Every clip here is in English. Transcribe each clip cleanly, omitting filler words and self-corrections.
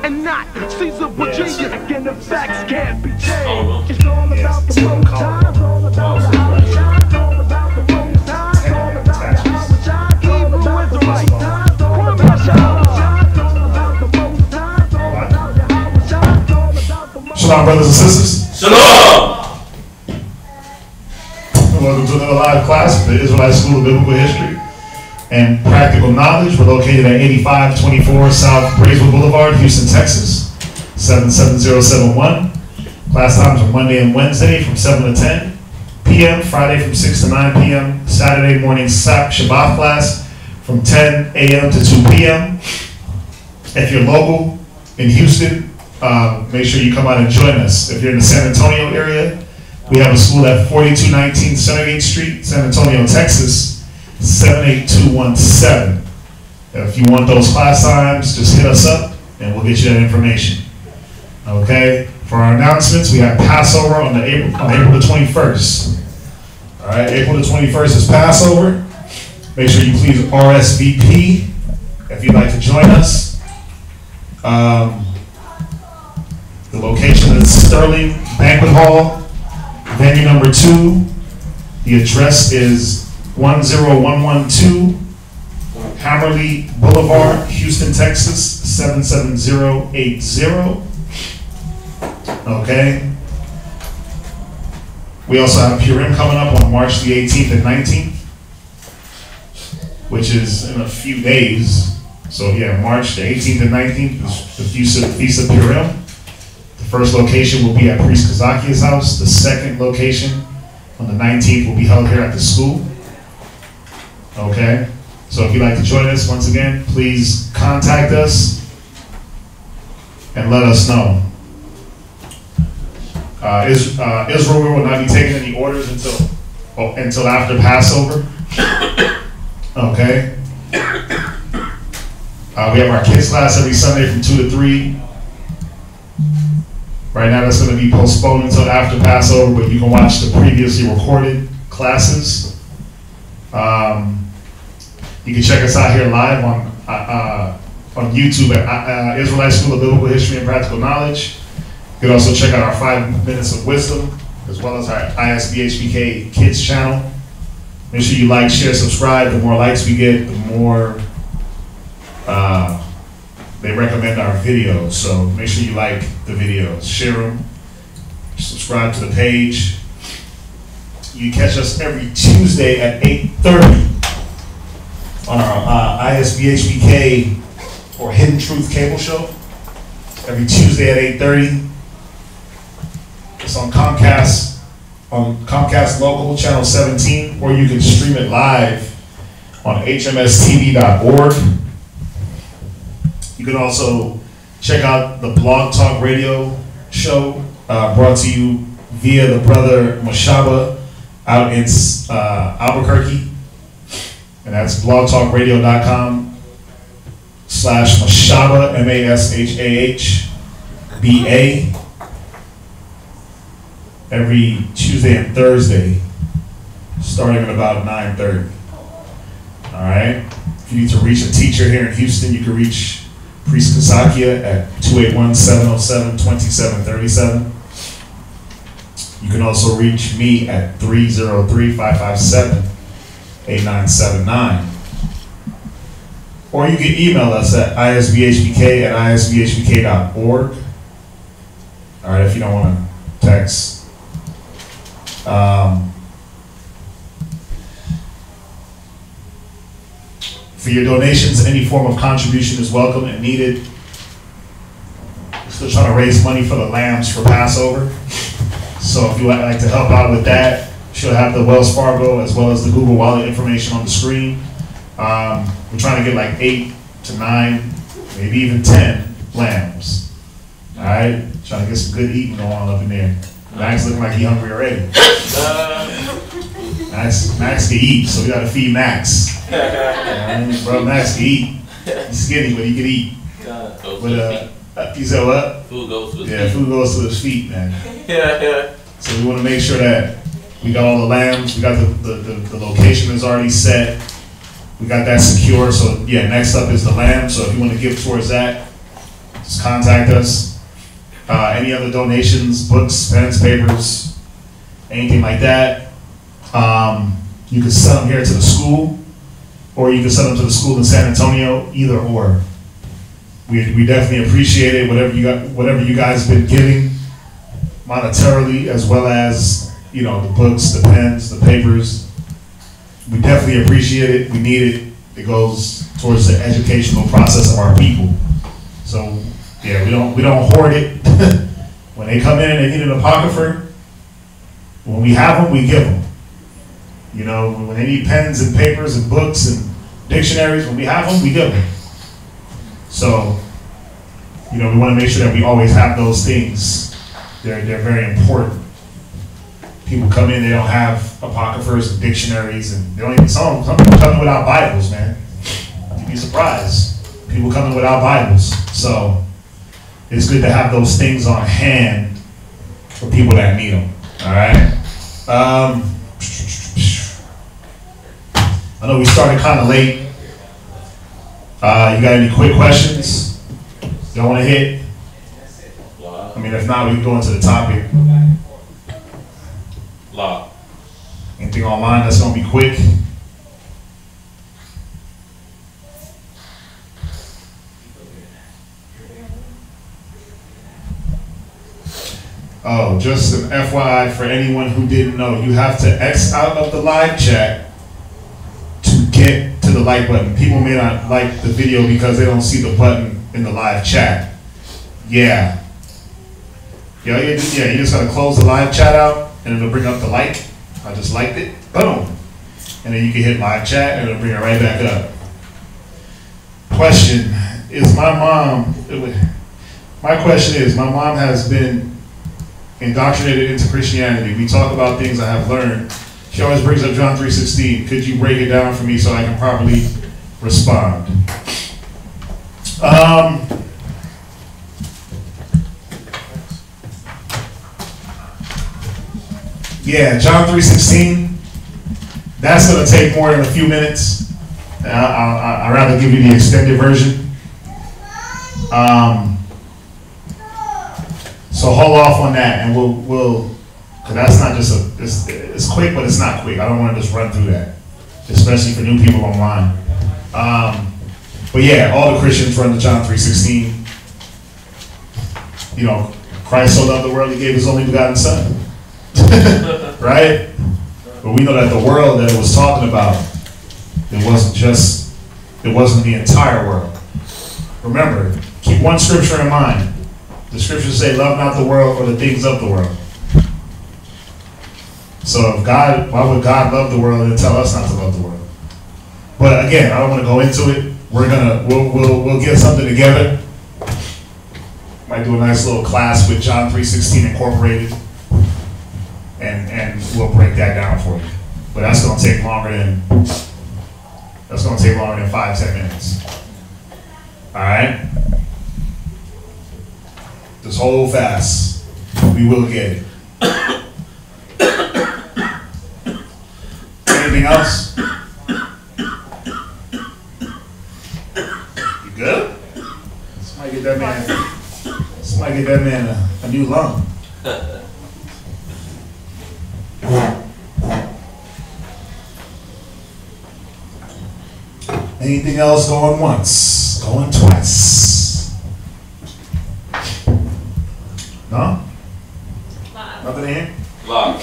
and not Caesar Virginia. And the facts can't be changed. It's all about the most time. It's all about the how it shines. It's all about the most time. It's all about the how it shines. It's all about the right time. It's all about the how it shines. It's all about the most time. It's all about the how it shines. It's all about the most. Shalom, brothers and sisters. Shalom. Welcome to another live class of the Israelite School of Biblical History and Practical Knowledge. We're located at 8524 South Braeswood Boulevard, Houston, Texas, 77071. Class times are Monday and Wednesday from 7 to 10 p.m., Friday from 6 to 9 p.m., Saturday morning Shabbat class from 10 a.m. to 2 p.m. If you're local in Houston, make sure you come out and join us. If you're in the San Antonio area, we have a school at 4219 Centergate Street, San Antonio, Texas, 78217. If you want those class times, just hit us up and we'll get you that information. Okay? For our announcements, we have Passover on April the 21st. All right, April the 21st is Passover. Make sure you please RSVP if you'd like to join us. The location is Sterling Banquet Hall. Venue number 2, the address is 10112 Hammerly Boulevard, Houston, Texas, 77080. Okay. We also have Purim coming up on March the 18th and 19th, which is in a few days. So yeah, March the 18th and 19th is the Feast of Purim. The first location will be at Priest Kazakia's house. The second location on the 19th will be held here at the school. Okay? So if you'd like to join us, once again, please contact us and let us know. Israel will not be taking any orders until after Passover. Okay? We have our kids class every Sunday from 2 to 3. Right now, that's going to be postponed until after Passover, but you can watch the previously recorded classes. You can check us out here live on YouTube at Israelite School of Biblical History and Practical Knowledge. You can also check out our 5 Minutes of Wisdom, as well as our ISBHBK Kids channel. Make sure you like, share, subscribe. The more likes we get, the more they recommend our videos, so make sure you like the videos, share them, subscribe to the page. You catch us every Tuesday at 8:30 on our ISBHBK or Hidden Truth cable show. Every Tuesday at 8:30. It's on Comcast Local Channel 17, or you can stream it live on hmstv.org. You can also check out the Blog Talk Radio show brought to you via the brother Mashaba out in Albuquerque. And that's blogtalkradio.com/Mashaba, MASHAHBA, every Tuesday and Thursday, starting at about 9:30. All right? If you need to reach a teacher here in Houston, you can reach Priest Kazakia at 281-707-2737. You can also reach me at 303-557-8979. Or you can email us at isbhbk@isbhbk.org. All right, if you don't want to text. For your donations, any form of contribution is welcome and needed. We're still trying to raise money for the lambs for Passover. So if you would like to help out with that, she'll have the Wells Fargo as well as the Google Wallet information on the screen. We're trying to get like 8 to 9, maybe even 10 lambs. All right? Trying to get some good eating going on up in there. Max looking like he's hungry already. Max can eat, so we got to feed Max. Bro, Max can eat. He's skinny, but he can eat. You said what? Food goes to his feet. Yeah, food goes to his feet, man. Yeah. So we want to make sure that we got all the lambs. We got the location is already set. We got that secure. So yeah, next up is the lamb. So if you want to give towards that, just contact us. Any other donations, books, pens, papers, anything like that, you can send them here to the school, or you can send them to the school in San Antonio, either or. We definitely appreciate it, whatever you guys have been giving monetarily, as well as, you know, the books, the pens, the papers. We definitely appreciate it. We need it. It goes towards the educational process of our people. So yeah, we don't hoard it. When they come in and they need an apocrypher, when we have them, we give them. You know, when they need pens and papers and books and dictionaries, when we have them, we give them. So, you know, we want to make sure that we always have those things. They're very important. People come in, they don't have apocryphers and dictionaries, and they don't even, some people come in without Bibles, man. You'd be surprised. People come in without Bibles. So it's good to have those things on hand for people that need them. All right. I know we started kind of late. You got any quick questions you want to hit? I mean, if not, we can go into the topic. Law. Anything online that's going to be quick? Oh, just an FYI for anyone who didn't know, you have to X out of the live chat to get to the like button. People may not like the video because they don't see the button in the live chat. Yeah. Yeah, you just gotta close the live chat out and it'll bring up the like. I just liked it. Boom. And then you can hit live chat and it'll bring it right back up. Question is my mom has been indoctrinated into Christianity. We talk about things I have learned. She always brings up John 3:16. Could you break it down for me so I can properly respond? Yeah, John 3:16. That's going to take more than a few minutes. I'd rather give you the extended version. So hold off on that, and we'll, because that's not just it's quick, but it's not quick. I don't want to just run through that, especially for new people online. But yeah, all the Christians run to John 3:16. You know, Christ so loved the world, he gave his only begotten son. Right? But we know that the world that it was talking about, it wasn't the entire world. Remember, keep one scripture in mind. The scriptures say, love not the world or the things of the world. So why would God love the world and tell us not to love the world? But again, I don't want to go into it. We'll get something together. Might do a nice little class with John 3:16 incorporated. And we'll break that down for you. But that's gonna take longer than 5-10 minutes. Alright? Just hold fast. We will get it. Anything else? You good? Somebody get that man a new lung. Anything else going once? Going twice? No? Nothing in here? Law.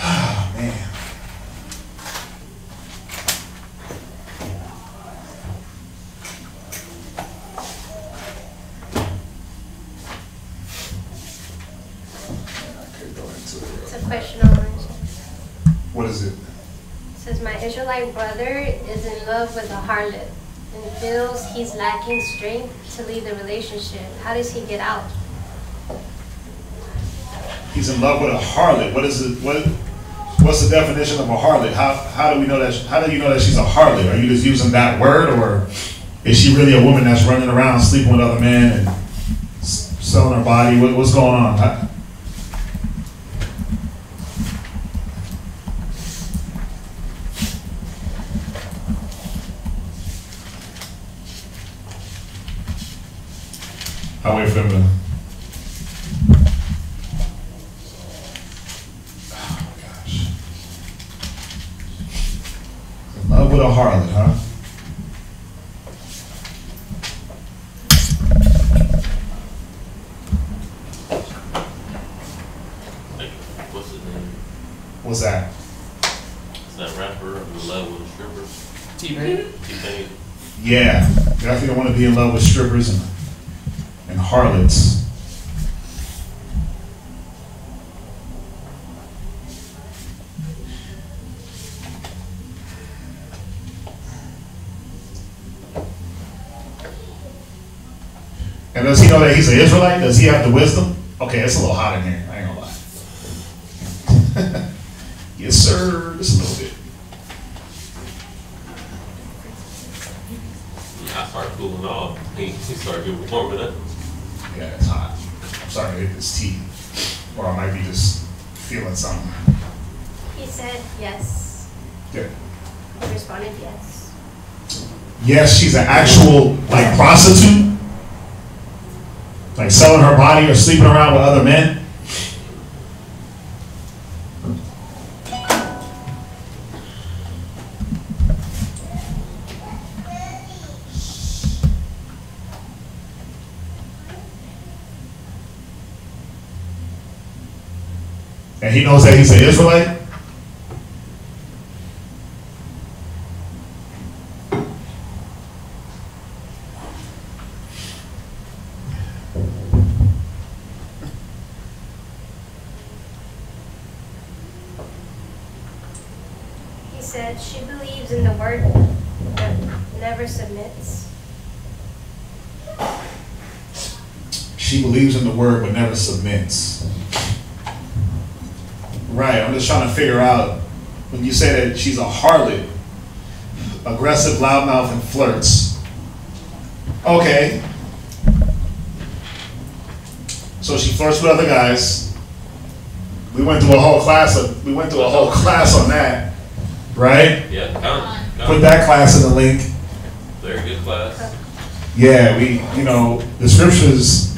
Oh, man. It's a question on What is it? It says, my Israelite brother is in love with a harlot and feels he's lacking strength to leave the relationship. How does he get out? He's in love with a harlot. What's the definition of a harlot? How do you know that she's a harlot? Are you just using that word, or is she really a woman that's running around sleeping with other men and selling her body? What's going on? I'll wait for them to. Oh gosh. In love with a harlot, huh? What's his name? What's that? It's that rapper in love with a stripper. T-Pain. T-Pain. Yeah, definitely don't want to be in love with strippers and harlots. And does he know that he's an Israelite? Does he have the wisdom? Okay, it's a little hot in here. I ain't gonna lie. Yes, sir. Just a little bit. I started cooling off. He started getting warming up. Yeah, it's hot. I'm starting to hit this tea. Or I might be just feeling something. He said yes. Yeah. He responded yes. Yes, she's an actual, like, prostitute. Like selling her body or sleeping around with other men. And he knows that he's an Israelite. He said she believes in the word that never submits. She believes in the word but never submits. Right, I'm just trying to figure out, when you say that she's a harlot, aggressive, loudmouth, and flirts. Okay. So she flirts with other guys. We went through a whole class on that, right? Yeah, Put that class in the link. very good class. Yeah, the scriptures,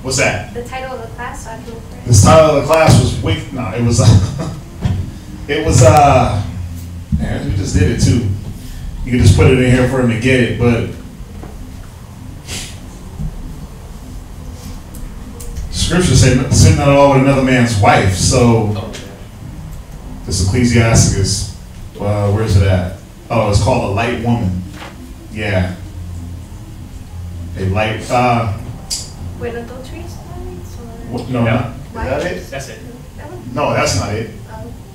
what's that? The title of the class, I feel great. This title of the class was man, we just did it too. You can just put it in here for him to get it, but scripture say sin not all with another man's wife. So this Ecclesiasticus, where's it at? Oh, it's called a light woman. Yeah. A light, When adultery starts? no, Yeah. not, is that it? That's it. That one? No, that's not it.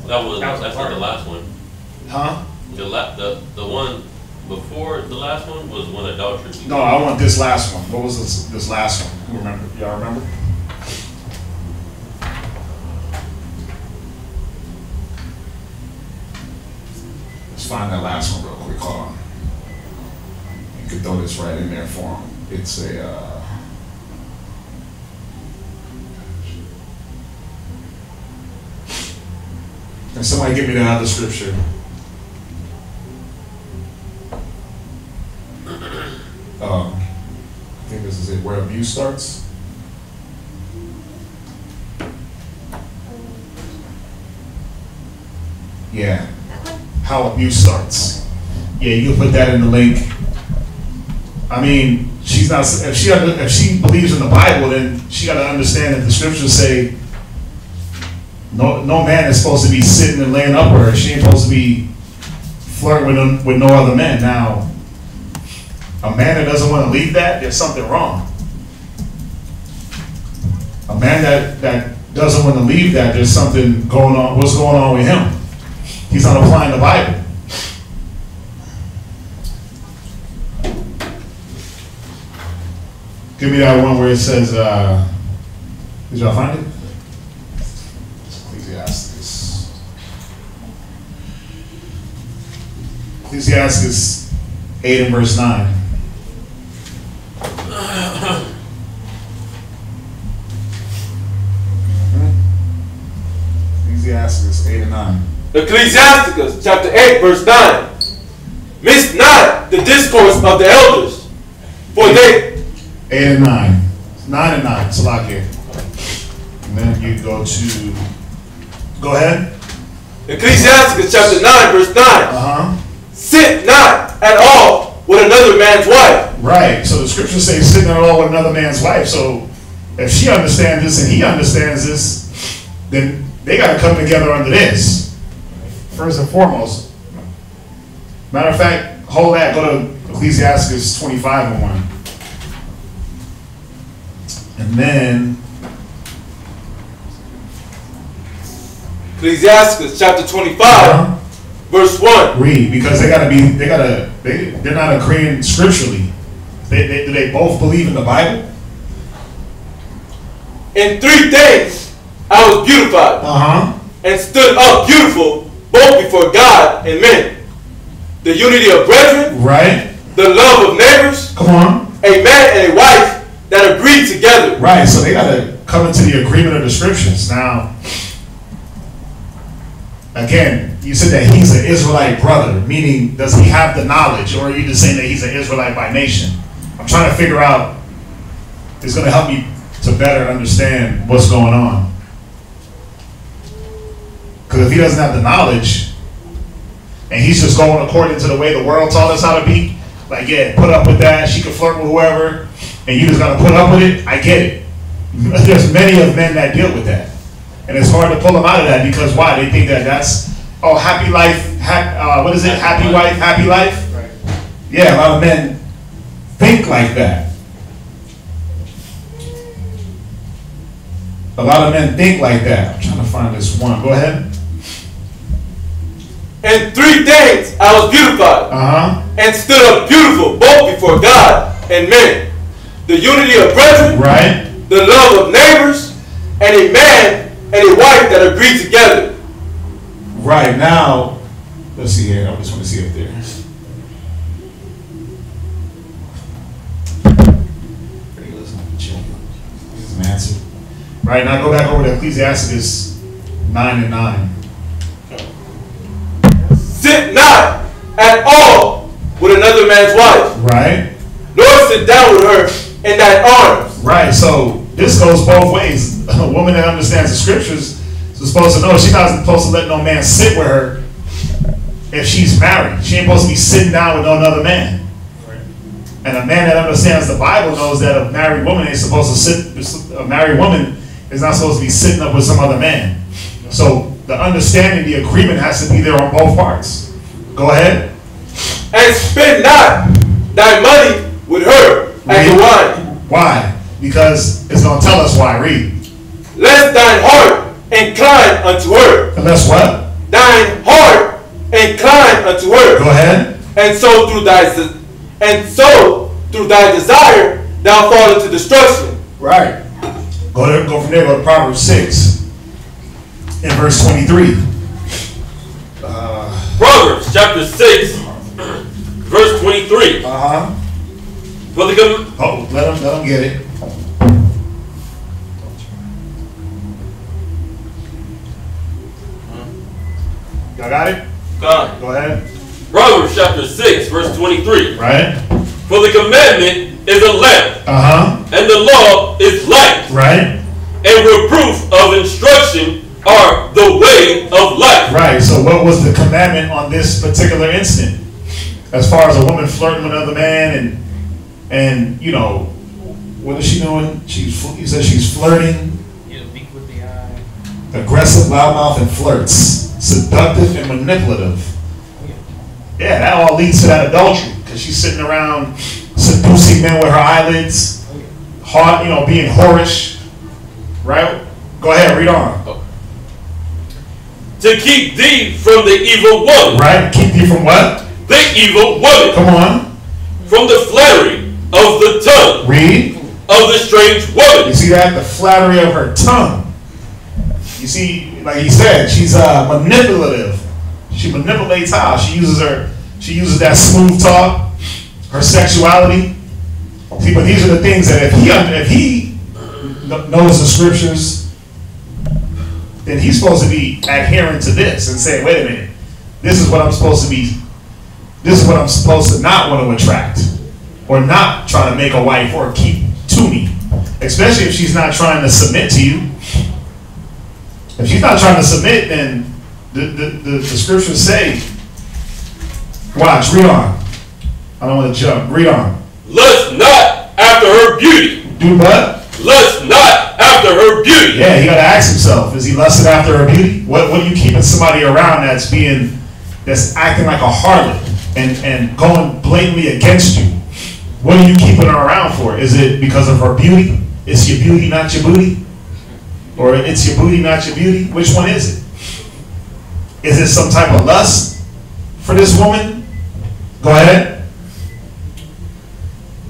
That's not the last one. Huh? The one before the last one was when adultery began. No, I want this last one. What was this last one? Who remember? Y'all remember? Let's find that last one real quick. Hold on. You could throw this right in there for him. It's a. Can somebody give me that other scripture? I think this is it, where abuse starts. Yeah, how abuse starts. Yeah, you can put that in the link. I mean, she's not. If she believes in the Bible, then she got to understand that the scriptures say no man is supposed to be sitting and laying up with her. She ain't supposed to be flirting with no other men. Now, a man that doesn't want to leave that, there's something wrong. A man that doesn't want to leave that, there's something going on. What's going on with him? He's not applying the Bible. Give me that one where it says, did y'all find it? Ecclesiasticus. Ecclesiasticus 8 and verse 9. Ecclesiasticus 8 and 9. Ecclesiasticus chapter 8 verse 9. Miss not the discourse of the elders, for they 8 and 9. 9 and 9. It's a lock here. And then you go to. Go ahead. Ecclesiasticus chapter 9, verse 9. Sit not at all with another man's wife. Right. So the scriptures say sit not at all with another man's wife. So if she understands this and he understands this, then they got to come together under this. First and foremost. Matter of fact, hold that. Go to Ecclesiasticus 25 and 1. And then Ecclesiasticus chapter 25, verse 1. Read, because they're not agreeing scripturally. Do they both believe in the Bible? In 3 things I was beautified and stood up beautiful both before God and men. The unity of brethren, right? The love of neighbors, come on, a man and a wife that agree together. Right, so they got to come into the agreement of the scriptures. Now, again, you said that he's an Israelite brother, meaning does he have the knowledge, or are you just saying that he's an Israelite by nation? I'm trying to figure out, it's going to help me to better understand what's going on. Because if he doesn't have the knowledge, and he's just going according to the way the world taught us how to be, like, yeah, put up with that, she can flirt with whoever, and you just got to put up with it, I get it. There's many of men that deal with that. And it's hard to pull them out of that because why? They think that that's, oh, happy life, what is it? Happy wife, happy life? Right. Yeah, a lot of men think like that. A lot of men think like that. I'm trying to find this one. Go ahead. In 3 things I was beautified and stood up beautiful both before God and men. The unity of brethren, right? The love of neighbors, and a man and a wife that agree together. Right, now, let's see here. I just want to see up there. Right, now go back over to Ecclesiasticus 9 and 9. Sit not at all with another man's wife. Right. Nor sit down with her in thine arms. Right, so this goes both ways. A woman that understands the scriptures is supposed to know she's not supposed to let no man sit with her if she's married. She ain't supposed to be sitting down with no other man. Right. And a man that understands the Bible knows that a married woman ain't supposed to sit, a married woman is not supposed to be sitting up with some other man. So the understanding, the agreement has to be there on both parts. Go ahead. And spend not thy money with her and the wine. Why? Because it's going to tell us why. Read. Lest thine heart incline unto her. Unless what? Thine heart incline unto her. Go ahead. And so through thy desire thou fall into destruction. Right. Go from there. Go to Proverbs 6 in verse 23. Proverbs chapter 6, verse 23. For the let them get it. Y'all got it? God. Go ahead. Proverbs chapter 6, verse 23. Right. For the commandment is a lamp, and the law is light. Right. And reproof of instruction are the way of life. Right. So what was the commandment on this particular instant? As far as a woman flirting with another man and you know, what is she doing? You said she's flirting. Yeah, wink with the eye. Aggressive, loudmouth, and flirts. Seductive and manipulative. Yeah, that all leads to that adultery because she's sitting around seducing men with her eyelids, hard, you know, being whorish. Right? Go ahead, read on. To keep thee from the evil one. Right? Keep thee from what? The evil woman. Come on. From the flattery of the tongue. Read. Of the strange woman. You see that? The flattery of her tongue. You see, like he said, she's manipulative. She manipulates how? She uses that smooth talk, her sexuality. See, but these are the things that if he knows the scriptures, then he's supposed to be adhering to this and saying, wait a minute, this is what I'm supposed to be, this is what I'm supposed to not want to attract or not try to make a wife or keep to me. Especially if she's not trying to submit to you. If she's not trying to submit, then the scriptures say, watch, read on. I don't want to jump. Read on. Lust not after her beauty. Do what? Lust not after her beauty. Yeah, he got to ask himself, is he lusting after her beauty? What are you keeping somebody around that's acting like a harlot and going blatantly against you? What are you keeping her around for? Is it because of her beauty? It's your beauty, not your booty? Or it's your booty, not your beauty? Which one is it? Is it some type of lust for this woman? Go ahead.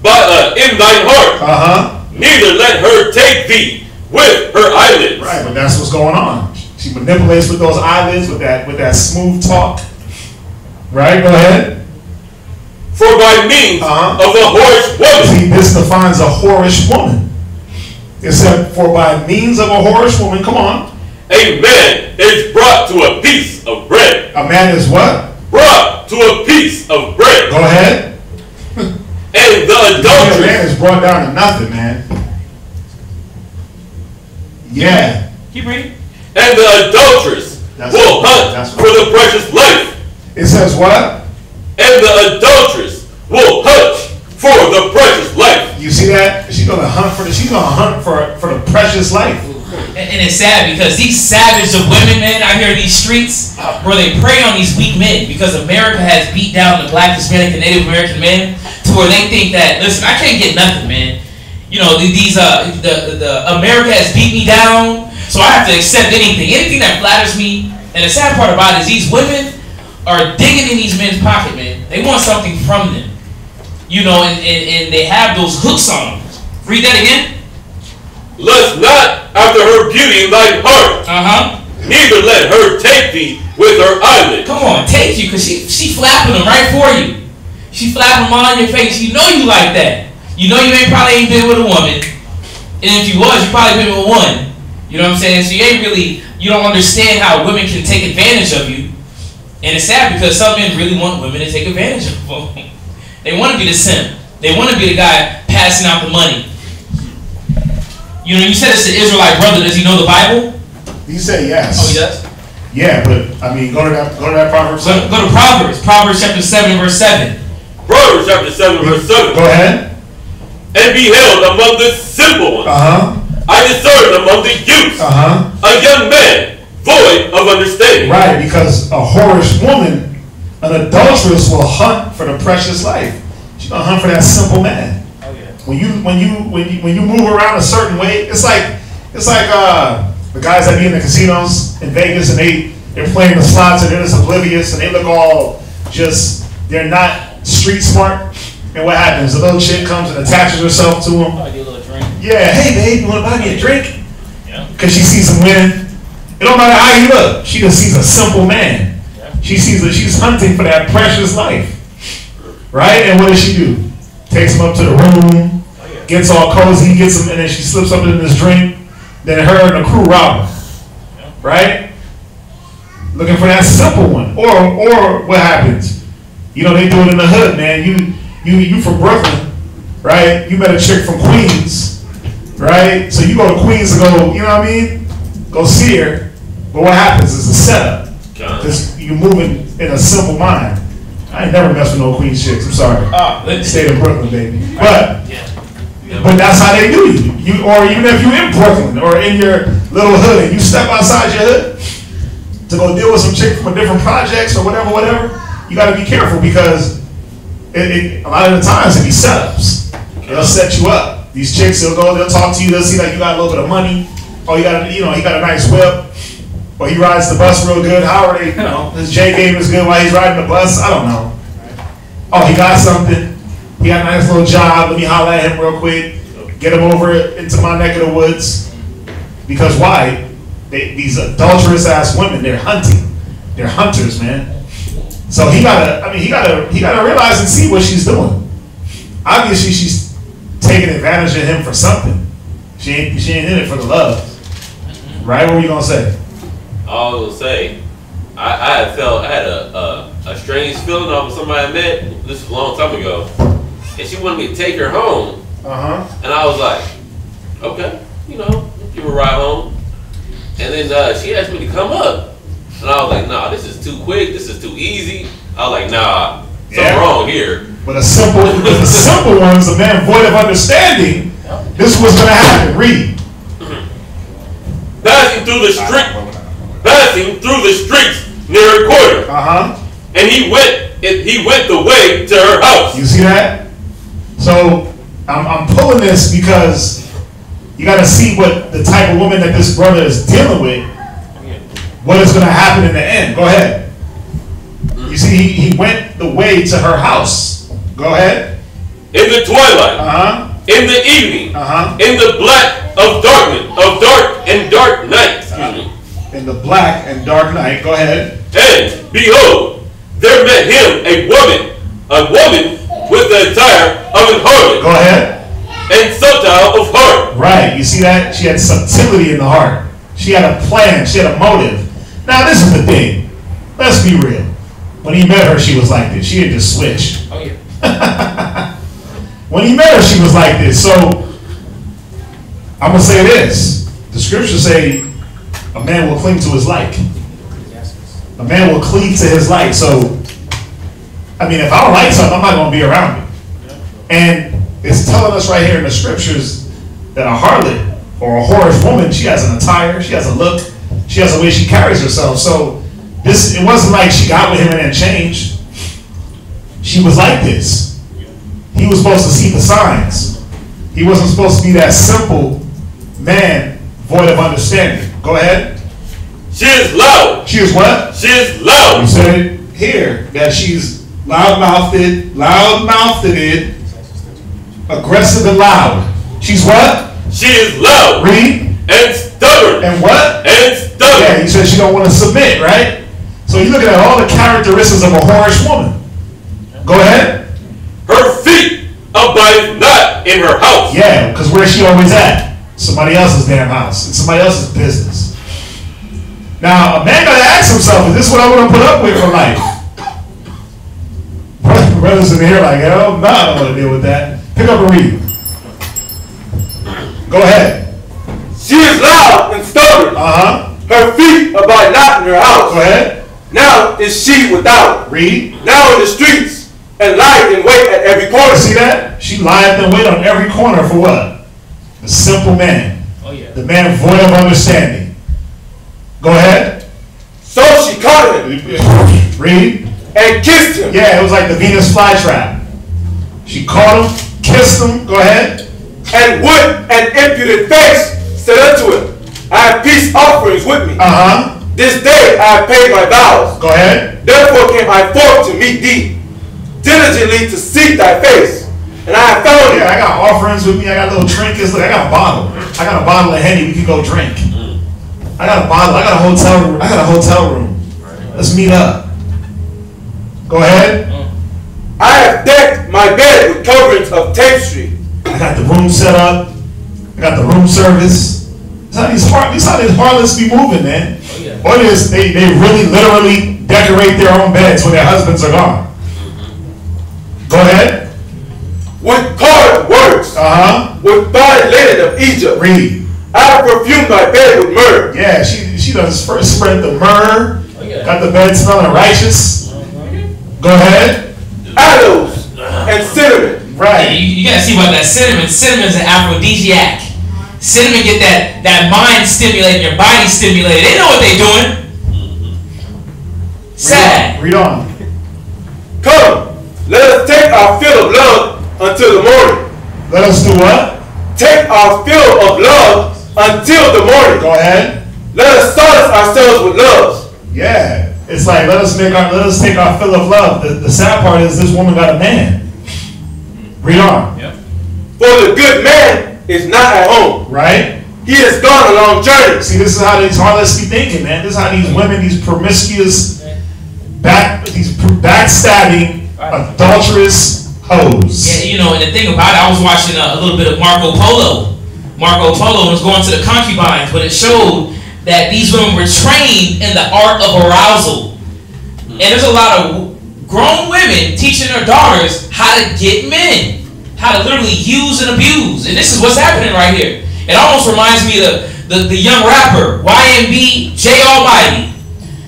But in thine heart, neither let her take thee with her eyelids. Right, but that's what's going on. She manipulates with those eyelids, with that smooth talk. Right, go ahead. For by means of a whorish woman. See, this defines a whorish woman. It said, for by means of a whorish woman, come on. A man is brought to a piece of bread. A man is what? Brought to a piece of bread. Go ahead. And the adulteress. A man is brought down to nothing, man. Yeah. Keep reading. And the adulteress will hunt for the precious life. It says what? And the adulteress will hunt for the precious life. You see that? She's gonna hunt for the precious life. And it's sad because these savage of women, man, out here in these streets, where they prey on these weak men because America has beat down the Black, Hispanic, and Native American men to where they think that, listen, I can't get nothing, man. You know, the America has beat me down, so I have to accept anything that flatters me. And the sad part about it is these women are digging in these men's pocket, man. They want something from them. You know, and they have those hooks on them. Read that again. Lust not after her beauty in thine heart. Neither let her take thee with her eyelid. Come on, take you, because she flapping them right for you. She flapping them all in your face. You know you like that. You know you probably ain't been with a woman. And if you was, you probably been with one. You know what I'm saying? So you don't understand how women can take advantage of you. And it's sad because some men really want women to take advantage of them. They want to be the simp. They want to be the guy passing out the money. You know, you said it's the Israelite brother. Does he know the Bible? He said yes. Oh, he does? Yeah, but I mean, go to that Proverbs 7. Go to Proverbs. Proverbs chapter 7, verse 7. Proverbs chapter 7, verse 7. Go ahead. And beheld among the simple ones. I discerned among the youths a young man void of understanding. Right, because a whorish woman, an adulteress, will hunt for the precious life. She's gonna hunt for that simple man. Oh yeah. When you move around a certain way, it's like the guys that be in the casinos in Vegas and they're playing the slots and they're just oblivious and they look all they're not street smart. And what happens? The little chick comes and attaches herself to him. Oh, do a little drink. Yeah, hey babe, you wanna buy me a drink? Yeah. Because she sees him winning. It don't matter how you look. She just sees a simple man. Yeah. She's hunting for that precious life. Right? And what does she do? Takes him up to the room, gets all cozy, gets him, and then she slips up in this drink. Then her and the crew rob her. Yeah. Right? Looking for that simple one. Or what happens? You know, they do it in the hood, man. You from Brooklyn, right? You met a chick from Queens, right? So you go to Queens to go, you know what I mean? Go see her. But what happens is a setup. Because you're moving in a simple mind. I ain't never messed with no Queens chicks. I'm sorry. Stayed in Brooklyn, baby. But that's how they do you. Or even if you're in Brooklyn or in your little hood and you step outside your hood to go deal with some chick from a different projects or whatever, you got to be careful because a lot of the times it be setups. They'll set you up. These chicks, they'll talk to you. They'll see like you got a little bit of money. Oh, he got a nice whip. Or he rides the bus real good. How are they, his J game is good while he's riding the bus. I don't know. Oh, he got something. He got a nice little job. Let me holler at him real quick. Get him over into my neck of the woods. Because why? These adulterous ass women, they're hunting. They're hunters, man. So he gotta realize and see what she's doing. Obviously, she's taking advantage of him for something. She ain't in it for the love. Right? What were you gonna say? I was gonna say, I had a strange feeling off of somebody I met. This was a long time ago, and she wanted me to take her home. And I was like, Okay, you know, give her a ride home. And then she asked me to come up. And I was like, nah, this is too quick, this is too easy. I was like, nah, something wrong here. But the simple ones, the man void of understanding, this was gonna happen. Read. Passing through the streets near a corner. And he went the way to her house. You see that? So I'm pulling this because you got to see what the type of woman that this brother is dealing with, what is going to happen in the end. Go ahead. You see, he went the way to her house. Go ahead. In the twilight. In the evening. In the black of darkness, of dark night. Excuse me. In the black and dark night. Go ahead. And behold, there met him a woman with the attire of an harlot. Go ahead. And subtile of heart. Right. You see that? She had subtlety in the heart. She had a plan. She had a motive. Now, this is the thing. Let's be real. When he met her, she was like this. She had just switched. Oh, yeah. When he met her, she was like this. So, I'm going to say this. The scriptures say a man will cling to his like. A man will cleave to his like. So, I mean, if I don't like something, I'm not going to be around it. And it's telling us right here in the scriptures that a harlot or a whorish woman, she has an attire, she has a look, she has a way she carries herself. So it wasn't like she got with him and then changed. She was like this. He was supposed to see the signs. He wasn't supposed to be that simple man void of understanding. Go ahead. She is loud. She is what? She is loud. You said it here that she's loud-mouthed, aggressive and loud. She's what? She is loud. Read. And stubborn. And what? And stubborn. Yeah, you said she don't want to submit, right? So you're looking at all the characteristics of a whorish woman. Go ahead. Her feet abide not in her house. Yeah, because where's she always at? Somebody else's damn house. It's somebody else's business. Now, a man got to ask himself, is this what I want to put up with for life? Brothers in here like, hell no, I don't want to deal with that. Pick up and read. Go ahead. She is loud and stubborn. Her feet abide not in her house. Go ahead. Now is she without. Read. Now in the streets, and lieth in wait at every corner. See that? She lieth in wait on every corner for what? The simple man. Oh, yeah. The man void of understanding. Go ahead. So she caught him. Read. And kissed him. Yeah, it was like the Venus flytrap. She caught him, kissed him. Go ahead. And with an impudent face said unto him, I have peace offerings with me. This day I have paid my vows. Go ahead. Therefore came I forth to meet thee, diligently to seek thy face. And I have found it. Yeah, I got offerings with me. I got little trinkets. Look, I got a bottle. I got a bottle of Henny. We can go drink. I got a bottle. I got a hotel room. Let's meet up. Go ahead. I have decked my bed with coverings of tapestry. I got the room set up. I got the room service. That's how these harlots be moving, man. Oh, yeah. Or they really literally decorate their own beds when their husbands are gone. Go ahead. With carved works. With fine linen of Egypt. Read. I have perfumed my bed with myrrh. Yeah, she does first spread the myrrh. Oh, yeah. Got the bed smelling righteous. Go ahead. Aloes and cinnamon. Right. You gotta see about that cinnamon. Cinnamon's an aphrodisiac. Cinnamon get that mind stimulated, your body stimulated. They know what they're doing. Sad. Read on. Come, let us take our fill of love until the morning. Let us do what? Take our fill of love until the morning. Go ahead. Let us solace ourselves with love. Yeah. It's like let us take our fill of love. The sad part is this woman got a man. Read on. Yep. For the good man is not at home. Right? He has gone a long journey. See, this is how these harlots be thinking, man. This is how these women, these promiscuous, backstabbing, adulterous hoes. Yeah, you know, and the thing about it, I was watching a little bit of Marco Polo. Marco Polo was going to the concubines, but it showed that these women were trained in the art of arousal. And there's a lot of grown women teaching their daughters how to get men, how to literally use and abuse. And this is what's happening right here. It almost reminds me of the young rapper YMB J Almighty.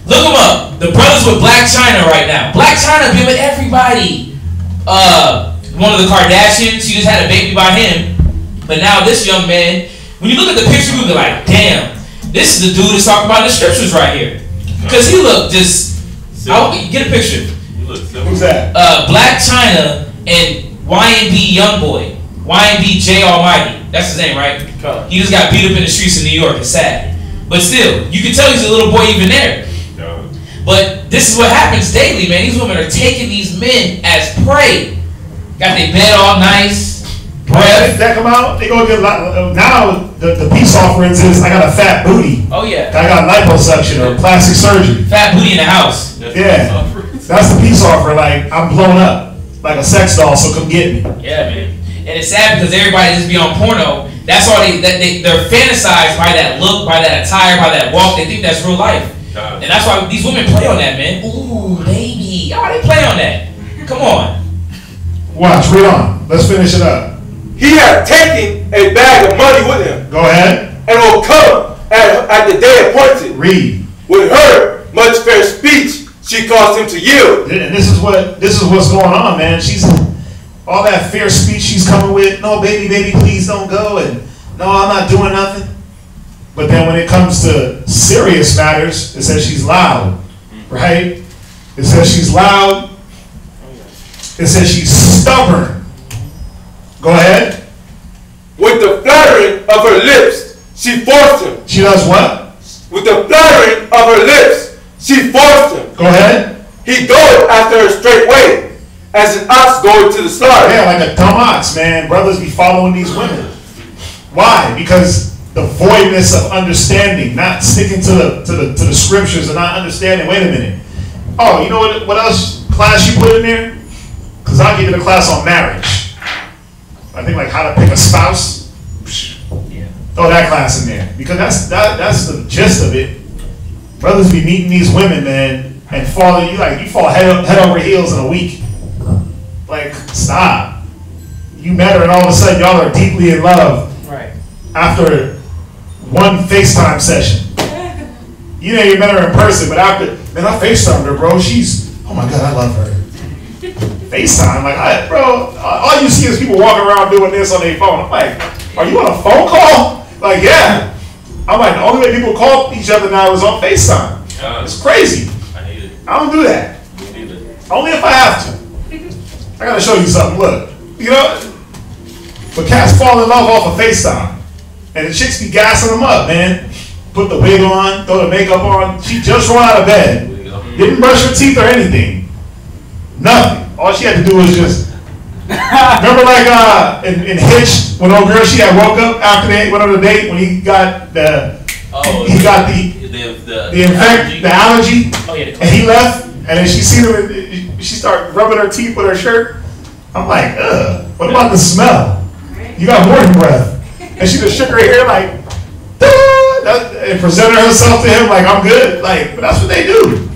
Look him up. The brother's with Black China right now. Black China been with everybody. One of the Kardashians, she just had a baby by him. But now this young man, when you look at the picture, you be like, damn, this is the dude that's talking about the scriptures right here. Because he looked just, get a picture. Who's that? Black China and YMB Youngboy. YMB J Almighty. That's his name, right? He just got beat up in the streets of New York. It's sad. But still, you can tell he's a little boy even there. But this is what happens daily, man. These women are taking these men as prey. Got their bed all nice. Breath. That come out, they go get a lot. Now the peace offerings is I got a fat booty. Oh yeah. I got liposuction or plastic surgery. Fat booty in the house. Yeah. That's the peace offering. Like I'm blown up like a sex doll, so come get me. Yeah, man. And it's sad because everybody just be on porno. That's all they're fantasized by that look, by that attire, by that walk. They think that's real life. And that's why these women play on that, man. Ooh, baby. Oh, they play on that. Come on. Watch, read on. Let's finish it up. He had taken a bag of money with him. Go ahead. And will come at the day appointed. Read. With her much fair speech, she caused him to yield. And this is what's going on, man. She's all that fair speech she's coming with. No, baby, please don't go. And no, I'm not doing nothing. But then when it comes to serious matters, it says she's loud, right? It says she's loud. It says she's stubborn. Go ahead. With the flattering of her lips, she forced him. She does what? With the flattering of her lips, she forced him. Go ahead. He goeth after her straightway, as an ox going to the slaughter. Yeah, like a dumb ox, man. Brothers be following these women. Why? Because the voidness of understanding, not sticking to the scriptures and not understanding. Wait a minute. Oh, you know what else class you put in there? Because I'll give you the class on marriage. I think like how to pick a spouse. Yeah. Throw that class in there because that's the gist of it. Brothers be meeting these women, man, and you fall head over heels in a week. Like, stop. You met her and all of a sudden y'all are deeply in love. Right. After one FaceTime session. You know you met her in person, but after, man, I FaceTimed her, bro. Oh my God, I love her. FaceTime, like, bro, all you see is people walking around doing this on their phone. I'm like, are you on a phone call? Like, yeah. I'm like, the only way people call each other now is on FaceTime. It's crazy. I hate it. I don't do that. Only if I have to. I gotta show you something. Look, you know, but cats fall in love off of FaceTime, and the chicks be gassing them up, man. Put the wig on, throw the makeup on. She just rolled out of bed, didn't brush her teeth or anything. Nothing. All she had to do was just remember, like in Hitch, when old girl she had woke up after they went on a date when he got the allergy, and he left, and then she seen him. She started rubbing her teeth with her shirt. I'm like, ugh. What about the smell? You got morning breath. And she just shook her hair like, and presented herself to him like, I'm good. Like, but that's what they do.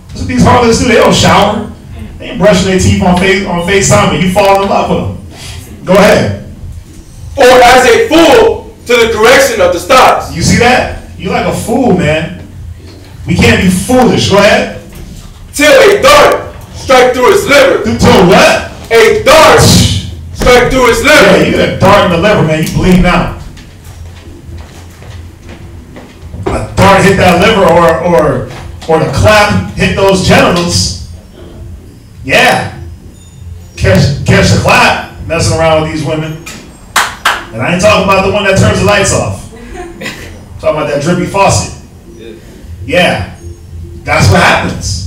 That's what these harlots do. They don't shower. They ain't brushing their teeth on FaceTime, and you fall in love with them. Go ahead. Or as a fool to the correction of the stars. You see that? You like a fool, man. We can't be foolish. Go ahead. Till a dart strike through his liver. Till what? A dart strike through his liver. Yeah, you get a dart in the liver, man. You bleeding out. A dart hit that liver, or the clap hit those genitals. Yeah. Catch the clap, messing around with these women. And I ain't talking about the one that turns the lights off. I'm talking about that drippy faucet. Yeah. That's what happens.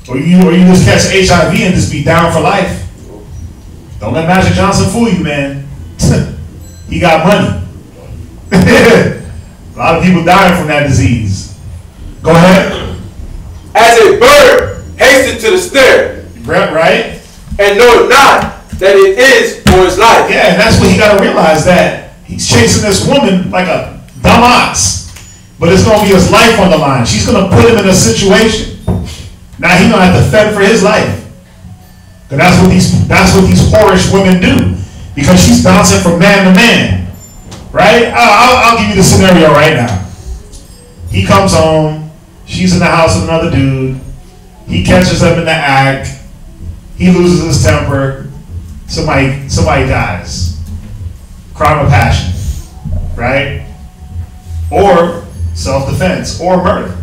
Or you just catch HIV and just be down for life. Don't let Magic Johnson fool you, man. He got money. A lot of people dying from that disease. Go ahead. As a bird hasted to the snare. Right? And know not that it is for his life. Yeah, and that's what he got to realize, that he's chasing this woman like a dumb ox. But it's going to be his life on the line. She's going to put him in a situation. Now he's going to have to fend for his life. Because that's what these whorish women do. Because she's bouncing from man to man. Right? I'll give you the scenario right now. He comes home. She's in the house with another dude. He catches them in the act. He loses his temper. Somebody dies. Crime of passion. Right? Or self-defense. Or murder.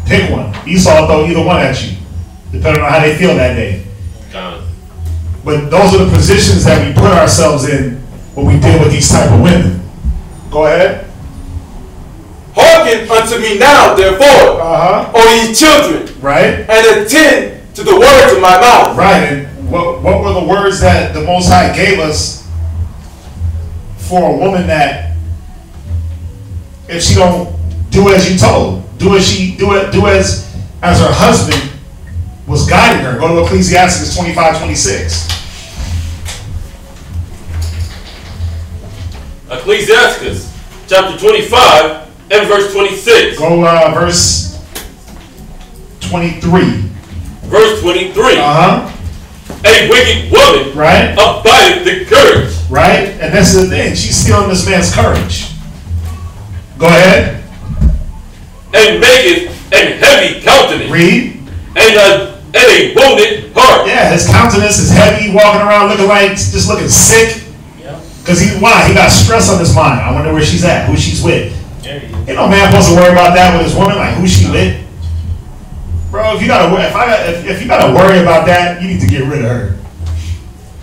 Pick one. Esau will throw either one at you, depending on how they feel that day. But those are the positions that we put ourselves in when we deal with these type of women. Go ahead. Hearken unto me now, therefore, O ye children, right, and attend to the words of my mouth. Right, and what were the words that the Most High gave us for a woman that, if she don't do as you told, do as her husband was guiding her? Go to Ecclesiastes 25:26. Ecclesiastes chapter 25 and verse 26. Go verse 23. Verse 23. A wicked woman, right, abideth the courage. Right, and that's the thing. She's stealing this man's courage. Go ahead. And maketh an heavy countenance. Read. And a wounded heart. Yeah, his countenance is heavy, walking around looking like, just looking sick. Because he got stress on his mind. I wonder where she's at, who she's with. Ain't no man supposed to worry about that with his woman, like who she with. Bro, if you gotta worry about that, you need to get rid of her.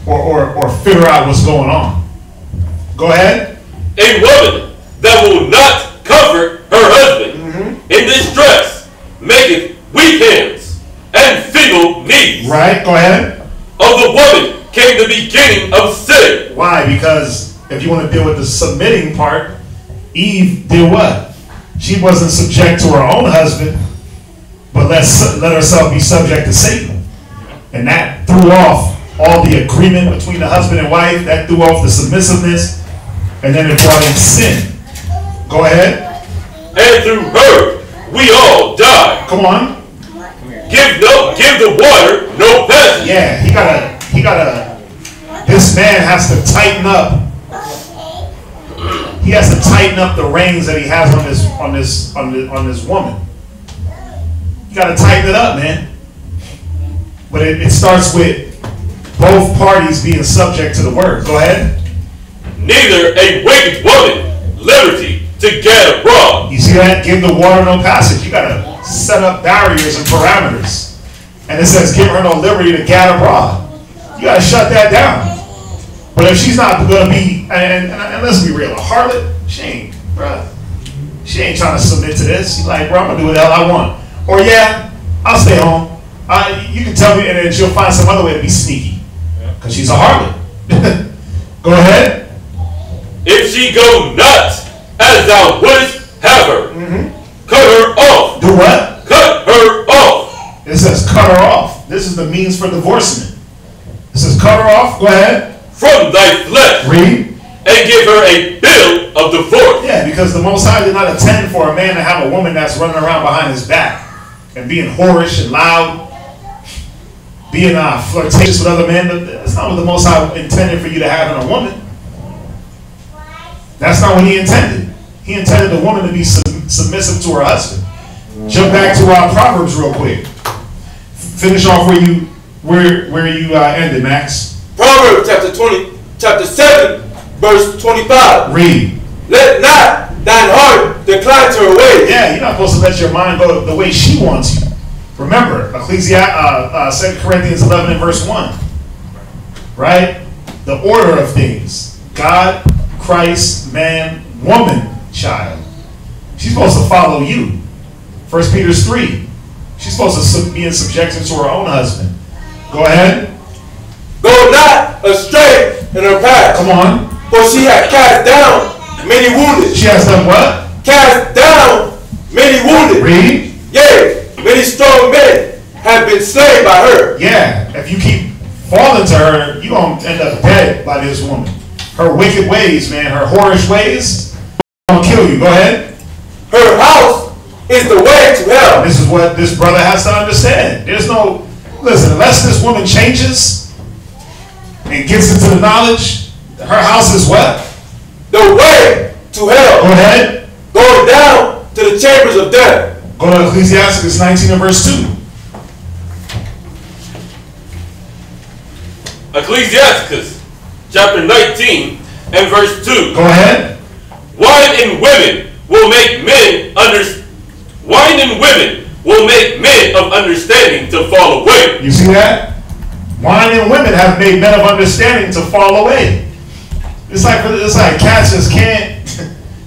Or figure out what's going on. Go ahead. A woman that will not comfort her husband in distress maketh weak hands and feeble knees. Right, go ahead. Of the woman came the beginning of sin. Why? Because if you want to deal with the submitting part, Eve did what? She wasn't subject to her own husband, but let herself be subject to Satan. And that threw off all the agreement between the husband and wife. That threw off the submissiveness. And then it brought in sin. Go ahead. And through her, we all die. Come on. Give the water no passage. Yeah, he gotta, this man has to tighten up. He has to tighten up the reins that he has on this woman. You gotta tighten it up, man. But it starts with both parties being subject to the word. Go ahead. Neither a wicked woman liberty to get abroad. You see that? Give the water no passage. You gotta set up barriers and parameters. And it says give her no liberty to gad abroad. You gotta shut that down. But if she's not gonna be, and let's be real, a harlot, she ain't trying to submit to this. She's like, bro, I'm gonna do what the hell I want. Or yeah, I'll stay home. You can tell me, and then she'll find some other way to be sneaky. Because she's a harlot. Go ahead. If she go not as thou wouldest have her, cut her off. Do what? Cut her off. It says cut her off. This is the means for divorcement. It says cut her off. Go ahead. From thy flesh. Read. And give her a bill of divorce. Yeah, because the Most High did not intend for a man to have a woman that's running around behind his back and being whorish and loud, being flirtatious with other men. That's not what the Most High intended for you to have in a woman. That's not what he intended. He intended the woman to be submissive to her husband. Jump back to our Proverbs real quick. Finish off where you ended, Max. Proverbs chapter 7, verse 25. Read. Let not thine heart decline to her ways. Yeah, you're not supposed to let your mind go the way she wants you. Remember, 2 Corinthians 11 and verse 1. Right? The order of things. God, Christ, man, woman, child. She's supposed to follow you. 1 Peter 3. She's supposed to be in subjection to her own husband. Go ahead. Go not astray in her path. Come on. For she hath cast down many wounded. She has done what? Cast down many wounded. Read. Yea, many strong men have been slain by her. Yeah, if you keep falling to her, you're going to end up dead by this woman. Her wicked ways, man, her whorish ways, going to kill you. Go ahead. Her house is the way to hell. This is what this brother has to understand. There's no, listen, unless this woman changes and gets into the knowledge, Her house is what? The way to hell. Go ahead. Going down to the chambers of death. Go to Ecclesiastes 19 and verse 2. Ecclesiastes chapter 19 and verse 2. Go ahead. Wine and women will make men Wine and women will make men of understanding to fall away. You see that? Wine and women have made men of understanding to fall away. It's like cats just can't.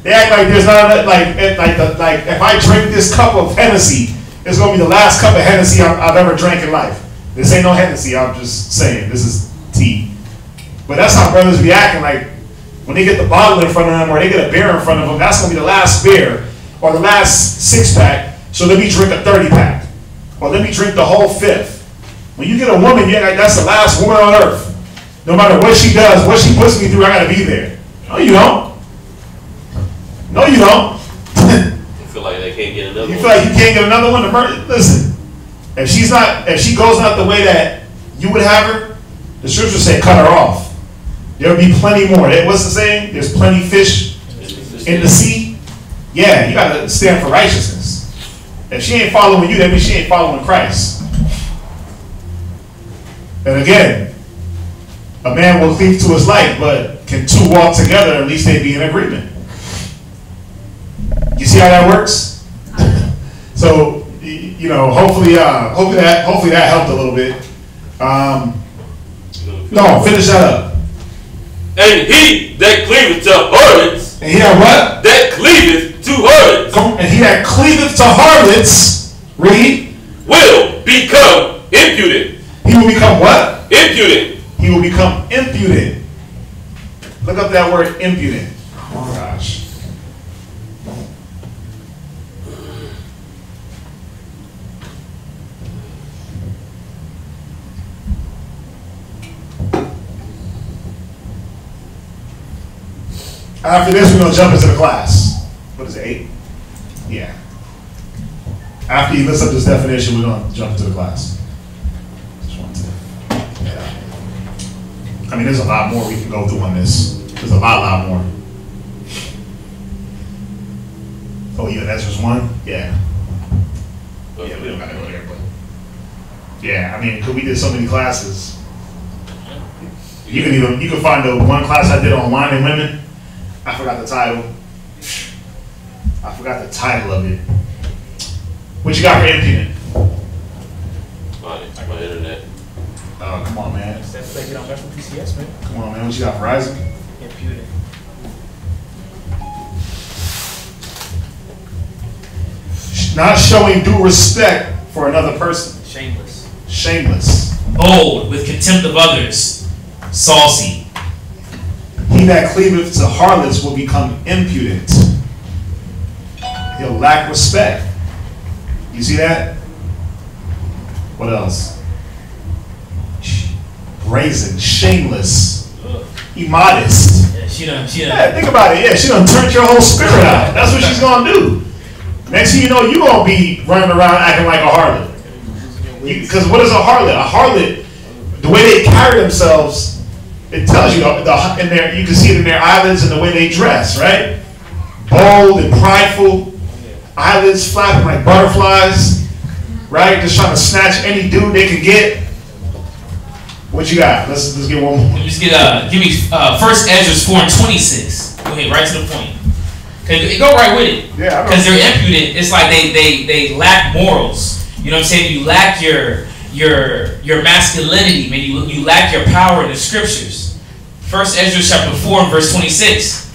They act like there's not like if I drink this cup of Hennessy, it's gonna be the last cup of Hennessy I've ever drank in life. This ain't no Hennessy. I'm just saying this is tea. But that's how brothers be acting. Like when they get the bottle in front of them or they get a beer in front of them, that's gonna be the last beer or the last 6-pack. So let me drink a 30-pack or let me drink the whole 5th. When you get a woman, you're like, that's the last woman on earth. No matter what she does, what she puts me through, I gotta be there. No, you don't. No, you don't. You feel like they can't get another one. You feel like you can't get another one to murder? Listen, if she goes not the way that you would have her, the scriptures say cut her off. There'll be plenty more. What's the saying? There's plenty fish in the sea. Yeah, you gotta stand for righteousness. If she ain't following you, that means she ain't following Christ. And again, a man will cleave to his life, but can two walk together? At least they be in agreement. You see how that works? So, you know, hopefully that helped a little bit. No, finish that up. And he that cleaveth to harlots. And he that what? That cleaveth to harlots. And he that cleaveth to harlots, read, will become impudent. He will become what? Impudent. He will become impudent. Look up that word impudent. Oh gosh. After this, we're going to jump into the class. What is it, 8? Yeah. After you list up this definition, we're going to jump into the class. Yeah. I mean, there's a lot more we can go through on this. There's a lot more. Oh, yeah, that's just 1? Yeah. Yeah, we don't got to go there, but. Yeah, I mean, because we did so many classes. You can find the one class I did on wine and women. I forgot the title. I forgot the title of it. What you got for impudent? My internet. Oh, come on, man. That's like, that's from PCS, man. Come on, man. What you got for Verizon? Impudent. Not showing due respect for another person. Shameless. Shameless. Bold, with contempt of others. Saucy. He that cleaveth to harlots will become impudent. He'll lack respect. You see that? What else? Brazen, shameless, immodest. Yeah, she done. Yeah, think about it. Yeah, she done turned your whole spirit out. That's what she's gonna do. Next thing you know, you're gonna be running around acting like a harlot. Because what is a harlot? A harlot, the way they carry themselves, it tells you in there. You can see it in their eyelids and the way they dress, right? Bold and prideful, eyelids flapping like butterflies, right? Just trying to snatch any dude they can get. What you got? Let's get one more. Just get give me First Ezra 4:26. Go ahead, right to the point. Okay, go right with it. Yeah, because they're impudent. It's like they lack morals. You know what I'm saying? You lack your masculinity, man. You lack your power in the scriptures. First Ezra chapter 4 and verse 26.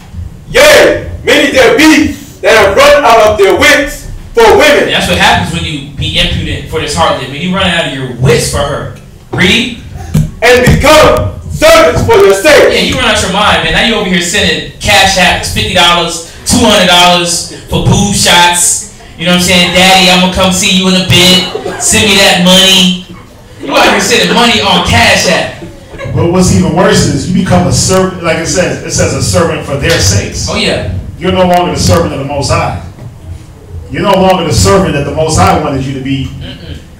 Yea, many there be that have run out of their wits for women. And that's what happens when you be impudent for this harlot. When you run out of your wits for her. Read. And become servants for your sake. Yeah, you run out your mind, man. Now you over here sending cash apps, $50, $200 for boob shots. You know what I'm saying? Daddy, I'm going to come see you in a bit. Send me that money. You out here sending money on cash app. But what's even worse is you become a servant, like it says a servant for their sakes. Oh, yeah. You're no longer the servant of the Most High. You're no longer the servant that the Most High wanted you to be.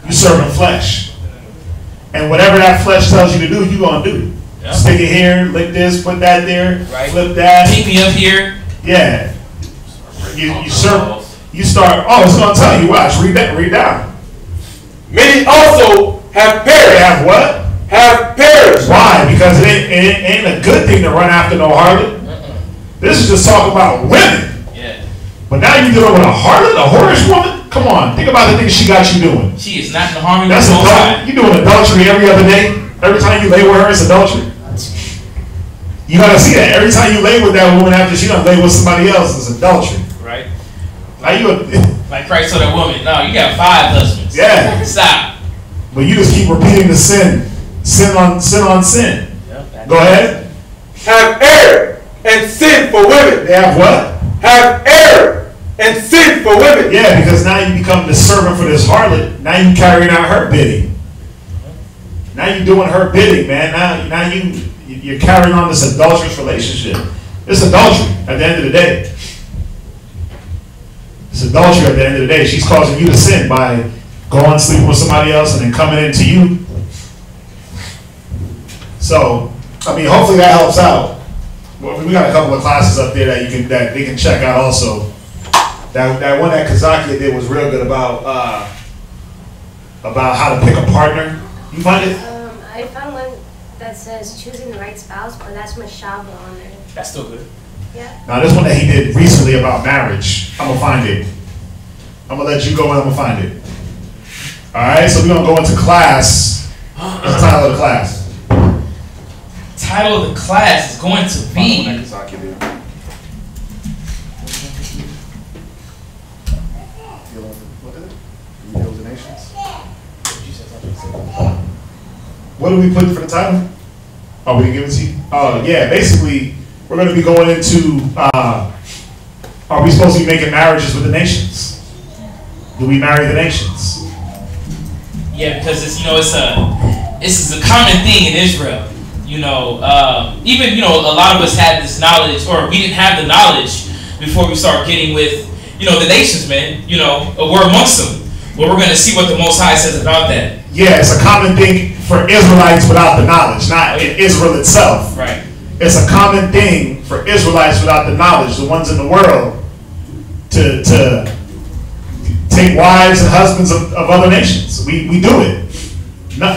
You're serving flesh. And whatever that flesh tells you to do, you're going to do. Yep. Stick it here, lick this, put that there, right. Flip that. Keep me up here. Yeah. You start. Oh, it's gonna tell you. Watch. Read that. Read down. Many also have They perished. have what? Have perished. Why? Because it ain't a good thing to run after no harlot. This is just talking about women. Yeah. But now you're dealing with a harlot, a whorish woman? Come on, think about the things she got you doing. She is not in the harmony That's with the Most High. adultery. You're doing adultery every other day. Every time you lay with her, it's adultery. You gotta see that. Every time you lay with that woman after she done lay with somebody else, it's adultery. Right. Now you Like Christ told that woman, no, you got 5 husbands. Yeah. Stop. But you just keep repeating the sin. Sin on sin. Yep. Go ahead. Have erred and sinned for women. They have what? Have erred and sinned for women. Yeah, because now you become the servant for this harlot. Now you carrying out her bidding. Now you're doing her bidding, man. Now you're carrying on this adulterous relationship. It's adultery at the end of the day. It's adultery at the end of the day. She's causing you to sin by going sleeping with somebody else and then coming into you. So, I mean, hopefully that helps out. Well, we got a couple of classes up there that they can check out also. That one that Kazakia did was real good about how to pick a partner. You find it? I found one that says choosing the right spouse, but that's Mashaba on there. That's still good. Yeah. Now this one that he did recently about marriage, I'm gonna find it. I'm gonna let you go and I'm gonna find it. All right, so we're gonna go into class. What's the title of the class? Title of the class is going to be What did we put for the title? Oh, we didn't give it to you? Oh, yeah, basically, we're going to be going into, are we supposed to be making marriages with the nations? Do we marry the nations? Yeah, because it's it's a common thing in Israel. Even a lot of us had this knowledge, or we didn't have the knowledge before we start getting with the nations, man. We're amongst them. Well, we're going to see what the Most High says about that. Yeah, it's a common thing for Israelites without the knowledge, not in Israel itself. Right. It's a common thing for Israelites without the knowledge, the ones in the world, to take wives and husbands of other nations. We do it.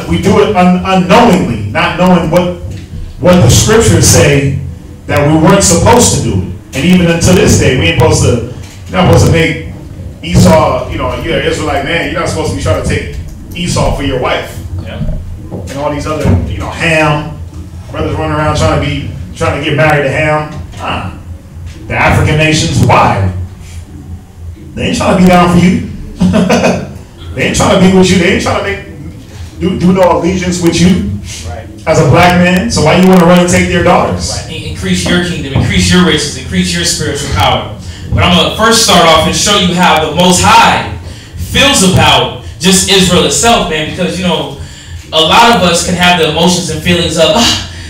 We do it unknowingly, not knowing what the scriptures say that we weren't supposed to do it. And even until this day, we ain't supposed to. You're not supposed to make Esau. You're an Israelite man. You're not supposed to be trying to take Esau for your wife. Yeah. And all these other, Ham brothers running around trying to get married to Ham. The African nations, why? They ain't trying to be down for you. They ain't trying to be with you. They ain't trying to do no allegiance with you. Right. As a black man. So why you want to run and take their daughters? Right. Increase your kingdom, increase your riches, increase your spiritual power. But I'm going to first start off and show you how the Most High feels about just Israel itself, man, because, a lot of us can have the emotions and feelings of,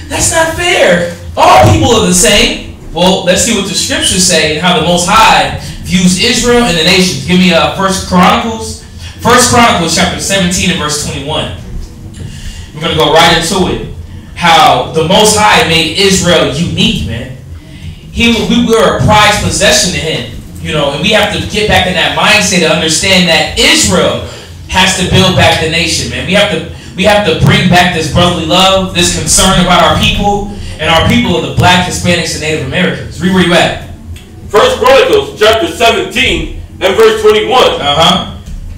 that's not fair. All people are the same. Well, let's see what the scriptures say and how the Most High views Israel and the nations. Give me First Chronicles chapter 17 and verse 21. We're going to go right into it. How the Most High made Israel unique, man. We were a prized possession to him, and we have to get back in that mindset to understand that Israel has to build back the nation, man. We have to bring back this brotherly love, this concern about our people, and our people are the black, Hispanics, and Native Americans. Read where you at. First Chronicles chapter 17 and verse 21.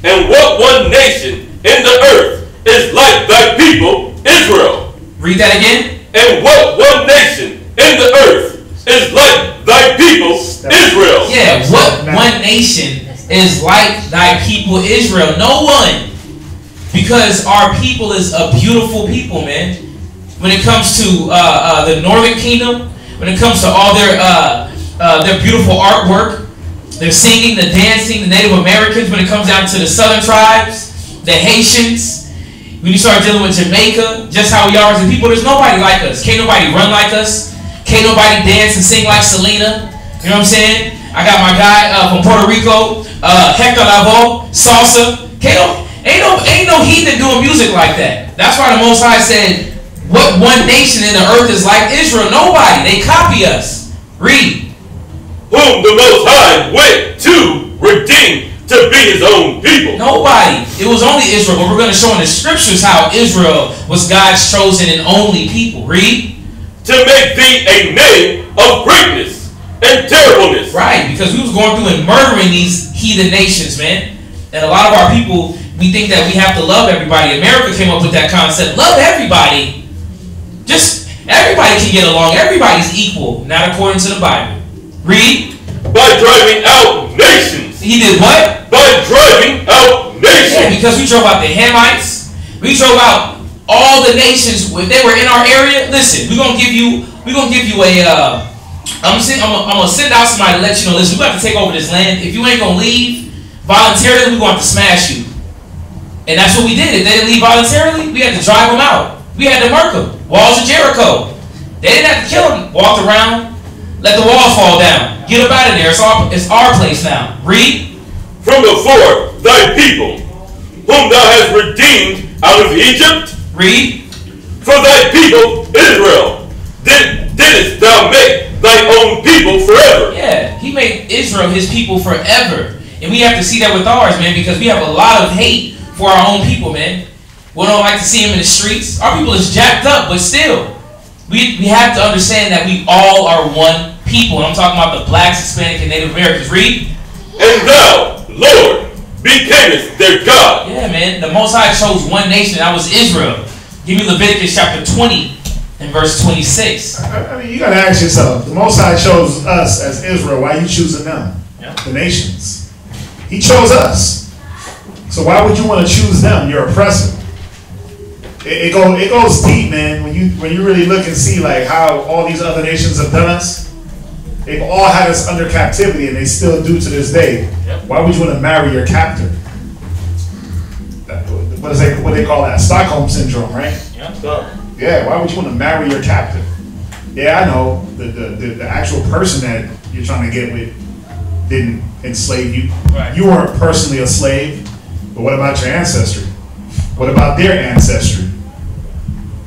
And what one nation in the earth is like thy people, Israel? Read that again. And what one nation in the earth is like thy people, Israel? Yeah, what one nation is like thy people, Israel? No one. Because our people is a beautiful people, man. When it comes to the Northern Kingdom, when it comes to all their beautiful artwork, their singing, the dancing, the Native Americans, when it comes down to the Southern tribes, the Haitians, when you start dealing with Jamaica, just how we are as a people, there's nobody like us. Can't nobody run like us. Can't nobody dance and sing like Selena. You know what I'm saying? I got my guy from Puerto Rico, Hector Lavoe, salsa. Ain't no heathen doing music like that. That's why the Most High said, What one nation in the earth is like Israel? Nobody. They copy us. Read. Whom the Most High went to redeem to be his own people. Nobody. It was only Israel. But we're going to show in the scriptures how Israel was God's chosen and only people. Read. To make thee a name of greatness and terribleness. Right, because we was going through and murdering these heathen nations, man. And a lot of our people, we think that we have to love everybody. America came up with that concept. Love everybody. Just everybody can get along. Everybody's equal. Not according to the Bible. Read. By driving out nations. He did what? By driving out nations. Yeah, because we drove out the Hamites. We drove out all the nations. If they were in our area, listen, we're gonna give you a I'm gonna send out somebody to let you know, listen, we got to take over this land. If you ain't gonna leave voluntarily, we're going to smash you. And that's what we did. If they didn't leave voluntarily, we had to drive them out. We had to murk them. Walls of Jericho. They didn't have to kill them. Walked around, let the walls fall down. Get up out of there. It's our place now. Read. From before thy people, whom thou hast redeemed out of Egypt. Read. For thy people Israel didst thou make thy own people forever. Yeah, he made Israel his people forever. And we have to see that with ours, man, because we have a lot of hate for our own people, man. We don't like to see them in the streets. Our people is jacked up, but still, we have to understand that we all are one people. And I'm talking about the blacks, Hispanic, and Native Americans. Read. And thou, Lord, becamest their God. Yeah, man. The Most High chose one nation, and that was Israel. Give me Leviticus chapter 20 and verse 26. I mean, you got to ask yourself, the Most High chose us as Israel. Why are you choosing them? Yeah. The nations. He chose us. So why would you want to choose them? You're oppressive. It goes deep, man. When you really look and see like how all these other nations have done us, they've all had us under captivity, and they still do to this day. Yep. Why would you want to marry your captor? What they call that? Stockholm syndrome, right? Yeah. Yeah. Why would you want to marry your captive? Yeah, I know the actual person that you're trying to get with didn't enslave you. Right. You weren't personally a slave, but what about your ancestry? What about their ancestry?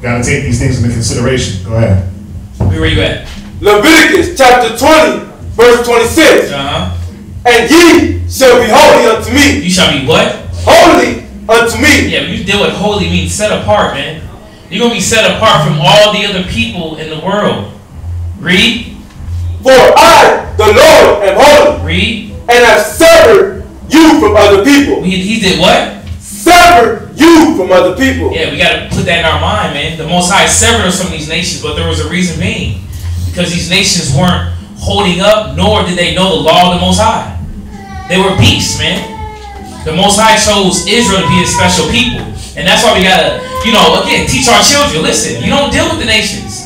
Got to take these things into consideration. Go ahead. Where you at? Leviticus chapter 20, verse 26. And ye shall be holy unto me. You shall be what? Holy unto me. Yeah, when you deal with holy means set apart, man. You're going to be set apart from all the other people in the world. Read. For I, the Lord, am holy. Read. And have severed you from other people. He did what? Severed you from other people. Yeah, we got to put that in our mind, man. The Most High severed us from these nations, but there was a reason being. Because these nations weren't holding up, nor did they know the law of the Most High. They were beasts, man. The Most High chose Israel to be his special people. And that's why we got to, again, teach our children. Listen, you don't deal with the nations.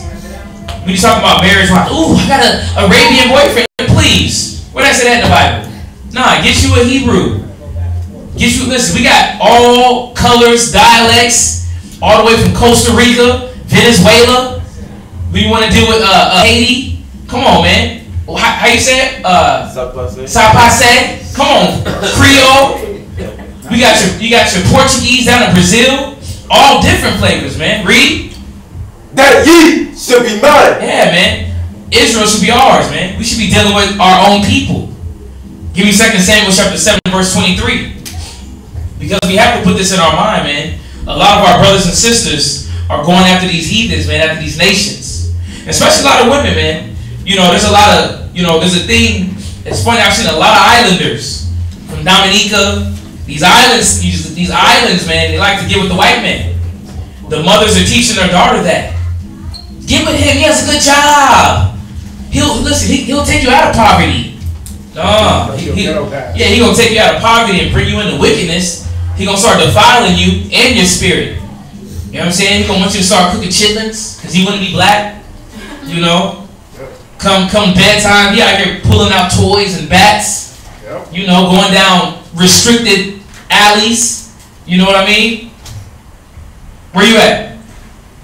When you talk about marriage, like, ooh, I got an Arabian boyfriend. Please. Where did I say that in the Bible? Nah, get you a Hebrew. Listen, we got all colors, dialects, all the way from Costa Rica, Venezuela. We want to deal with Haiti. Come on, man. How you say it? Sapase. Come on, Creole. You got your Portuguese down in Brazil. All different flavors, man. Read. That ye should be mine. Yeah, man. Israel should be ours, man. We should be dealing with our own people. Give me 2 Samuel chapter 7, verse 23. Because we have to put this in our mind, man. A lot of our brothers and sisters are going after these heathens, man, after these nations. Especially a lot of women, man. There's a lot of, there's a thing. It's funny, I've seen a lot of islanders from Dominica. These islands, man, they like to get with the white man. The mothers are teaching their daughter that. Get with him, he has a good job. He'll take you out of poverty. He gonna take you out of poverty and bring you into wickedness. He gonna start defiling you and your spirit. You know what I'm saying? He gonna want you to start cooking chitlins because he wanna be black. Come bedtime, he out here pulling out toys and bats. Going down restricted alleys. You know what I mean? Where you at?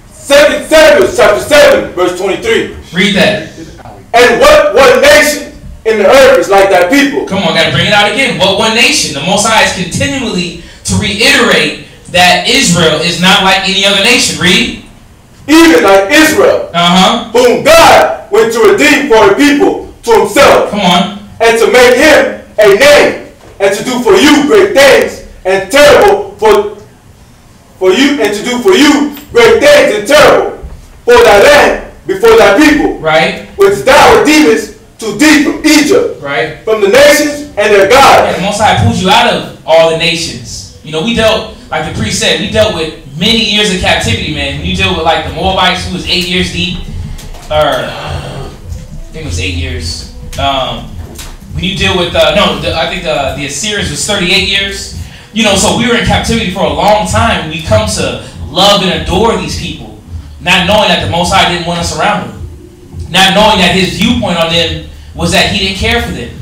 2 Samuel chapter 7, verse 23. Read that. And what one nation in the earth is like that people? Come on, gotta bring it out again. What one nation? The Most High is continually to reiterate that Israel is not like any other nation. Read. even like Israel, whom God went to redeem for a people to himself. Come on. And to make him a name, and to do for you great things and terrible for you, and to do for you great things and terrible for thy land before thy people. Right. Which thou redeemest to thee from Egypt. Right. From the nations and their God. Yeah, the Most High pulled you out of all the nations. You know, we dealt, like the priest said, we dealt with many years of captivity, man. When you deal with like the Moabites, who was 8 years deep, or I think it was 8 years. When you deal with I think the Assyrians was 38 years. You know, so we were in captivity for a long time. We come to love and adore these people, not knowing that the Most High didn't want us around them, not knowing that His viewpoint on them was that He didn't care for them.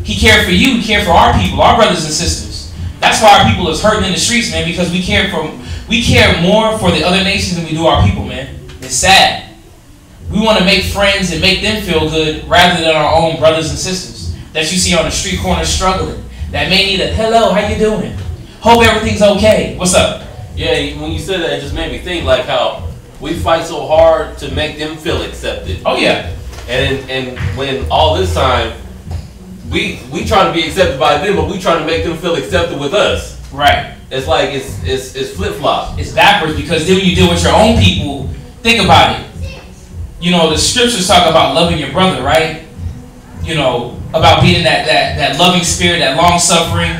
He cared for you. He cared for our people, our brothers and sisters. That's why our people is hurting in the streets, man, because we care more for the other nations than we do our people, man. It's sad. We want to make friends and make them feel good rather than our own brothers and sisters that you see on the street corner struggling, that may need a hello, how you doing? Hope everything's okay. What's up? Yeah, when you said that, it just made me think like how we fight so hard to make them feel accepted. Oh yeah. And when all this time we try to be accepted by them, but we trying to make them feel accepted with us. Right. It's like it's flip flop. It's backwards, because then when you deal with your own people, think about it. You know, the scriptures talk about loving your brother, right? You know, about being that loving spirit, that long suffering,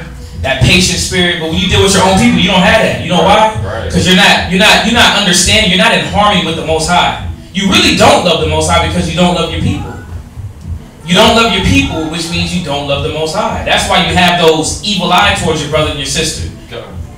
that patient spirit. But when you deal with your own people, you don't have that. You know why? Because you're not understanding. You're not in harmony with the Most High. You really don't love the Most High because you don't love your people. You don't love your people, which means you don't love the Most High. That's why you have those evil eye towards your brother and your sister.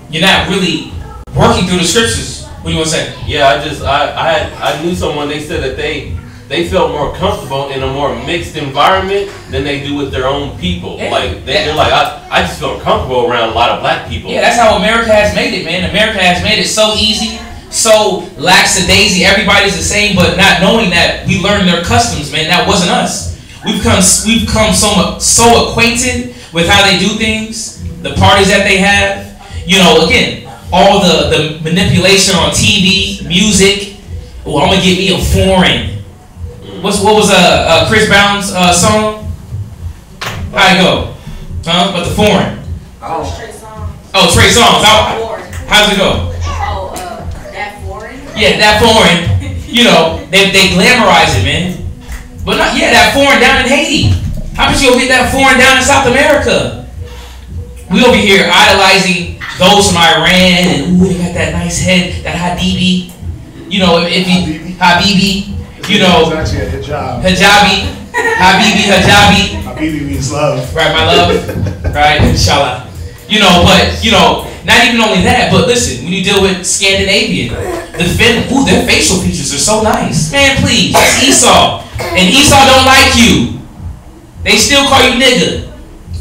You're not really working through the scriptures. What do you want to say? Yeah, I knew someone. They said that they felt more comfortable in a more mixed environment than they do with their own people. Yeah. Like they're like, I just feel comfortable around a lot of black people. Yeah, that's how America has made it, man. America has made it so easy, so lackadaisy. Everybody's the same, but not knowing that we learned their customs, man. That wasn't us. We've become so acquainted with how they do things, the parties that they have. You know, again, all the manipulation on TV, music. Oh, I'm gonna get me a foreign. What was Chris Brown's song? How'd it go? But the foreign. Oh, Trey Songz. How's it go? That foreign. Yeah, that foreign. You know, they glamorize it, man. But not that foreign down in Haiti. How about you go get that foreign down in South America? We over here idolizing those from Iran, and ooh, they got that nice head, that Habibi. You know, Habibi. You know, it's actually a hijab. Hijabi. Habibi. Habibi means love. Right, my love. Right, inshallah. You know, but, you know, not even only that, but listen, when you deal with Scandinavian, their facial features are so nice. Man, please, that's Esau. And Esau don't like you. They still call you nigga.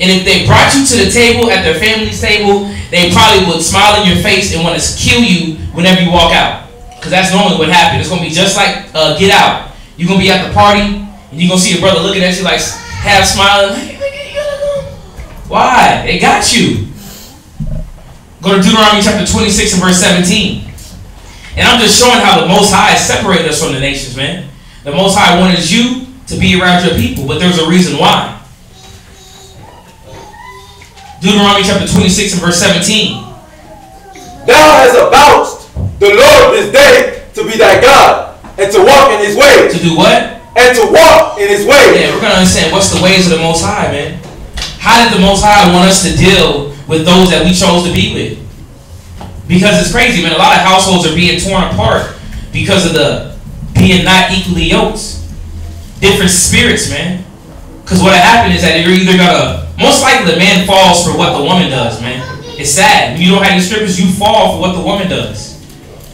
And if they brought you to the table, at their family's table, they probably would smile in your face and want to kill you whenever you walk out. Because that's normally what happens. It's going to be just like Get Out. You're going to be at the party, and you're going to see your brother looking at you like half smiling. Why? They got you. Go to Deuteronomy chapter 26 and verse 17. And I'm just showing how the Most High separated us from the nations, man. The Most High wanted you to be around your people, but there's a reason why. Deuteronomy chapter 26 and verse 17. Thou hast avouched the Lord this day to be thy God, and to walk in His ways. To do what? And to walk in His ways. Yeah, we're going to understand what's the ways of the Most High, man. How did the Most High want us to deal with those that we chose to be with? Because it's crazy, man. A lot of households are being torn apart because of the being not equally yoked. Different spirits, man. Because what happened is that you're either gonna, most likely the man falls for what the woman does, man. It's sad. When you don't have the scriptures, you fall for what the woman does.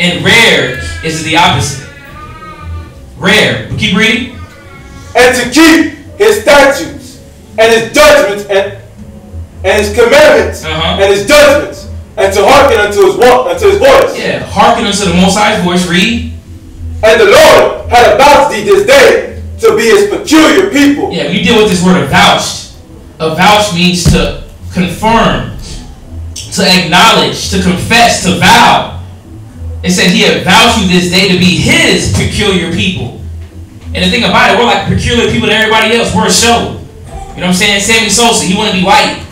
And rare is the opposite. Rare. But keep reading. And to keep His statutes and His judgments and His commandments and His judgments, and to hearken unto His voice. Yeah, hearken unto the Most High's voice. Read. And the Lord had avouched thee this day to be His peculiar people. Yeah, when you deal with this word avouched, avouched means to confirm, to acknowledge, to confess, to vow. It said he had vowed you this day to be his peculiar people. And the thing about it, we're like peculiar people to everybody else. We're a show. You know what I'm saying? Sammy Sosa, he want to be white.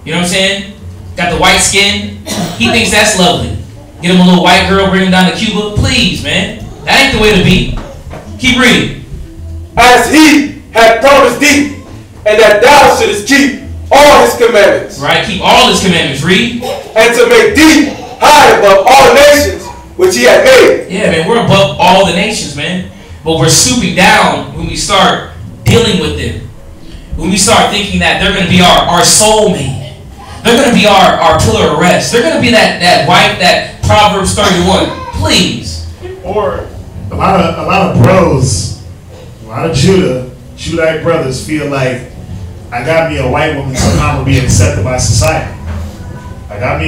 You know what I'm saying? Got the white skin. He thinks that's lovely. Get him a little white girl, bring him down to Cuba. Please, man. That ain't the way to be. Keep reading. As he had promised thee, and that thou shouldest keep all his commandments. Right? Keep all his commandments. Read. And to make thee high above all nations which he had made. Yeah, man. We're above all the nations, man. But we're stooping down when we start dealing with them. When we start thinking that they're going to be our soulmate. They're going to be our pillar of rest. They're going to be that wife, that Proverbs 31. Please. Or a lot of bros, a lot of Judite brothers feel like I got me a white woman, somehow I'm gonna be accepted by society. I got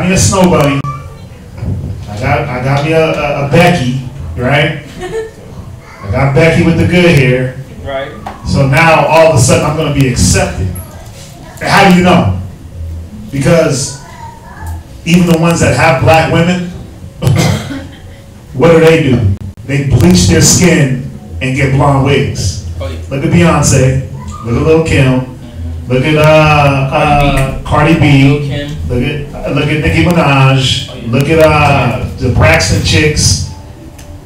me a snow bunny. I got me a Becky, right? I got Becky with the good hair. Right. So now all of a sudden I'm gonna be accepted. And how do you know? Because even the ones that have black women, what do? They bleach their skin and get blonde wigs. Oh, yeah. Look at Beyonce. Look at Lil Kim. Look at Cardi B. Look at Nicki Minaj. Oh, yeah. Look at the Braxton chicks.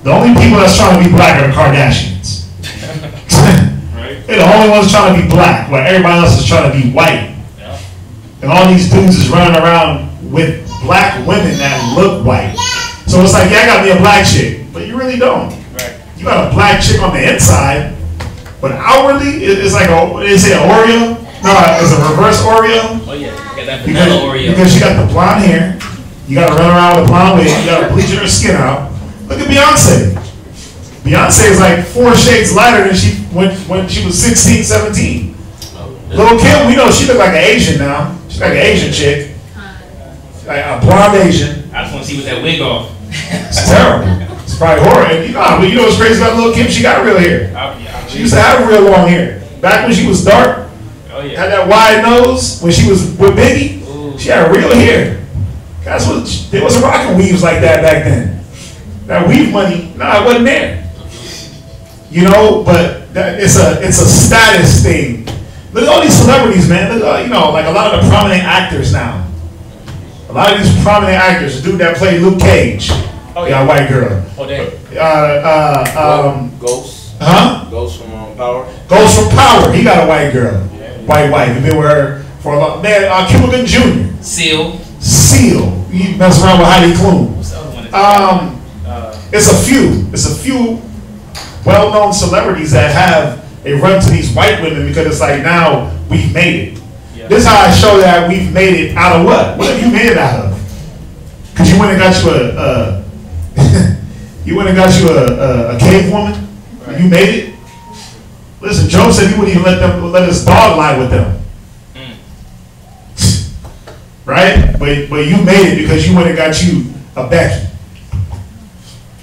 The only people that's trying to be black are the Kardashians. Right. They're the only ones trying to be black, while everybody else is trying to be white. Yeah. And all these dudes is running around with black women that look white. So it's like, yeah, I got me a black chick, but you really don't. Right. You got a black chick on the inside, but outwardly, it's like they say an Oreo. No, it's a reverse Oreo. Oh yeah, you got that vanilla Oreo. Because she got the blonde hair. You got to run around with blonde wig. You got to bleach her skin out. Look at Beyonce. Beyonce is like 4 shades lighter than she when she was 16, 17. Lil Kim, we know she look like an Asian now. She's like an Asian chick. Like a blonde Asian. I just want to see with that wig off. It's terrible. It's probably horrible. And you know what's crazy about Lil Kim? She got real hair. She used to have real long hair. Back when she was dark, had that wide nose. When she was with Biggie, she had real hair. That's what they wasn't rocking weaves like that back then. That weave money, it wasn't there. You know, but it's a status thing. Look at all these celebrities, man. Look, like a lot of the prominent actors now. A lot of these prominent actors, the dude that played Luke Cage, got a white girl. Oh, damn. Ghost. Huh? Ghost from Power. Ghost from Power. He got a white girl. White wife. He's been with her for a long man. Cuba Gooding Jr. Seal. He messed around with Heidi Klum. What's the other one? It's a few well-known celebrities that they run to these white women because it's like, now we've made it. Yeah. This is how I show that we've made it out of what? What have you made it out of? Because you went and got you a cave woman? Right. You made it? Listen, Job said he wouldn't even let his dog lie with them. Right? But you made it because you went and got you a Becky.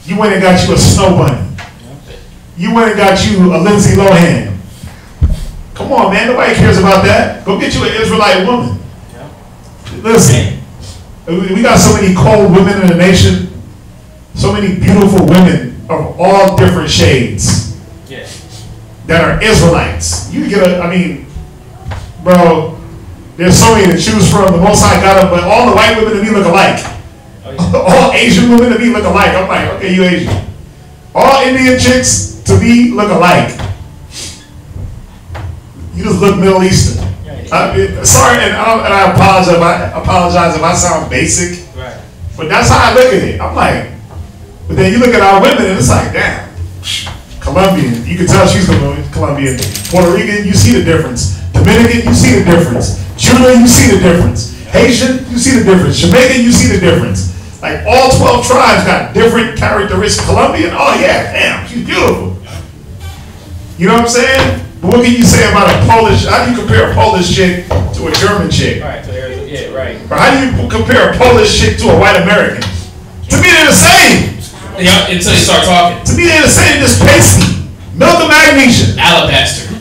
You went and got you a Snow Bunny. You went and got you a Lindsay Lohan. Come on, man. Nobody cares about that. Go get you an Israelite woman. Listen, we got so many cold women in the nation. So many beautiful women of all different shades that are Israelites. You get bro, there's so many to choose from. The Most High got them, but all the white women to me look alike. All Asian women to me look alike. I'm like, okay, you Asian. All Indian chicks to me look alike. You just look Middle Eastern. Sorry, and I apologize if I sound basic. Right. But that's how I look at it. I'm like, but then you look at our women and it's like, damn. Colombian, you can tell she's Colombian. Puerto Rican, you see the difference. Dominican, you see the difference. Judah, you see the difference. Haitian, you see the difference. Jamaican, you see the difference. Like all 12 tribes got different characteristics. Colombian, oh yeah, damn, she's beautiful. You know what I'm saying? But what can you say about a Polish? How do you compare a Polish chick to a German chick? Right, right. Or how do you compare a Polish chick to a white American? To me, they're the same. Yeah, until you start talking. To me, they're the same. Just pasty. Milk of magnesia. Alabaster.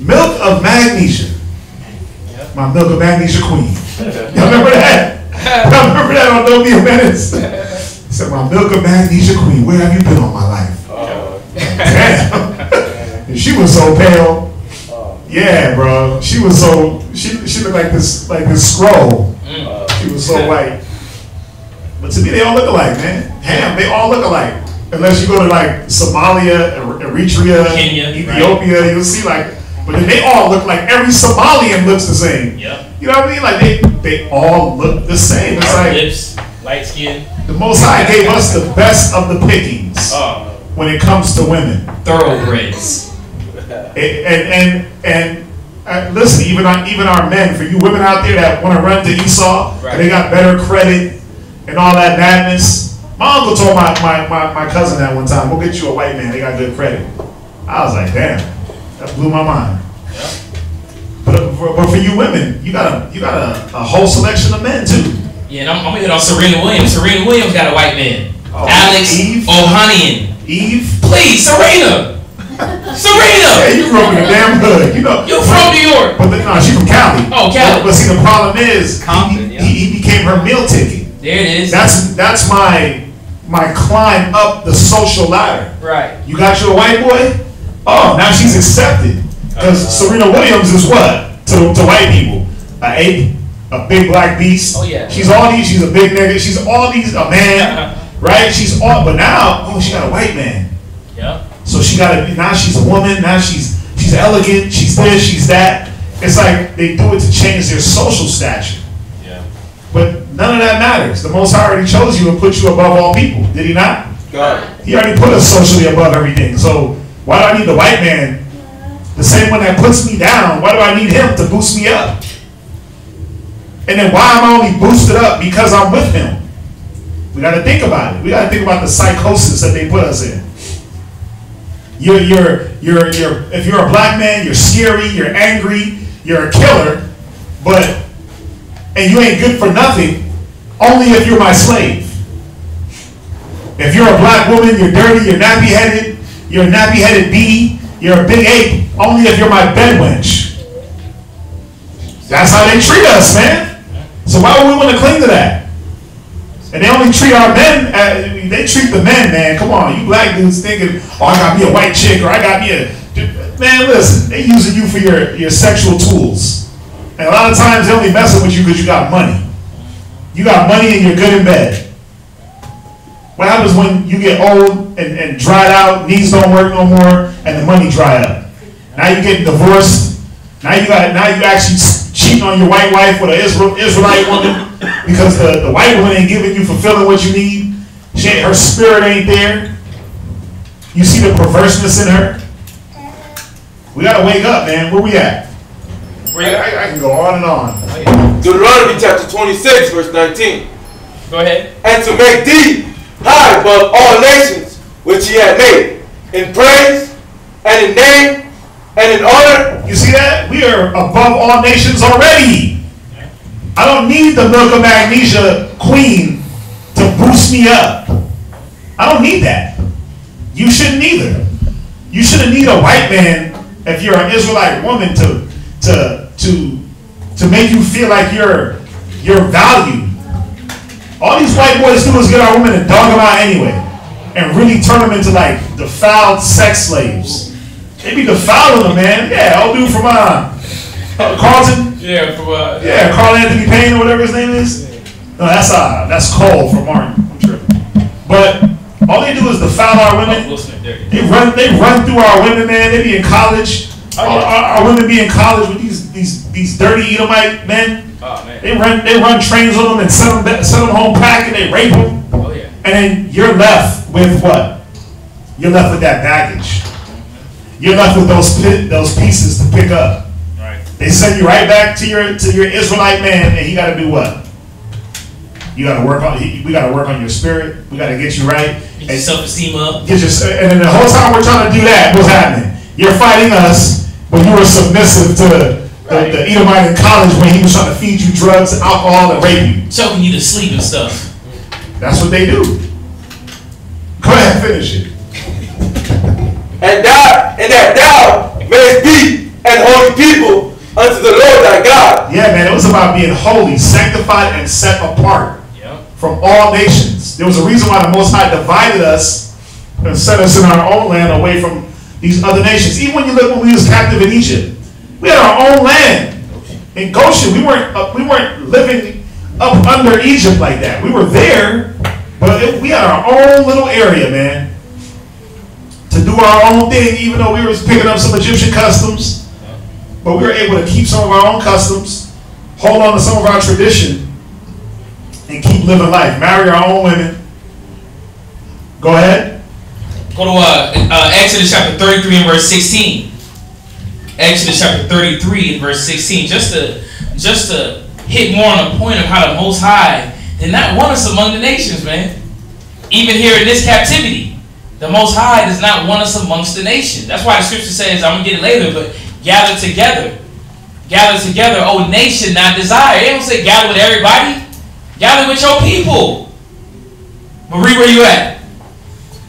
Milk of magnesia. Yep. My milk of magnesia queen. Y'all remember that? Y'all remember that on Don't Be a Menace? He said, my milk of magnesia queen, where have you been all my life? Damn. And she was so pale. Yeah, bro. She was so, she looked like this scroll. She was so white. But to me, they all look alike, man. Damn, they all look alike. Unless you go to like Somalia, Eritrea, Kenya, Ethiopia, right. you'll see like, but then they all look like every Somalian looks the same. Yep. You know what I mean? Like they all look the same. It's Our like lips, light skin. the Most High gave us the best of the pickings when it comes to women. Thoroughbreds. And listen, even our men, for you women out there that want to run to Esau, Right. and they got better credit and all that madness. My uncle told my cousin that one time, we'll get you a white man, they got good credit. I was like, damn, that blew my mind. But for you women, you got a whole selection of men too. Yeah, and I'm gonna hit on Serena Williams. Serena Williams got a white man. Oh, Alex Eve? Ohanian. Eve? Please, Serena! Serena! Yeah, you grew up in the damn hood, you know. You from New York. But no, she's from Cali. Oh, Cali. But see, the problem is, Compton, yeah. he became her meal ticket. There it is. That's my climb up the social ladder. Right. You got your white boy? Oh, now she's accepted. Because Serena Williams is what? To white people? An ape? A big black beast? Oh, yeah. She's all these, she's a big nigga, she's all these, a man, right? She's all, but now, oh, she got a white man. Yep. So she got to, now she's a woman, now she's elegant, she's this, she's that. It's like they do it to change their social stature. Yeah. But none of that matters. The Most High already chose you and put you above all people, did he not? God. He already put us socially above everything. So why do I need the white man, the same one that puts me down, why do I need him to boost me up? And then why am I only boosted up because I'm with him? We got to think about it. We got to think about the psychosis that they put us in. If you're a black man, you're scary, you're angry, you're a killer, and you ain't good for nothing, only if you're my slave. If you're a black woman, you're dirty, you're nappy-headed bee, you're a big ape, only if you're my bed wench. That's how they treat us, man. So why would we want to cling to that? And they only treat our men, they treat the men, man. Come on, you black dudes thinking, oh, I got me a white chick, or I got me a... Man, listen, they using you for your sexual tools. And a lot of times they only messing with you because you got money. You got money and you're good in bed. What happens when you get old and dried out, knees don't work no more, and the money dry up? Now you get divorced. Now you actually cheating on your white wife with an Israelite woman because the white woman ain't giving you fulfilling what you need. Her spirit ain't there. You see the perverseness in her. We gotta wake up, man. Where we at? I can go on and on. Deuteronomy chapter 26, verse 19. Go ahead. And to make thee high above all nations which he had made, in praise and in name and in honor. You see that? We are above all nations already. I don't need the milk of magnesia queen to boost me up. I don't need that. You shouldn't either. You shouldn't need a white man if you're an Israelite woman to make you feel like you're valued. All these white boys do is get our women and dog them out anyway, and really turn them into like defiled sex slaves. They be defiling them, man. Yeah, old dude from Carlton. Yeah, from Yeah, Carl Anthony Payne or whatever his name is. No, that's Cole from Martin. I'm tripping. But all they do is defile our women. They run through our women, man. They be in college. Our women be in college with these dirty Edomite men. Oh, man. They run trains on them and send them home packing. They rape them. Oh, yeah. And then you're left with what? You're left with that baggage. You're left with those pieces to pick up. Right. They send you right back to your Israelite man, and he got to do what? You got to work on. We got to work on your spirit. We got to get you right. Get your self-esteem up. And then the whole time we're trying to do that, what's happening? You're fighting us, but you were submissive to the Edomite in college when he was trying to feed you drugs, alcohol, and rape you. Choking you to sleep and stuff. That's what they do. Go ahead, finish it. And that thou mayest be an holy people unto the Lord thy God. Yeah, man, it was about being holy, sanctified, and set apart from all nations. There was a reason why the Most High divided us and set us in our own land away from these other nations. Even when you look when we was captive in Egypt, we had our own land in Goshen. We weren't living up under Egypt like that. We were there, but we had our own little area, man, to do our own thing. Even though we were picking up some Egyptian customs, but we were able to keep some of our own customs, hold on to some of our tradition, and keep living life. Marry our own women. Go ahead. Go to Exodus chapter 33 and verse 16. Exodus chapter 33 and verse 16. Just to hit more on the point of how the Most High did not want us among the nations, man. Even here in this captivity, the Most High does not want us amongst the nations. That's why the scripture says, I'm going to get it later, but gather together. Gather together, O nation, not desire. It don't say gather with everybody. Gather with your people. But read where you at.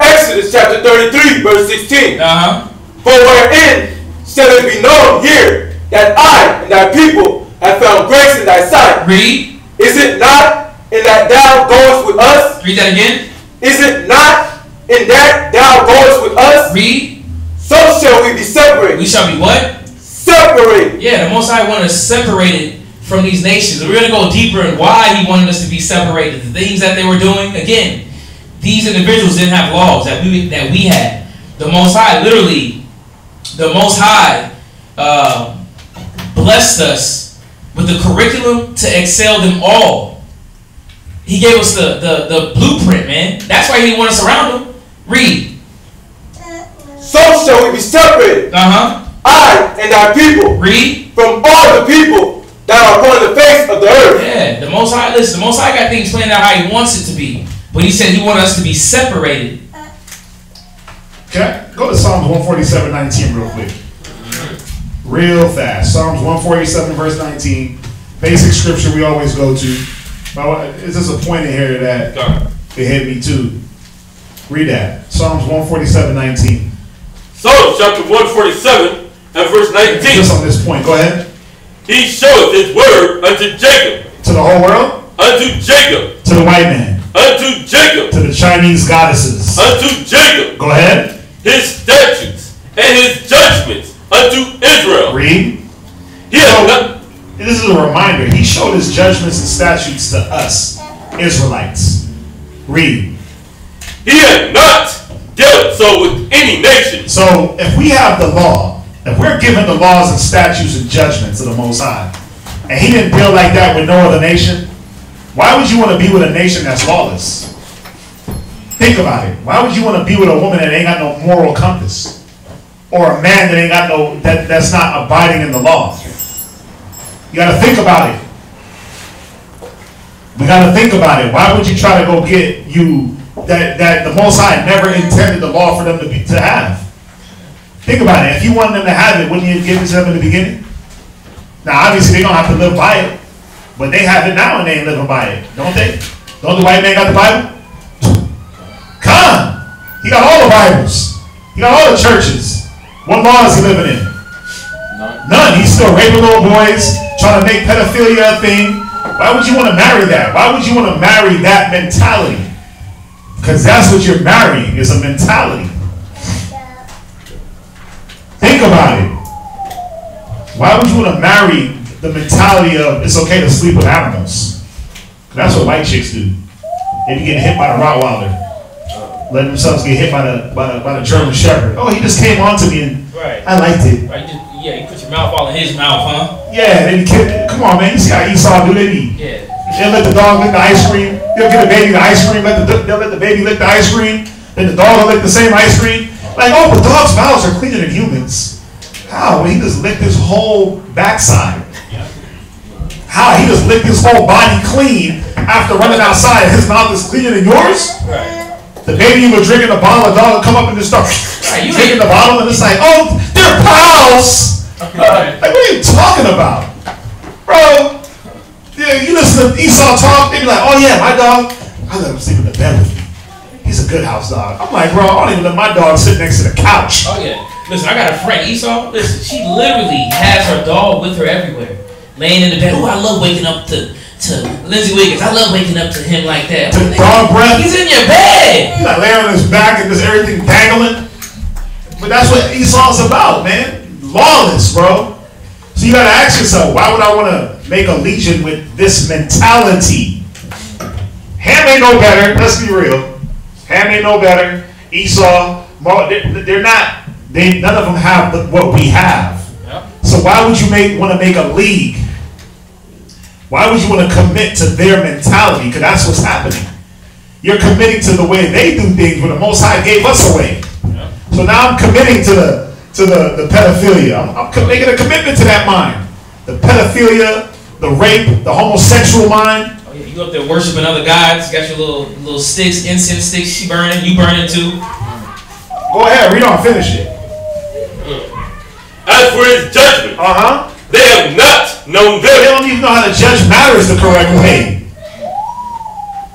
Exodus chapter 33, verse 16. For wherein shall it be known here that I and thy people have found grace in thy sight? Read. Is it not in that thou goest with us? Read that again. Is it not in that thou goest with us? Read. So shall we be separated. We shall be what? Separated. Yeah, the Most High wanted us separated from these nations. We're going to go deeper in why He wanted us to be separated. The things that they were doing. Again, these individuals didn't have laws that we had. The Most High, literally, the Most High blessed us with the curriculum to excel them all. He gave us the blueprint, man. That's why He didn't want us around them. Read. So shall we be separated. I and thy people. Read. From all the people that are upon the face of the earth. Yeah, the Most High, listen, the Most High got things planned out how He wants it to be. But He said He wanted us to be separated. Okay, go to Psalms 147:19 real quick. Real fast. Psalms 147 verse 19. Basic scripture we always go to. Is this a point in here that it hit me too? Read that. Psalms 147:19. Psalms chapter 147 and verse 19. Just on this point, go ahead. He showeth His word unto Jacob. To the whole world? Unto Jacob. To the white man. Unto Jacob. To the Chinese goddesses. Unto Jacob. Go ahead. His statutes and His judgments unto Israel. Read. This is a reminder. He showed His judgments and statutes to us, Israelites. Read. He had not dealt so with any nation. So if we have the law, if we're given the laws and statutes and judgments of the Most High, and He didn't deal like that with no other nation, why would you want to be with a nation that's lawless? Think about it. Why would you want to be with a woman that ain't got no moral compass? Or a man that ain't got no, that's not abiding in the law? You got to think about it. We got to think about it. Why would you try to go get you that the Most High never intended the law for them to have? Think about it. If you wanted them to have it, wouldn't you give it to them in the beginning? Now, obviously, they don't have to live by it, but they have it now and they ain't living by it, don't they? Don't the white man got the Bible? Come. He got all the Bibles. He got all the churches. What law is he living in? None. He's still raping little boys, trying to make pedophilia a thing. Why would you want to marry that? Why would you want to marry that mentality? Because that's what you're marrying, is a mentality. Think about it. Why would you want to marry the mentality of it's okay to sleep with animals? That's what white chicks do. They be getting hit by the Rottweiler, letting themselves get hit by the German Shepherd. Oh, he just came on to me and I liked it. Right, you put your mouth all in his mouth, huh? Yeah, then come on, man. You see how Esau do? They be. Yeah. They'll let the dog lick the ice cream. They'll get the baby the ice cream. They'll let the baby lick the ice cream. Then the dog will lick the same ice cream. Like, oh, but dogs' mouths are cleaner than humans. How? Well, he just licked his whole backside. How? He just licked his whole body clean after running outside. His mouth is cleaner than yours? Right. The baby you were drinking the bottle, the dog will come up and just start drinking the bottle, and it's like, oh, they're pals. Like, what are you talking about? Bro, yeah, you listen to Esau talk, they be like, oh yeah, my dog, I let him sleep in the bed with me. He's a good house dog. I'm like, bro, I don't even let my dog sit next to the couch. Oh yeah. Listen, I got a friend, Esau. Listen, she literally has her dog with her everywhere. Laying in the bed. Oh, I love waking up to to Lindsey Wiggins. I love waking up to him like that. To dog breath. He's in your bed. He's like laying on his back and just everything dangling. But that's what Esau's about, man. Lawless, bro. So you gotta ask yourself, why would I want to make a legion with this mentality? Ham ain't no better. Let's be real. Ham ain't no better. Esau, they're not. None of them have what we have. Yep. So why would you want to make a league? Why would you want to commit to their mentality? Because that's what's happening. You're committing to the way they do things when the Most High gave us away. Yep. So now I'm committing to the pedophilia. I'm making a commitment to that mind. The pedophilia, the rape, the homosexual mind. Oh yeah, you go up there worshiping other gods. You got your little sticks, incense sticks. She burning, you burning too. Go ahead, read on, finish it. As for his judgment, they have not known them. They don't even know how to judge matters the correct way.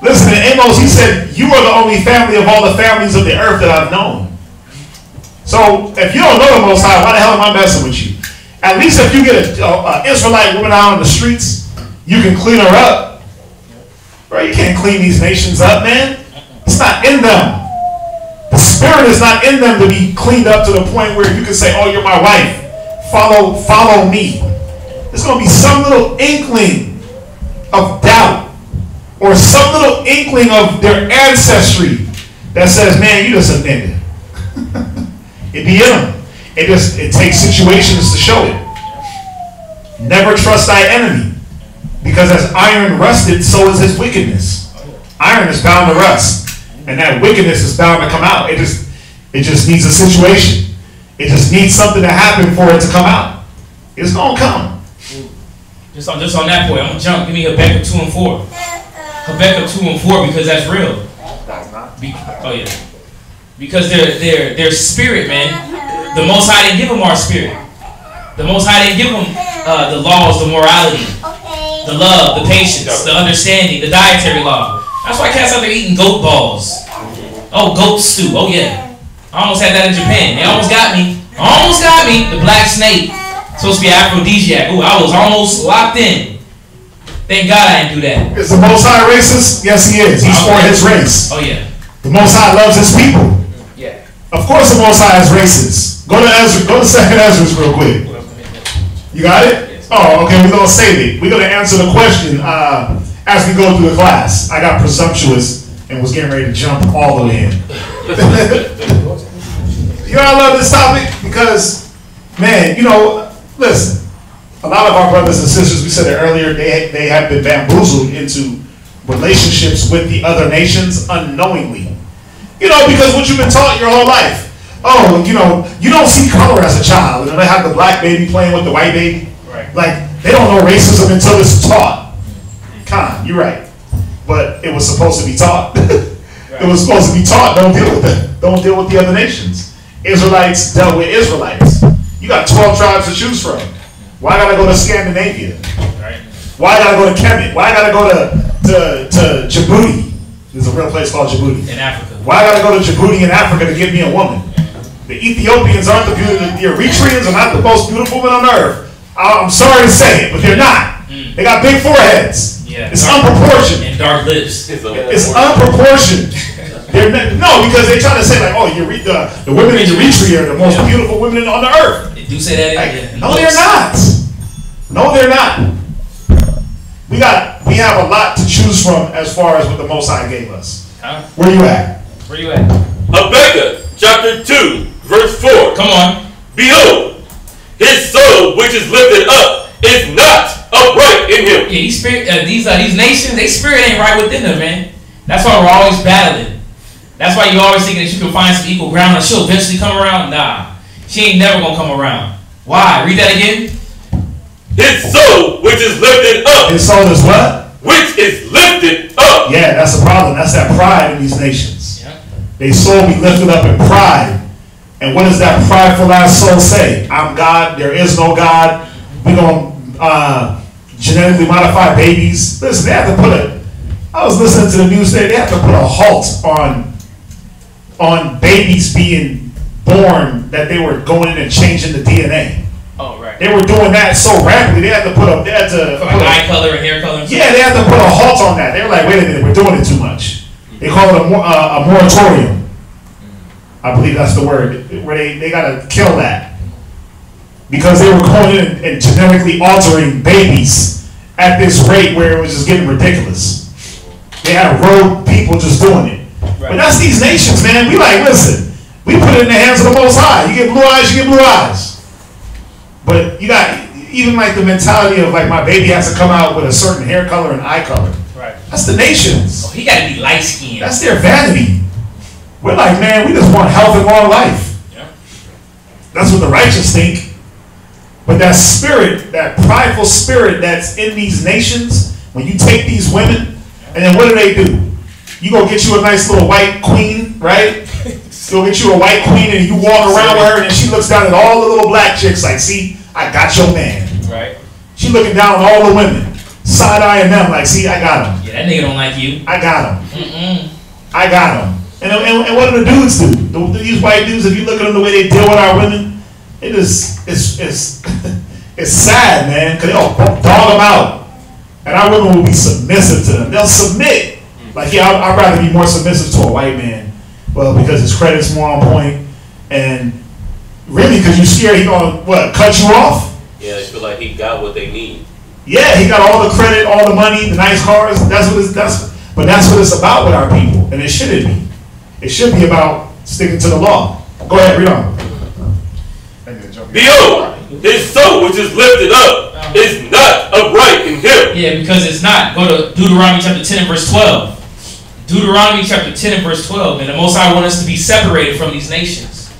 Listen, in Amos, he said, "You are the only family of all the families of the earth that I've known." So, if you don't know the Most High, why the hell am I messing with you? At least if you get an Israelite woman out on the streets, you can clean her up. Bro, you can't clean these nations up, man. It's not in them. The spirit is not in them to be cleaned up to the point where you can say, "Oh, you're my wife. Follow me." There's going to be some little inkling of doubt or some little inkling of their ancestry that says, "Man, you just a nigga." It be in them. It takes situations to show it. Never trust thy enemy, because as iron rusted, so is his wickedness. Iron is bound to rust, and that wickedness is bound to come out. It just needs a situation. It just needs something to happen for it to come out. It's gonna come. Just on that point, I'm gonna jump. Give me Habakkuk 2 and 4. Habakkuk 2 and 4, because that's real. Oh yeah. Because their spirit, man. The Most High didn't give them our spirit. The Most High didn't give them the laws, the morality, the love, the patience, the understanding, the dietary law. That's why cats out there eating goat balls. Oh, goat stew. Oh yeah. I almost had that in Japan. They almost got me. Almost got me. The black snake. Supposed to be aphrodisiac. Ooh, I was almost locked in. Thank God I didn't do that. Is the Most High racist? Yes, he is. He's for his race. Oh yeah. The Most High loves his people. Yeah. Of course the Most High is racist. Go to Ezra. Go to 2nd Ezra real quick. You got it? Yes. Oh, okay. We're gonna save it. We're gonna answer the question as we go through the class. I got presumptuous and was getting ready to jump all the way in. You know, I love this topic because, man, you know, listen. A lot of our brothers and sisters, we said it earlier, they have been bamboozled into relationships with the other nations unknowingly. You know, because what you've been taught your whole life. Oh, you know, you don't see color as a child. And they have the black baby playing with the white baby. Right. Like, they don't know racism until it's taught. Con, you're right. But it was supposed to be taught. It was supposed to be taught. Don't deal with them. Don't deal with the other nations. Israelites dealt with Israelites. You got 12 tribes to choose from. Why gotta go to Scandinavia? Right. Why gotta go to Kemet? Why gotta go to Djibouti? There's a real place called Djibouti. In Africa. Why gotta go to Djibouti in Africa to get me a woman? The Ethiopians aren't the beautiful. The Eritreans are not the most beautiful women on earth. I'm sorry to say it, but they're not. They got big foreheads. Yeah. It's unproportioned. And dark lips. It's unproportioned. No, because they try to say like, oh, the women in Eritrea are the most beautiful women on the earth. They do say that. Like, no, they're not. No, they're not. We have a lot to choose from as far as what the Most High gave us. Huh? Where you at? Where you at? Habakkuk chapter 2, verse 4. Come on. Behold, his soul which is lifted up is not upright in him. Yeah, these nations, their spirit ain't right within them, man. That's why we're always battling. That's why you always thinking that you can find some equal ground and she'll eventually come around. Nah, she ain't never gonna come around. Why? Read that again. His soul which is lifted up. His soul is what? Which is lifted up. Yeah, that's the problem. That's that pride in these nations. Yeah. They soul be lifted up in pride. And what does that prideful ass soul say? I'm God. There is no God. We're gonna genetically modify babies. Listen, they have to I was listening to the news today. They have to put a halt on babies being born that they were going in and changing the DNA. Oh, right. Right. They were doing that so rapidly. They had to put like eye color and hair color. And yeah, they had to put a halt on that. They were like, wait a minute, we're doing it too much. They call it a moratorium. I believe that's the word. Where they got to kill that. Because they were going in and genetically altering babies at this rate where it was just getting ridiculous. They had rogue people just doing it. Right. But that's these nations, man. We like, listen, we put it in the hands of the Most High. You get blue eyes, you get blue eyes. But you got, even like the mentality of like my baby has to come out with a certain hair color and eye color. Right. That's the nations. Oh, he got to be light skinned. That's their vanity. We're like, man, we just want health and long life. Yeah. That's what the righteous think. But that spirit, that prideful spirit that's in these nations, when you take these women, and then what do? You go get you a nice little white queen, right? Go get you a white queen and you walk around with her and then she looks down at all the little black chicks like, see, I got your man. Right. She looking down at all the women, side-eyeing them like, see, I got him. Yeah, that nigga don't like you. I got him. Mm-mm. I got him. And what do the dudes do? These white dudes, if you look at them the way they deal with our women, it's sad, man, because they'll dog them out. And our women will be submissive to them. They'll submit. Like, yeah, I'd rather be more submissive to a white man. Well, because his credit's more on point. And really, because you're scared he's going to, cut you off? Yeah, they feel like he got what they need. Yeah, he got all the credit, all the money, the nice cars. But that's what it's about with our people. And it shouldn't be. It should be about sticking to the law. Go ahead, read on. Behold, his soul which is lifted up is not upright in him. Yeah, because it's not. Go to Deuteronomy chapter 10 and verse 12. Deuteronomy chapter 10 and verse 12. And the Most High wants us to be separated from these nations.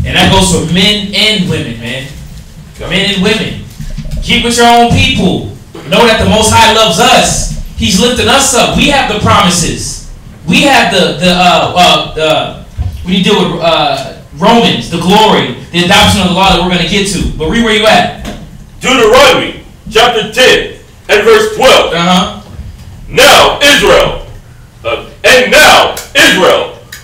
And that goes for men and women, man. Men and women. Get with your own people. Know that the Most High loves us. He's lifting us up. We have the promises. We have when you deal with Romans, the glory, the adoption of the law that we're going to get to. But read where you at. Deuteronomy chapter 10 and verse 12. Now Israel,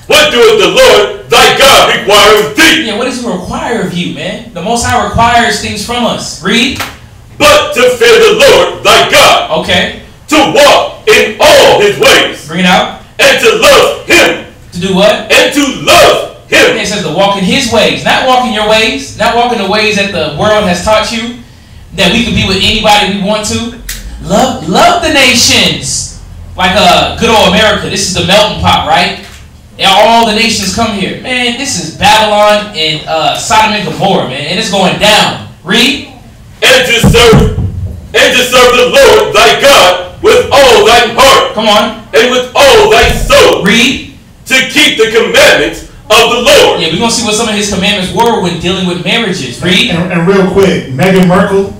what doeth the Lord thy God require of thee? Yeah, what does he require of you, man? The Most High requires things from us. Read. But to fear the Lord thy God. Okay. To walk in all his ways. Bring it out. And to love him. To do what? And to love him. It says to walk in his ways. Not walk in your ways. Not walk in the ways that the world has taught you. That we can be with anybody we want to. Love the nations. Like good old America. This is the melting pot, right? And all the nations come here. Man, this is Babylon and Sodom and Gomorrah, man. And it's going down. Read. And to serve the Lord thy God with all thine heart. Come on. And with all thy soul. Read. To keep the commandments of the Lord. Yeah, we're going to see what some of his commandments were when dealing with marriages. Read. And real quick, Meghan Markle,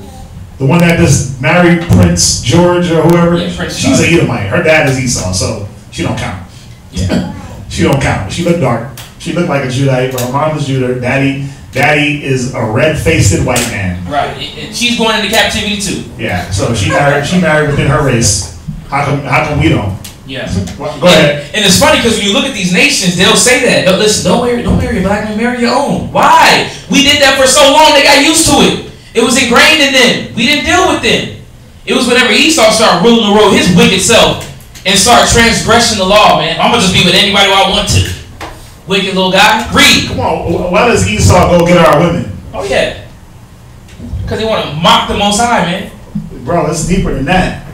the one that just married Prince George or whoever, she's an Edomite. Her dad is Esau, so she don't count. Yeah. She don't count. She looked dark. She looked like a Judite, but her mom was Judah. Daddy is a red-faced white man. Right. And she's going into captivity too. Yeah. So she married within her race. How come we don't? Yeah. Go ahead. And it's funny because when you look at these nations, they'll say that. Don't marry a black man, marry your own. Why? We did that for so long, they got used to it. It was ingrained in them. We didn't deal with them. It was whenever Esau started ruling the world, his wicked self, and start transgressing the law, man. I'm going to just be with anybody I want to. Wicked little guy. Read. Come on. Why does Esau go get our women? Oh, yeah. Because they want to mock the Most High, man. Bro, it's deeper than that.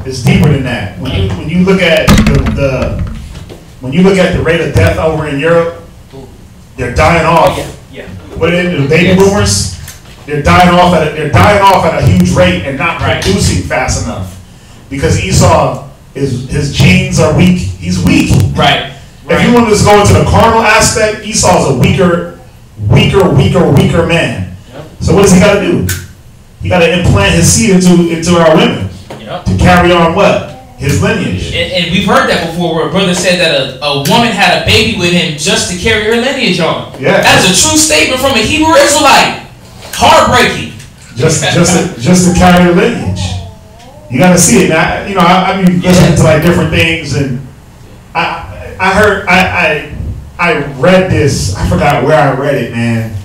It's deeper than that. When you look at the rate of death over in Europe, they're dying off. Yeah. What are they, the baby boomers? They're dying off at a huge rate and not producing fast enough because Esau his genes are weak. He's weak. Right. If you want to just go into the carnal aspect, Esau's a weaker man. Yep. So what does he got to do? He got to implant his seed into our women. Yep. To carry on what? His lineage. And we've heard that before where a brother said that a woman had a baby with him just to carry her lineage on. Yeah. That is a true statement from a Hebrew Israelite. Heartbreaking. Just to carry her lineage. You got to see it. Now, I mean, listening to like different things, and I read this. I forgot where I read it, man.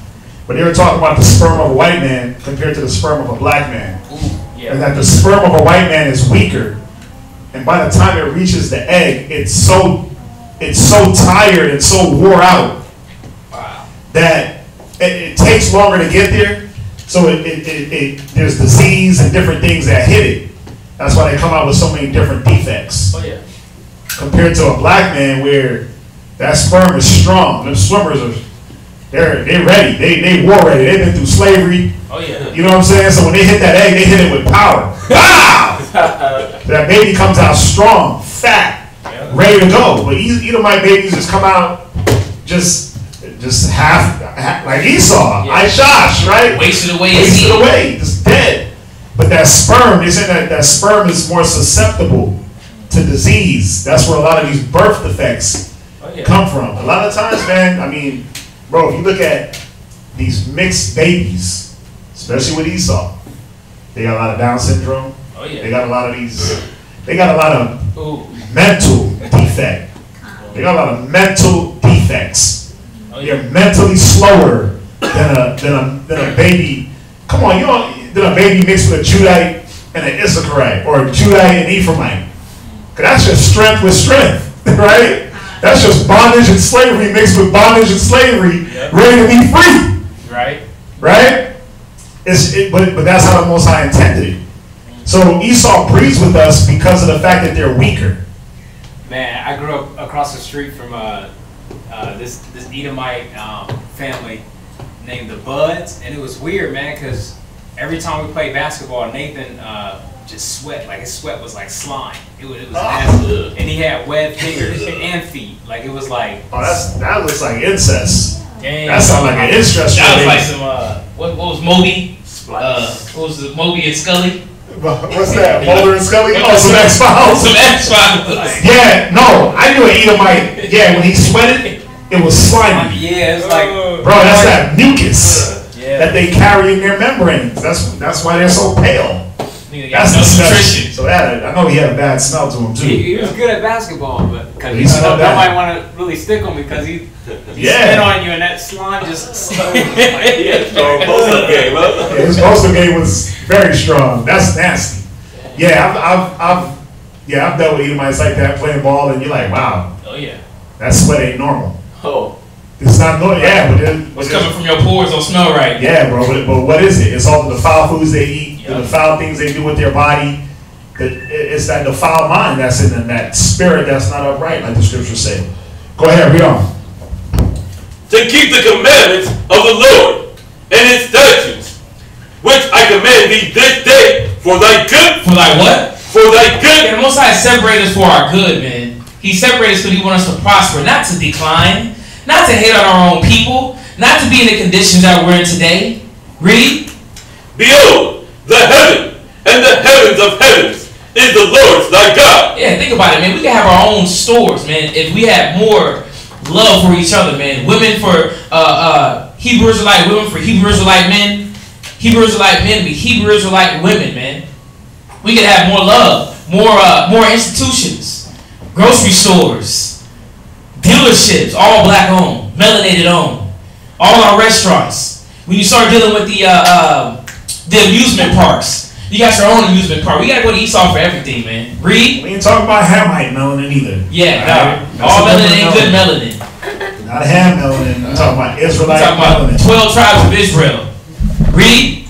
but they were talking about the sperm of a white man compared to the sperm of a black man. Yeah. And that the sperm of a white man is weaker. And by the time it reaches the egg, it's so tired and so wore out that it takes longer to get there. So there's disease and different things that hit it. That's why they come out with so many different defects. Oh yeah. Compared to a black man where that sperm is strong. Them swimmers are they're ready. They war ready. They've been through slavery. Oh yeah. You know what I'm saying? So when they hit that egg, they hit it with power. Wow! That baby comes out strong, fat, ready to go. But Edomite babies just come out just half like Esau, Ishash, right? Wasted away, just dead. But that sperm, they said that sperm is more susceptible to disease. That's where a lot of these birth defects come from. A lot of times, man, I mean, bro, if you look at these mixed babies, especially with Esau, they got a lot of Down syndrome. Oh yeah. They got a lot of mental defect. They got a lot of mental defects. Oh, yeah. They're mentally slower than a baby. Come on, than a baby mixed with a Judite and an Issacharite, or a Judite and Ephraimite. Cause that's just strength with strength, right? That's just bondage and slavery mixed with bondage and slavery, ready to be free. Right. Right? But that's how the Most High intended it. So Esau breeds with us because of the fact that they're weaker. Man, I grew up across the street from this Edomite family named the Buds, and it was weird, man, because every time we played basketball, Nathan just sweat. Like his sweat was like slime. It was nasty. And he had webbed fingers and feet. Like it was like. Oh, that looks like incest. Dang. That sounds like an incest. That was like some what was Moby? What was the Moby and Scully? What's that? Mulder and Scully? Oh, some X-Files. Some X-Files. Yeah, no, I knew an Edomite. Yeah, when he sweated, it was slimy. Yeah, it's like. Bro, that's that mucus that they carry in their membranes. That's why they're so pale. That's no nutrition. So I know he had a bad smell to him too. He was good at basketball, but because nobody want to really stick him because he spit on you and that slime just. Strong post-up game, huh? Yeah, his post-up game was very strong. That's nasty. Yeah, I've dealt with Edomites like that playing ball, and you're like, wow. Oh yeah. That sweat ain't normal. Oh. It's not normal. Yeah, but what's coming from your pores don't smell right. Yeah, bro. But what is it? It's all the foul foods they eat, the foul things they do with their body. It's that defiled mind that's in them, that spirit that's not upright, like the scriptures say. Go ahead, read on. To keep the commandments of the Lord and His statutes, which I command thee this day for thy good. For thy what? For thy good. Yeah, the Most High separated us for our good, man. He separated us because He wants us to prosper, not to decline, not to hate on our own people, not to be in the conditions that we're in today. Read. Behold, the heaven and the heavens of heavens is the Lord's thy God. Yeah, think about it, man. We can have our own stores, man, if we had more love for each other, man. Women for Hebrew Israelite women for Hebrew Israelite men. Hebrew Israelite men be Hebrew Israelite women, man. We could have more love, more institutions, grocery stores, dealerships, all black owned, melanated owned, all our restaurants. When you start dealing with the amusement parks, you got your own amusement park. We gotta go to Esau for everything, man. Read. We ain't talking about Hamite melanin either. Yeah, all melanin ain't good melanin. Not Ham melanin. I'm talking about Israelite melanin. 12 tribes of Israel. Read.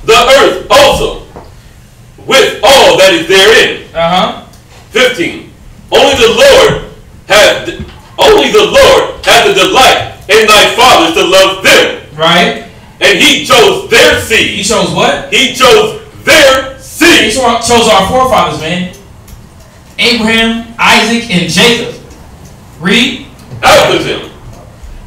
The earth also, with all that is therein. 15. Only the Lord hath a delight in thy fathers to love them. Right. And He chose their seed. He chose what? He chose their seed. He chose our forefathers, man. Abraham, Isaac, and Jacob. Read. After them,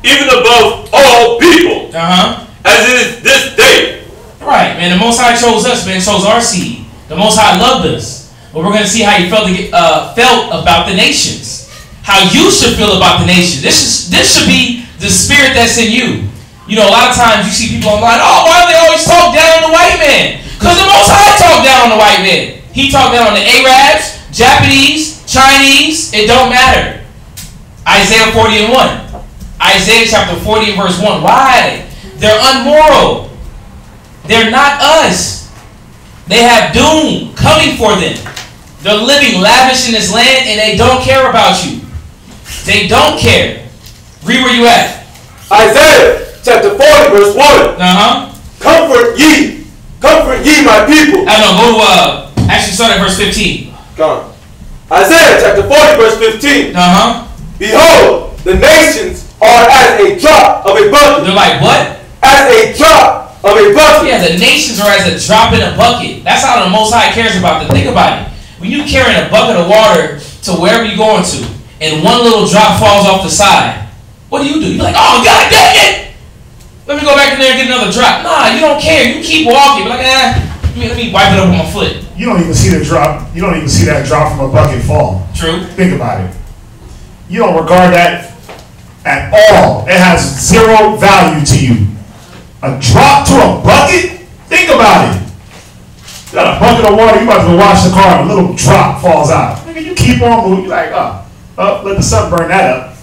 even above all people. As it is this day. Right, man. The Most High chose us, man. Chose our seed. The Most High loved us. But we're going to see how He felt about the nations. How you should feel about the nation. This should be the spirit that's in you. You know, a lot of times you see people online, oh, why do they always talk down on the white man? Because the Most High talked down on the white man. He talked down on the Arabs, Japanese, Chinese, it don't matter. Isaiah 40 and 1. Isaiah chapter 40 and verse 1. Why? They're unmoral. They're not us. They have doom coming for them. They're living lavish in this land and they don't care about you. They don't care. Read where you at. Isaiah chapter 40 verse 1. Comfort ye my people. I know, go to, actually start at verse 15. Come on. Isaiah chapter 40 verse 15. Behold, the nations are as a drop of a bucket. They're like, what? As a drop of a bucket. Yeah, the nations are as a drop in a bucket. That's how the Most High cares about them. Think about it. When you carrying a bucket of water to wherever you're going to, and one little drop falls off the side, what do? You're like, oh, God dang it! Let me go back in there and get another drop. Nah, you don't care. You keep walking. You're like, let me wipe it up with my foot. You don't even see the drop. You don't even see that drop from a bucket fall. True. Think about it. You don't regard that at all. It has zero value to you. A drop to a bucket? Think about it. You got a bucket of water, you about to go wash the car, and a little drop falls out. Nigga, you keep on moving. You're like, let the sun burn that up.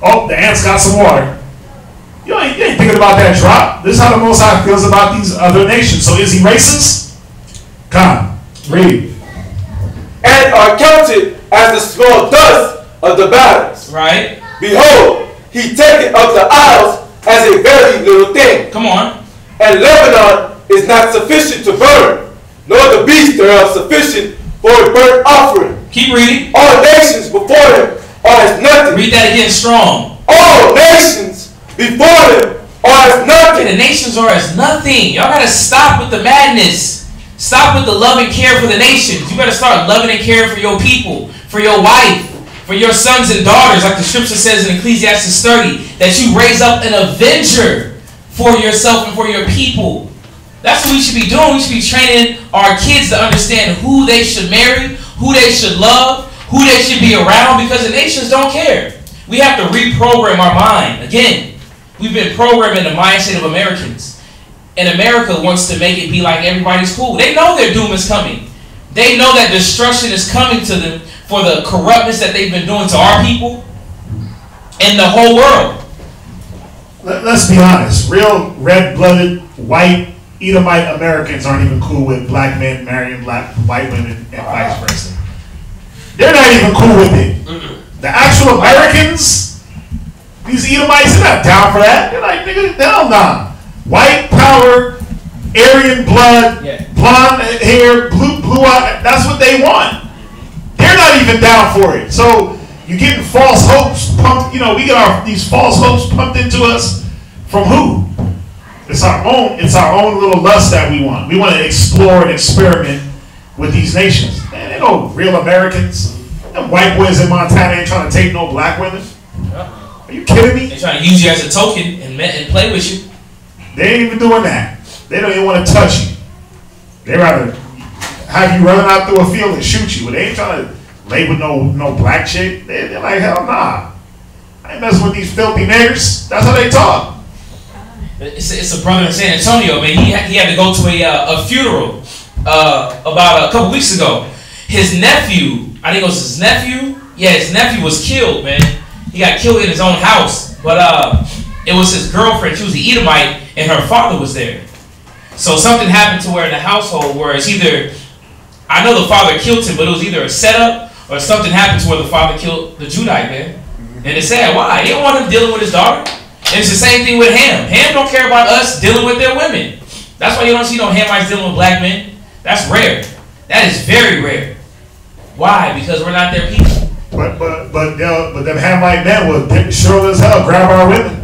Oh, the ants got some water. You ain't thinking about that drop. This is how the Most High feels about these other nations. So is he racist? Come, read. And are counted as the small dust of the battles. Right. Behold, he taketh up the isles as a very little thing. Come on. And Lebanon is not sufficient to burn, nor the beast thereof sufficient for a burnt offering. Keep reading. All nations before him are as nothing. Read that again strong. All nations before him are as nothing. The nations are as nothing. Y'all gotta stop with the madness. Stop with the love and care for the nations. You better start loving and caring for your people, for your wife, for your sons and daughters, like the scripture says in Ecclesiastes 30, that you raise up an avenger for yourself and for your people. That's what we should be doing. We should be training our kids to understand who they should marry, who they should love, who they should be around, because the nations don't care. We have to reprogram our mind. Again, we've been programming the mindset of Americans. And America wants to make it be like everybody's cool. They know their doom is coming. They know that destruction is coming to them for the corruptness that they've been doing to our people and the whole world. Let's be honest. Real red-blooded, white, Edomite Americans aren't even cool with black men marrying white women and vice versa. They're not even cool with it. The actual Americans, these Edomites, they're not down for that. They're like, nigga, hell nah. White power, Aryan blood, blonde hair, blue eye, that's what they want. They're not even down for it. So you're getting false hopes pumped, we get these false hopes pumped into us from who? It's our own little lust that we want. We want to explore and experiment with these nations. Man, they no real Americans. Them white boys in Montana ain't trying to take no black women. Are you kidding me? They're trying to use you as a token and play with you. They ain't even doing that. They don't even want to touch you. They rather have you running out through a field and shoot you. But they ain't trying to lay with no black chick. They're like, hell nah. I ain't messing with these filthy niggers. That's how they talk. It's a brother in San Antonio, man. He had to go to a funeral about a couple weeks ago. His nephew, I think it was his nephew. Yeah, his nephew was killed, man. He got killed in his own house. But it was his girlfriend. She was the Edomite, and her father was there. So something happened to where in the household where it's either, I know the father killed him, but it was either a setup or something happened to where the father killed the Judite, man. And it's sad. Why? He don't want him dealing with his daughter. And it's the same thing with Ham. Ham don't care about us dealing with their women. That's why you don't see no Hamites dealing with black men. That's rare. That is very rare. Why? Because we're not their people. But them Hamite men will sure as hell grab our women.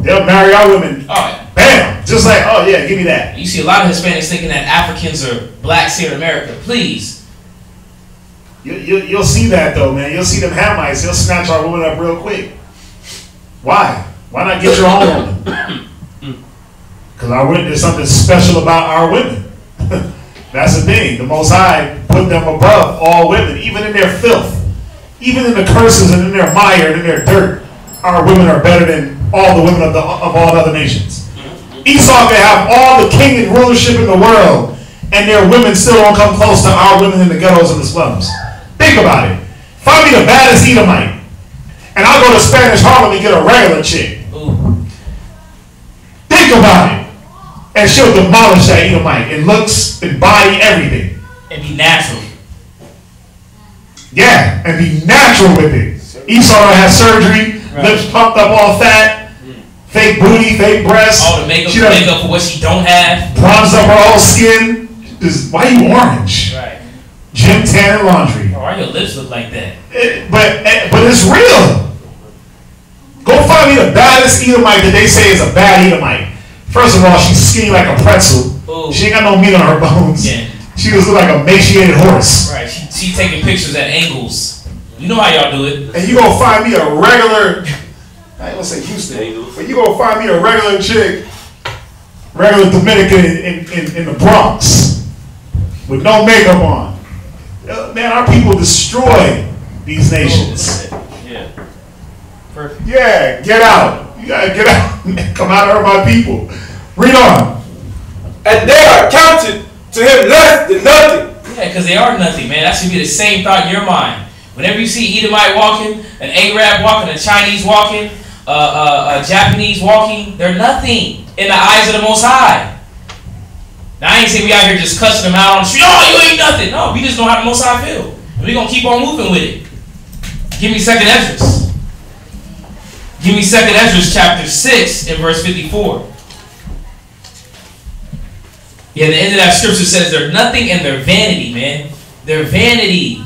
They'll marry our women. Bam! Just like, oh yeah, give me that. You see a lot of Hispanics thinking that Africans are blacks here in America. Please. You'll see that though, man. You'll see them Hamites. They'll snatch our woman up real quick. Why? Why not get your own woman? Because there's something special about our women. That's the thing. The Most High put them above all women, even in their filth, even in the curses and in their mire and in their dirt. Our women are better than all the women of all other nations. Esau can have all the king and rulership in the world, and their women still don't come close to our women in the ghettos and the slums. Think about it. Find me the baddest Edomite, and I'll go to Spanish Harlem and get a regular chick. Think about it. And she'll demolish that Edomite in looks, in body, everything. And be natural. Yeah, and be natural with it. Esau had surgery, lips pumped up all fat, fake booty, fake breasts. All the makeup for what she don't have. Bronzed up her whole skin. Why you orange? Right. Gym tan and laundry. Why your lips look like that? But it's real. Go find me the baddest Edomite that they say is a bad Edomite. First of all, she's skinny like a pretzel. Ooh. She ain't got no meat on her bones. Yeah. She just look like a emaciated horse. Right. She taking pictures at angles. You know how y'all do it. And you gonna find me a regular, I ain't gonna say Houston, but you gonna find me a regular chick, regular Dominican in the Bronx with no makeup on. Man, our people destroy these nations. Yeah. Perfect. Yeah, get out. You gotta get out. Come out of my people. Read on. And they are counted to him less than nothing. Yeah, because they are nothing, man. That should be the same thought in your mind. Whenever you see Edomite walking, an Arab walking, a Chinese walking, a Japanese walking, they're nothing in the eyes of the Most High. Now, I ain't saying we out here just cussing them out on the street. Oh, you ain't nothing. No, we just know how the Most High feel. And we're going to keep on moving with it. Give me 2nd Esdras. Give me 2nd Esdras chapter 6 and verse 54. Yeah, the end of that scripture says they're nothing and they're vanity, man. They're vanity.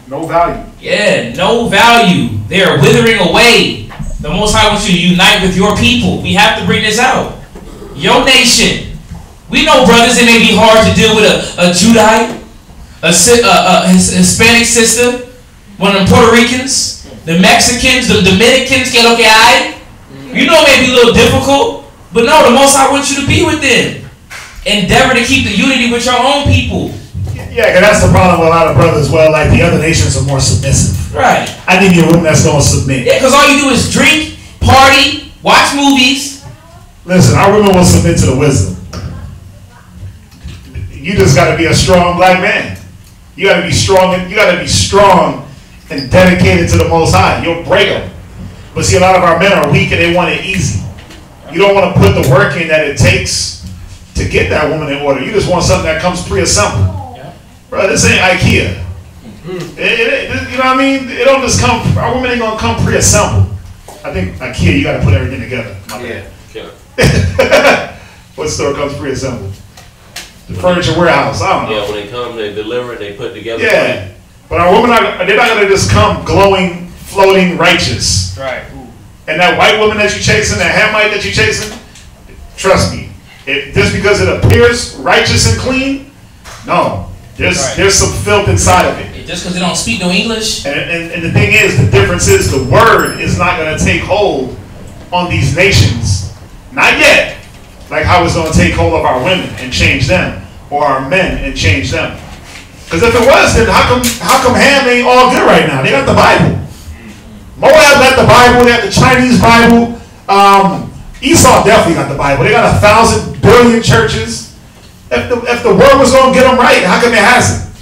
No value. Yeah, no value. They are withering away. The Most High wants you to unite with your people. We have to bring this out. Your nation. We know, brothers, it may be hard to deal with a Judite, a Hispanic sister, one of them Puerto Ricans, the Mexicans, the Dominicans, que lo que hay. You know it may be a little difficult, but no, the Most High wants you to be with them. Endeavor to keep the unity with your own people. Yeah, because that's the problem with a lot of brothers. Well, like the other nations are more submissive. Right. I need a woman that's going to submit. Yeah, because all you do is drink, party, watch movies. Listen, our women will submit to the wisdom. You just got to be a strong black man. You got to be strong. You got to be strong and dedicated to the Most High. You'll break them. But see, a lot of our men are weak and they want it easy. You don't want to put the work in that it takes to get that woman in order. You just want something that comes pre-assembled. Yeah. Bro, this ain't IKEA. You know what I mean? It don't just come, our women ain't going to come pre-assembled. I think IKEA, you got to put everything together. Yeah. What store comes pre-assembled? The furniture warehouse. I don't know. Yeah, when they come, they deliver, they put together. Yeah. But our women, they're not going to just come glowing, floating, righteous. Right. And that white woman that you're chasing, that Hamite that you're chasing, trust me, just because it appears righteous and clean, no. There's some filth inside of it. Just because they don't speak no English. And the thing is, the difference is the word is not going to take hold on these nations. Not yet. Like how it's going to take hold of our women and change them, or our men and change them. Because if it was, then how come Ham ain't all good right now? They got the Bible. Moab got the Bible. They got the Chinese Bible. Esau definitely got the Bible. They got 1,000 billion churches. If the word was going to get them right, how come it hasn't?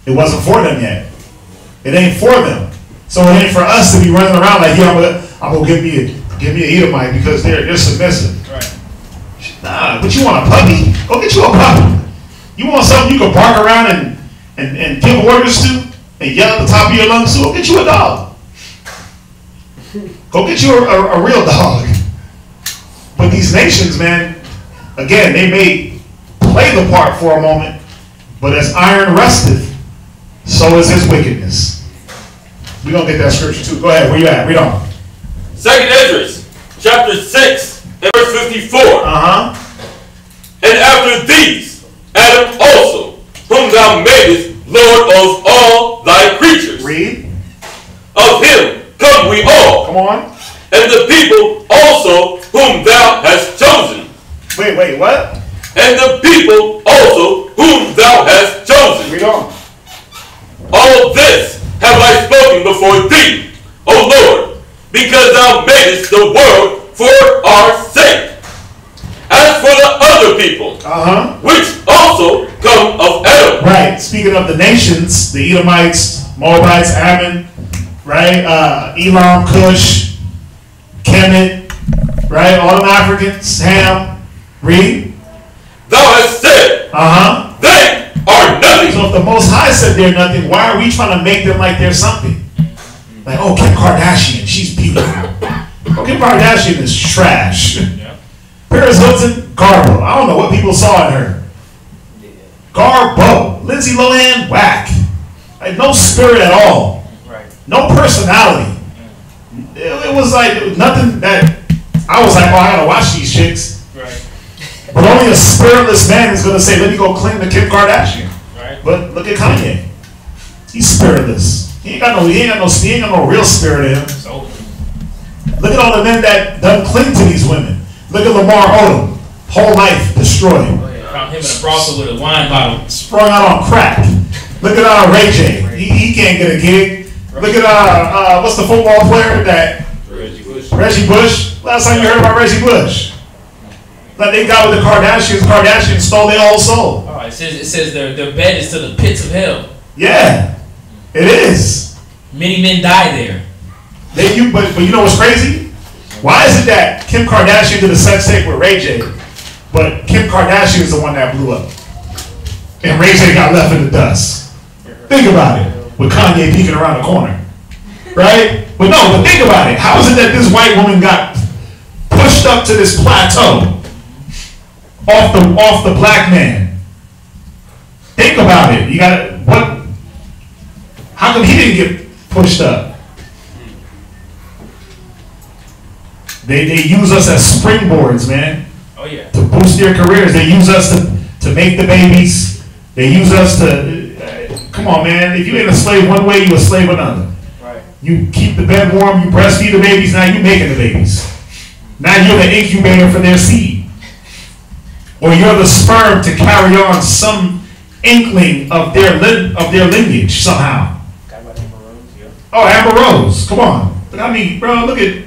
It wasn't for them yet. It ain't for them. So it ain't for us to be running around like, yeah, I'm gonna give me an Edomite because they're submissive. Right. Nah, but you want a puppy? Go get you a puppy. You want something you can bark around and give orders to and yell at the top of your lungs to? Go get you a dog. Go get you a real dog. But these nations, man, again, they may play the part for a moment, but as iron rusteth, so is his wickedness. We're going to get that scripture too. Go ahead, where you at? Read on. 2nd Esdras, chapter 6, and verse 54. And after these, Adam also, whom thou madest Lord of all thy creatures. Read. Of him come we all. Come on. And the people also whom thou hast chosen. Wait, what? And the people also whom thou hast chosen. Read on. All this have I spoken before thee, O Lord, because thou madest the world for our sake. As for the other people, which also come of Edom. Right. Speaking of the nations, the Edomites, Moabites, Ammon, right? Elam, Cush, Kemet, Right? All them Africans, Ham, read. Thou hast said, they are nothing. So if the Most High said they're nothing, why are we trying to make them like they're something? Like, oh, Kim Kardashian, she's beautiful. Oh, Kim Kardashian is trash. Paris Hilton, Garbo. I don't know what people saw in her. Garbo. Lindsay Lohan, whack. Like, no spirit at all. No personality. It was like, it was nothing that, I was like, oh, I gotta watch these chicks. But only a spiritless man is gonna say, let me go cling to Kim Kardashian. But look at Kanye. He's spiritless. He ain't got no real spirit in him. Look at all the men that done cling to these women. Look at Lamar Odom. Whole life destroyed. Found him in a brothel with a wine bottle. Sprung out on crack. Look at Ray J. He can't get a gig. Look at what's the football player that Reggie Bush. Last time you heard about Reggie Bush? Like they got with the Kardashians. Kardashians stole their whole soul. Oh, it says their bed is to the pits of hell. Yeah, it is. Many men die there. But you know what's crazy? Why is it that Kim Kardashian did a sex tape with Ray J, but Kim Kardashian is the one that blew up, and Ray J got left in the dust? Think about it. With Kanye peeking around the corner, right? But think about it. How is it that this white woman got pushed up to this plateau off the black man? Think about it. How come he didn't get pushed up? They use us as springboards, man. Oh yeah. To boost their careers. They use us to make the babies. They use us to come on, man. If you ain't a slave one way, you a slave another. Right. You keep the bed warm, you breastfeed the babies, now you making the babies. Now you're the incubator for their seed. Or you're the sperm to carry on some inkling of their lineage somehow. Oh, Amber Rose, come on. I mean, bro, look at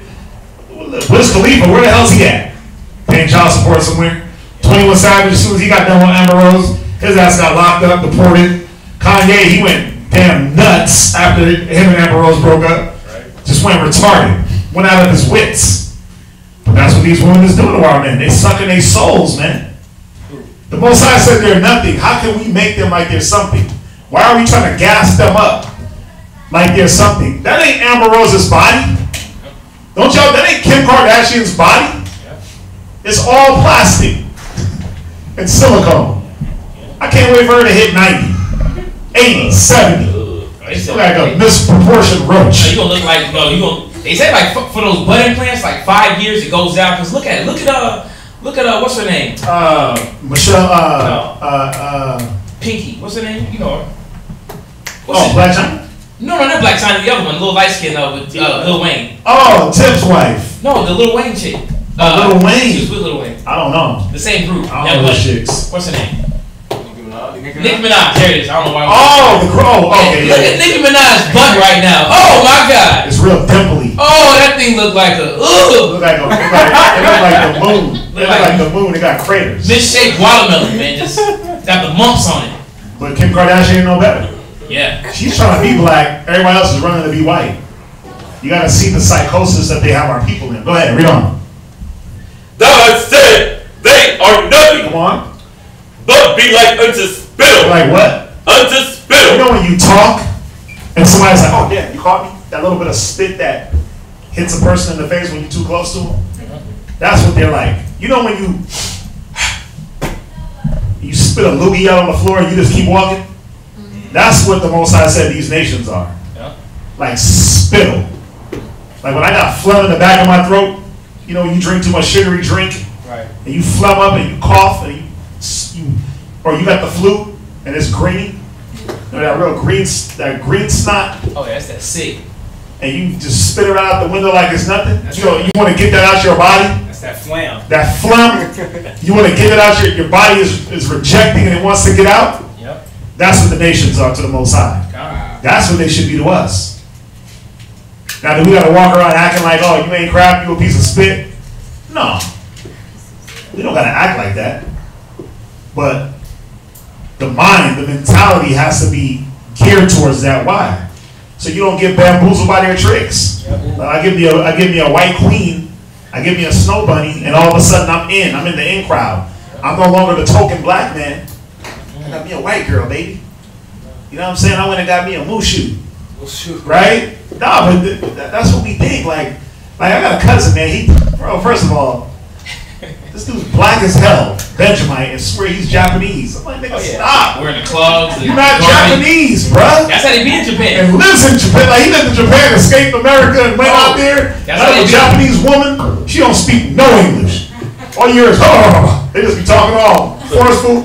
Wiz Khalifa, where the hell's he at? Paying child support somewhere. 21 Savage, as soon as he got done with Amber Rose, his ass got locked up, deported. Kanye, he went damn nuts after him and Amber Rose broke up. Just went retarded. Went out of his wits. But that's what these women is doing to our men. They sucking their souls, man. The Most High said they're nothing. How can we make them like they're something? Why are we trying to gas them up like they're something? That ain't Amber Rose's body. That ain't Kim Kardashian's body. It's all plastic and silicone. I can't wait for her to hit 90, 80, 70. Still like a misproportioned roach. You gonna look like they say like for those butt implants, like 5 years it goes down. Cause look at what's her name? Michelle. Pinky. What's her name? You know her. Black China. No, not Black China. The other one, little light skin with Lil Wayne. Oh, Tip's wife. No, the Lil Wayne chick. Lil Wayne. She was with Lil Wayne. I don't know. The same group. I don't know those chicks. What's her name? Nicki Minaj. There it is. I don't know why. Okay. Look at Nicki Minaj's butt right now. Oh my God. It's real dimply. Oh, that thing look like a. Look like the moon. It look like the moon. It got craters. Misshaped watermelon, man. Just got the mumps on it. But Kim Kardashian ain't no better. Yeah. She's trying to be black. Everybody else is running to be white. You got to see the psychosis that they have our people in. Go ahead, read on. Thou hast said they are nothing. Come on. But be like unto spittle. Like what? Unto spittle. You know when you talk and somebody's like, oh yeah, you caught me? That little bit of spit that hits a person in the face when you're too close to them? That's what they're like. You know when you spit a loogie out on the floor and you just keep walking? That's what the Most High said these nations are. Yeah. Like spittle. Like when I got phlegm in the back of my throat, you know, when you drink too much sugary drink, right, and you phlegm up and you cough, and or you got the flu and it's green, you know, that green snot. Oh, yeah, that's that sick. And you just spit it out the window like it's nothing. You want to get that out your body. That's that phlegm. That phlegm. You want to get it out. Your body is rejecting and it wants to get out. Yep. That's what the nations are to the Most High. God. That's what they should be to us. Now, do we got to walk around acting like, oh, you ain't crap, you a piece of spit? No. We don't got to act like that. But the mind, the mentality has to be geared towards that. Why? So you don't get bamboozled by their tricks. Yep. I give me a white queen I give me a snow bunny, and all of a sudden I'm in the in crowd. I'm no longer the token black man. I got me a white girl, baby. You know what I'm saying? I went and got me a mushu. Right? No, but that's what we think. Like I got a cousin, man. Bro, first of all, this dude's black as hell, Benjamin, and swear he's Japanese. I'm like, nigga, stop. Wearing the clubs. You're not Japanese, bruh. That's how they be in Japan. And lives in Japan. Like, he lived in Japan, escaped America, and went out there. That's a Japanese woman. She don't speak no English. All you hear is, oh, they just be talking all forceful.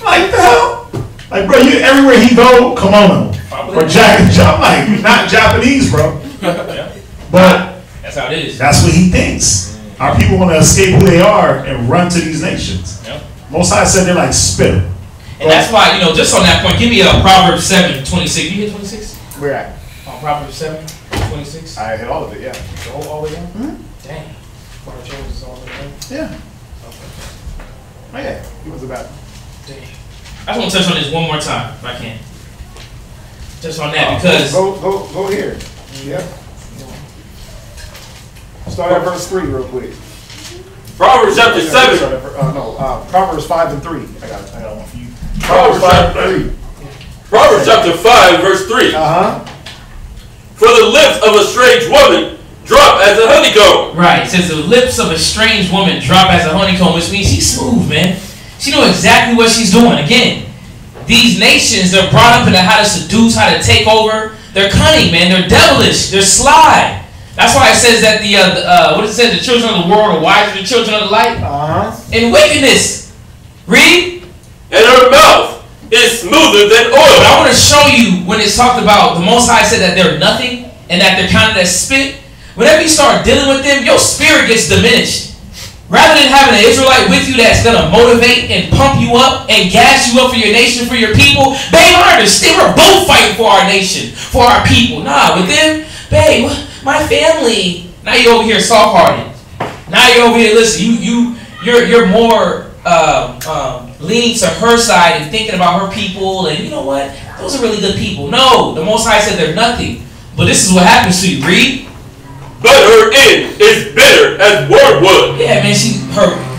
Like, what the hell? Like, bro, everywhere he go, kimono. Or jacket. I'm like, you're not Japanese, bro. But that's how it is. That's what he thinks. Our people want to escape who they are and run to these nations. Yep. Most High said they're like spittle. And that's why, just on that point, give me a Proverbs 7:26. You hit 26? Where at? On Proverbs 7:26. I hit all of it, yeah. The whole all the way down? Mm-hmm. Dang. Part of Jones is all the way down? Yeah. Oh yeah, he was about. Dang. I just want to touch on this one more time, if I can. Just on that, because... Go here. Yeah. Start at verse 3 real quick. Proverbs chapter 7. Proverbs 5 and 3. I got one for you. Proverbs chapter 3. Proverbs chapter 5, verse 3. For the lips of a strange woman drop as a honeycomb. Right. It says the lips of a strange woman drop as a honeycomb, which means she's smooth, man. She knows exactly what she's doing. Again, these nations, they're brought up into how to seduce, how to take over. They're cunning, man. They're devilish. They're sly. That's why it says that what it says, the children of the world are wiser than the children of the light. In wickedness. Read. And her mouth is smoother than oil. But I want to show you when it's talked about, the Most High said that they're nothing and that they're counted as spit. Whenever you start dealing with them, your spirit gets diminished. Rather than having an Israelite with you that's going to motivate and pump you up and gas you up for your nation, for your people, babe, I understand. We're both fighting for our nation, for our people. Nah, with them, babe, my family. Now you're over here soft-hearted. Now you're over here, listen, you're more leaning to her side and thinking about her people, and you know what? Those are really good people. No, the Most High said they're nothing. But this is what happens to you. Read. But her end is bitter as wormwood. Yeah, man,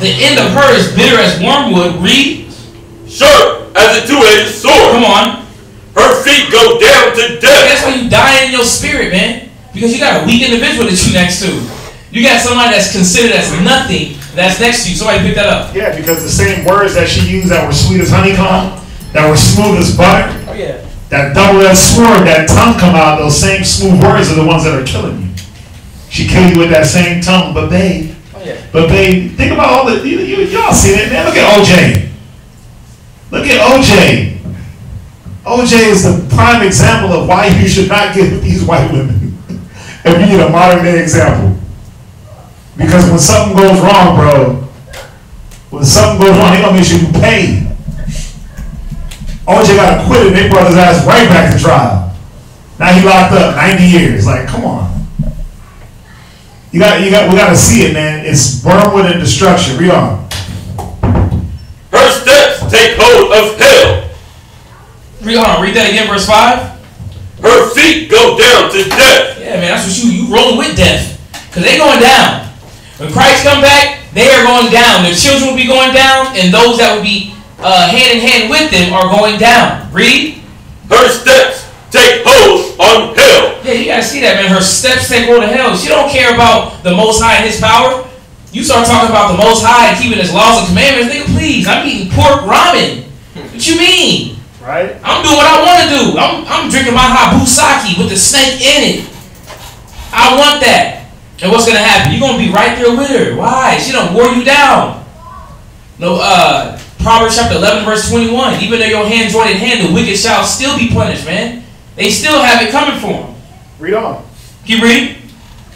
the end of her is bitter as wormwood. Read. Sharp as a two-edged sword. Come on. Her feet go down to death. That's why you die in your spirit, man. Because you got a weak individual that you next to. You got somebody that's considered as nothing that's next to you. Somebody pick that up. Yeah, because the same words that she used that were sweet as honeycomb, that were smooth as butter, that double-edged sword, that tongue come out, those same smooth words are the ones that are killing you. She kill you with that same tongue, but babe, think about all the, y'all seen it, man. Look at OJ. Look at OJ. OJ is the prime example of why you should not get with these white women. If you need a modern day example. Because when something goes wrong, bro, when something goes wrong, they gonna make sure you pay. OJ got acquitted, they brought his ass right back to trial. Now he locked up 90 years. Like, come on. We gotta see it, man. It's wormwood and destruction. Read on. Her steps take hold of hell. Read on. Read that again, verse 5. Her feet go down to death. Yeah, man, that's what you rolling with death. Because they going down. When Christ come back, they are going down. Their children will be going down, and those that will be hand in hand with them are going down. Read. Her steps take hold on hell. Yeah, you gotta see that, man. Her steps take hold of hell. She don't care about the Most High and His power. You start talking about the Most High and keeping His laws and commandments, nigga, please. I'm eating pork ramen. What you mean? Right. I'm doing what I want to do. I'm drinking my habusaki with the snake in it. I want that. And what's gonna happen? You're gonna be right there with her. Why? She done wore you down. No, Proverbs chapter 11, verse 21. Even though your hand joined in hand, the wicked shall still be punished, man. They still have it coming for them. Read on. Keep reading.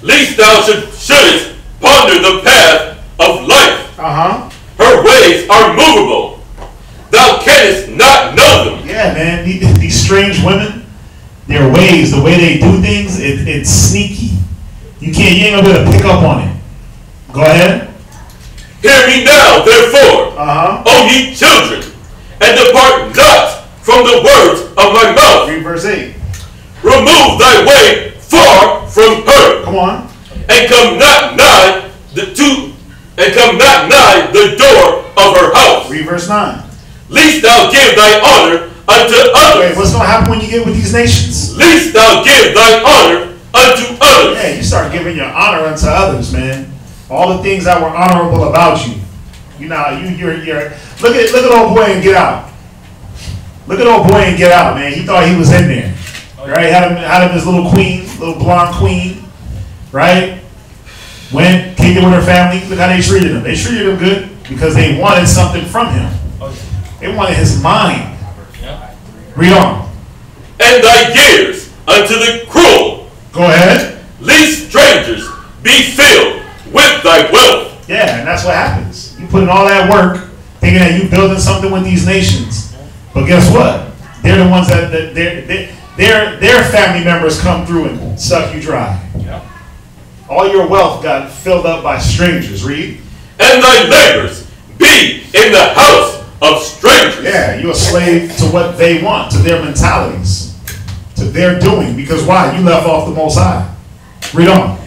Least thou shouldest ponder the path of life. Her ways are movable. Thou canst not know them. Yeah, man. These strange women, their ways, the way they do things, it's sneaky. You ain't gonna be able to pick up on it. Go ahead. Hear me now, therefore, O ye children, and depart not from the words of my mouth. Read verse 8. Remove thy way far from her. Come on. And come not nigh and come not nigh the door of her house. Read verse 9. Least thou give thy honor unto others. Wait, what's going to happen when you get with these nations? Least thou give thy honor unto others. Yeah, you start giving your honor unto others, man. All the things that were honorable about you. You know, you're look at old boy and Get Out. Look at old boy and Get Out, man. He thought he was in there. Right? Had him his little queen, little blonde queen. Right? Went, kicked it with her family. Look how they treated him. They treated him good because they wanted something from him. They wanted his mind. Read on. And thy years unto the cruel. Go ahead. Lest strangers be filled with thy wealth. Yeah, and that's what happens. You put in all that work thinking that you building something with these nations. But guess what? They're the ones that their family members come through and suck you dry. All your wealth got filled up by strangers. Read. And thy labors be in the house of strangers. Yeah, you're a slave to what they want, to their mentalities, to their doing. Because why? You left off the Most High. Read on.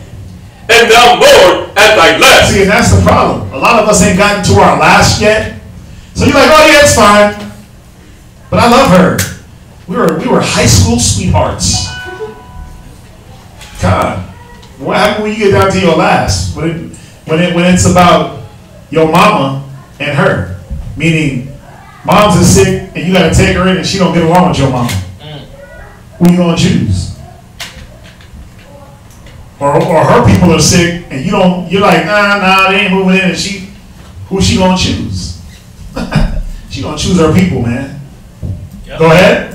And thou mourn at thy last. See, and that's the problem. A lot of us ain't gotten to our last yet. So you're like, oh yeah, it's fine. But I love her. We were high school sweethearts. God, what happens when you get down to your last? When it's about your mama and her. Meaning, mom's is sick and you gotta take her in and she don't get along with your mama. Who you gonna choose? Or her people are sick and you're like, nah, they ain't moving in, and who she gonna choose? She gonna choose her people, man. Yep. Go ahead.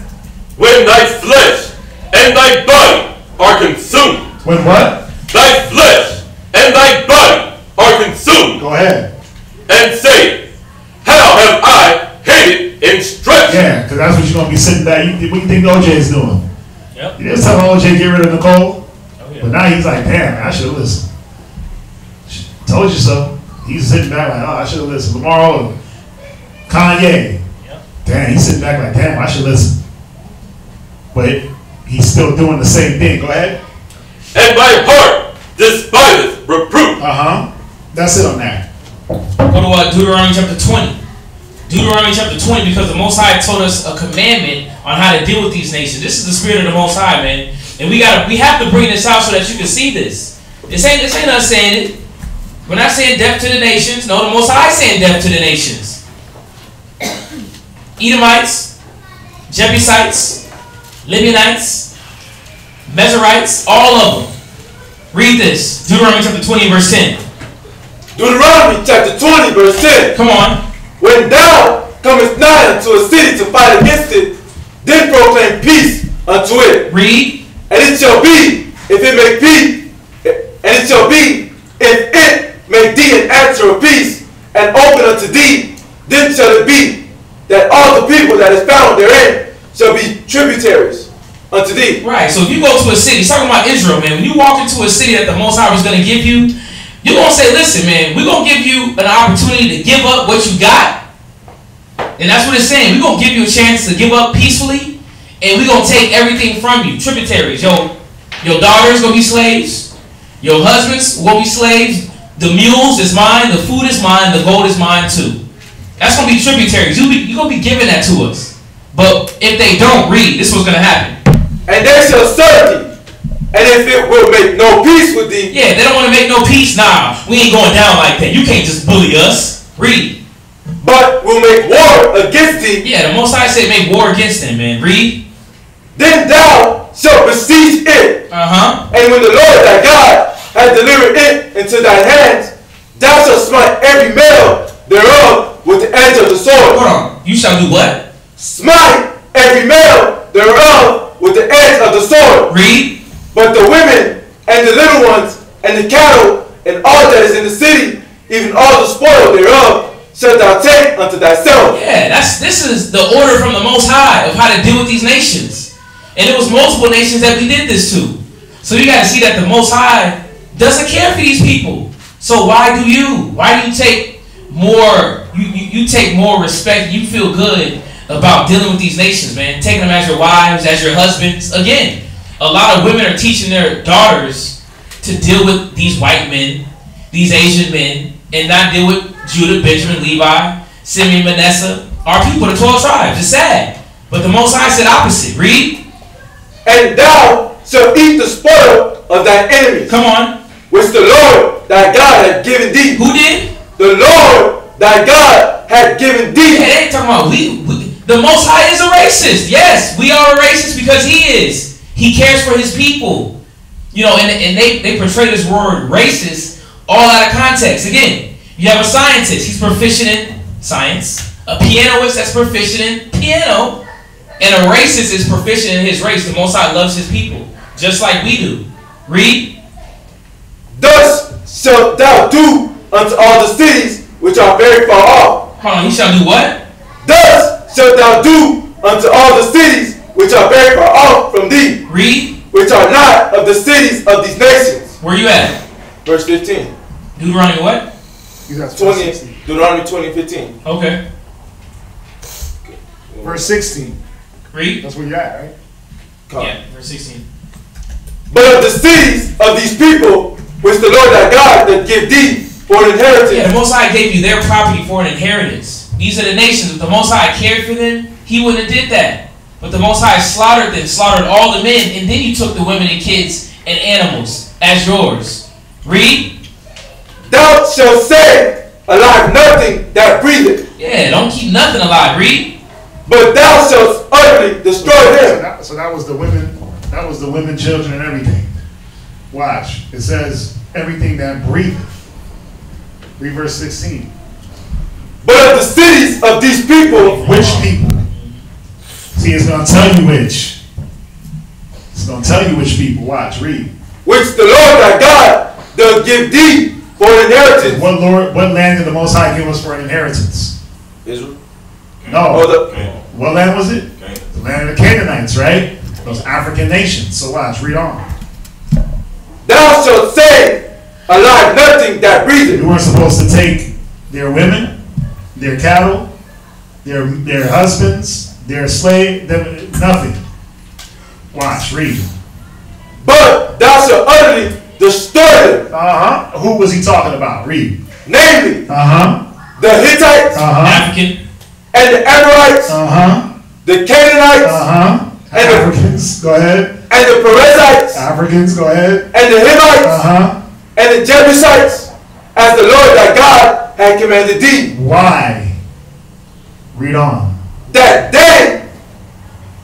When thy flesh and thy body are consumed. When what? Thy flesh and thy body are consumed. Go ahead. And say, how have I hated instruction? Yeah, because that's what you're gonna be sitting back. What do you think OJ is doing? Yep. He just telling OJ get rid of Nicole. Oh, yeah. But now he's like, damn, I should have listened. Told you so. He's sitting back like, oh, I should have listened. Tomorrow, Kanye. Yep. Damn, he's sitting back like, damn, I should listen. But he's still doing the same thing. Go ahead. And my heart despiseth reproof. That's it on that. Go to Deuteronomy chapter 20. Deuteronomy chapter 20, because the Most High told us a commandment on how to deal with these nations. This is the spirit of the Most High, man. And we have to bring this out so that you can see this. This ain't us saying it. We're not saying death to the nations. No, the Most High saying death to the nations. Edomites, Jebusites, Libyanites, Mezerites, all of them. Read this. Deuteronomy chapter 20, verse 10. Deuteronomy chapter 20, verse 10. Come on. When thou comest nigh unto a city to fight against it, then proclaim peace unto it. Read. And it shall be, if it make peace, and it shall be, if it make thee an answer of peace, and open unto thee, then shall it be, that all the people that is found therein shall be tributaries unto thee. Right, so if you go to a city, it's talking about Israel, man. When you walk into a city that the Most High was going to give you, you're going to say, listen, man, we're going to give you an opportunity to give up what you got. And that's what it's saying. We're going to give you a chance to give up peacefully, and we're going to take everything from you. Tributaries. Your daughters going to be slaves. Your husbands will be slaves. The mules is mine. The food is mine. The gold is mine too. That's going to be tributaries. You're going to be giving that to us. But if they don't read, this is what's going to happen. And they shall serve thee. And if it will make no peace with thee. Yeah, they don't want to make no peace. Nah, we ain't going down like that. You can't just bully us. Read. But will make war against thee. Yeah, the Most High said make war against them, man. Read. Then thou shalt besiege it. And when the Lord thy God hath delivered it into thine hands, thou shalt smite every male thereof with the edge of the sword. Hold on. You shall do what? Smite every male thereof with the edge of the sword. Read. But the women and the little ones and the cattle and all that is in the city, even all the spoil thereof, shalt thou take unto thyself. Yeah, this is the order from the Most High of how to deal with these nations. And it was multiple nations that we did this to. So you got to see that the Most High doesn't care for these people. So why do you? Why do you take more? You take more respect. You feel good about dealing with these nations, man. Taking them as your wives, as your husbands. Again, a lot of women are teaching their daughters to deal with these white men, these Asian men and not deal with Judah, Benjamin, Levi, Simeon, Manasseh, our people, the 12 tribes. It's sad. But the Most High said opposite. Read. And thou shalt eat the spoil of thy enemies. Come on. Which the Lord thy God had given thee. Who did? The Lord thy God had given thee. Yeah, they ain't talking about the Most High is a racist. Yes, we are a racist because he is. He cares for his people. You know, and they portray this word racist all out of context. Again, you have a scientist. He's proficient in science. A pianist that's proficient in piano. And a racist is proficient in his race. The Most High loves his people, just like we do. Read. Thus shalt thou do unto all the cities which are very far off. Hold on, he shall do what? Thus shalt thou do unto all the cities which are very far off from thee. Read. Which are not of the cities of these nations. Where you at? Verse 15. Deuteronomy what? 20. Deuteronomy 20:15. Okay. Verse 16. Read. That's where you're at, right? Yeah, verse 16. But of the cities of these people, which the Lord thy God doth give thee for an inheritance. Yeah, the Most High gave you their property for an inheritance. These are the nations. If the Most High cared for them, he wouldn't have did that. But the Most High slaughtered them, slaughtered all the men, and then you took the women and kids and animals as yours. Read. Thou shalt save alive nothing that breatheth. Yeah, don't keep nothing alive. Read. But thou shalt utterly destroy them. So that was the women. That was the women, children, and everything. Watch. It says everything that breatheth. Read verse 16. But of the cities of these people. Which people? See, it's going to tell you which. It's going to tell you which people. Watch. Read. Which the Lord thy God doth give thee for an inheritance. What land did the Most High give us for an inheritance? Israel. No. What land was it? The land of the Canaanites, right? Those African nations. So watch. Read on. Thou shalt save alive nothing that breatheth. You weren't supposed to take their women, their cattle, their husbands, their slave, nothing. Watch, read. But thou shalt utterly destroy them. Who was he talking about? Read. Namely, the Hittites, African, and the Amorites, the Canaanites, and the Africans. Go ahead. And the Perizzites, Africans. Go ahead. And the Hivites, and the Jebusites, as the Lord thy God had commanded thee. Why? Read on. That they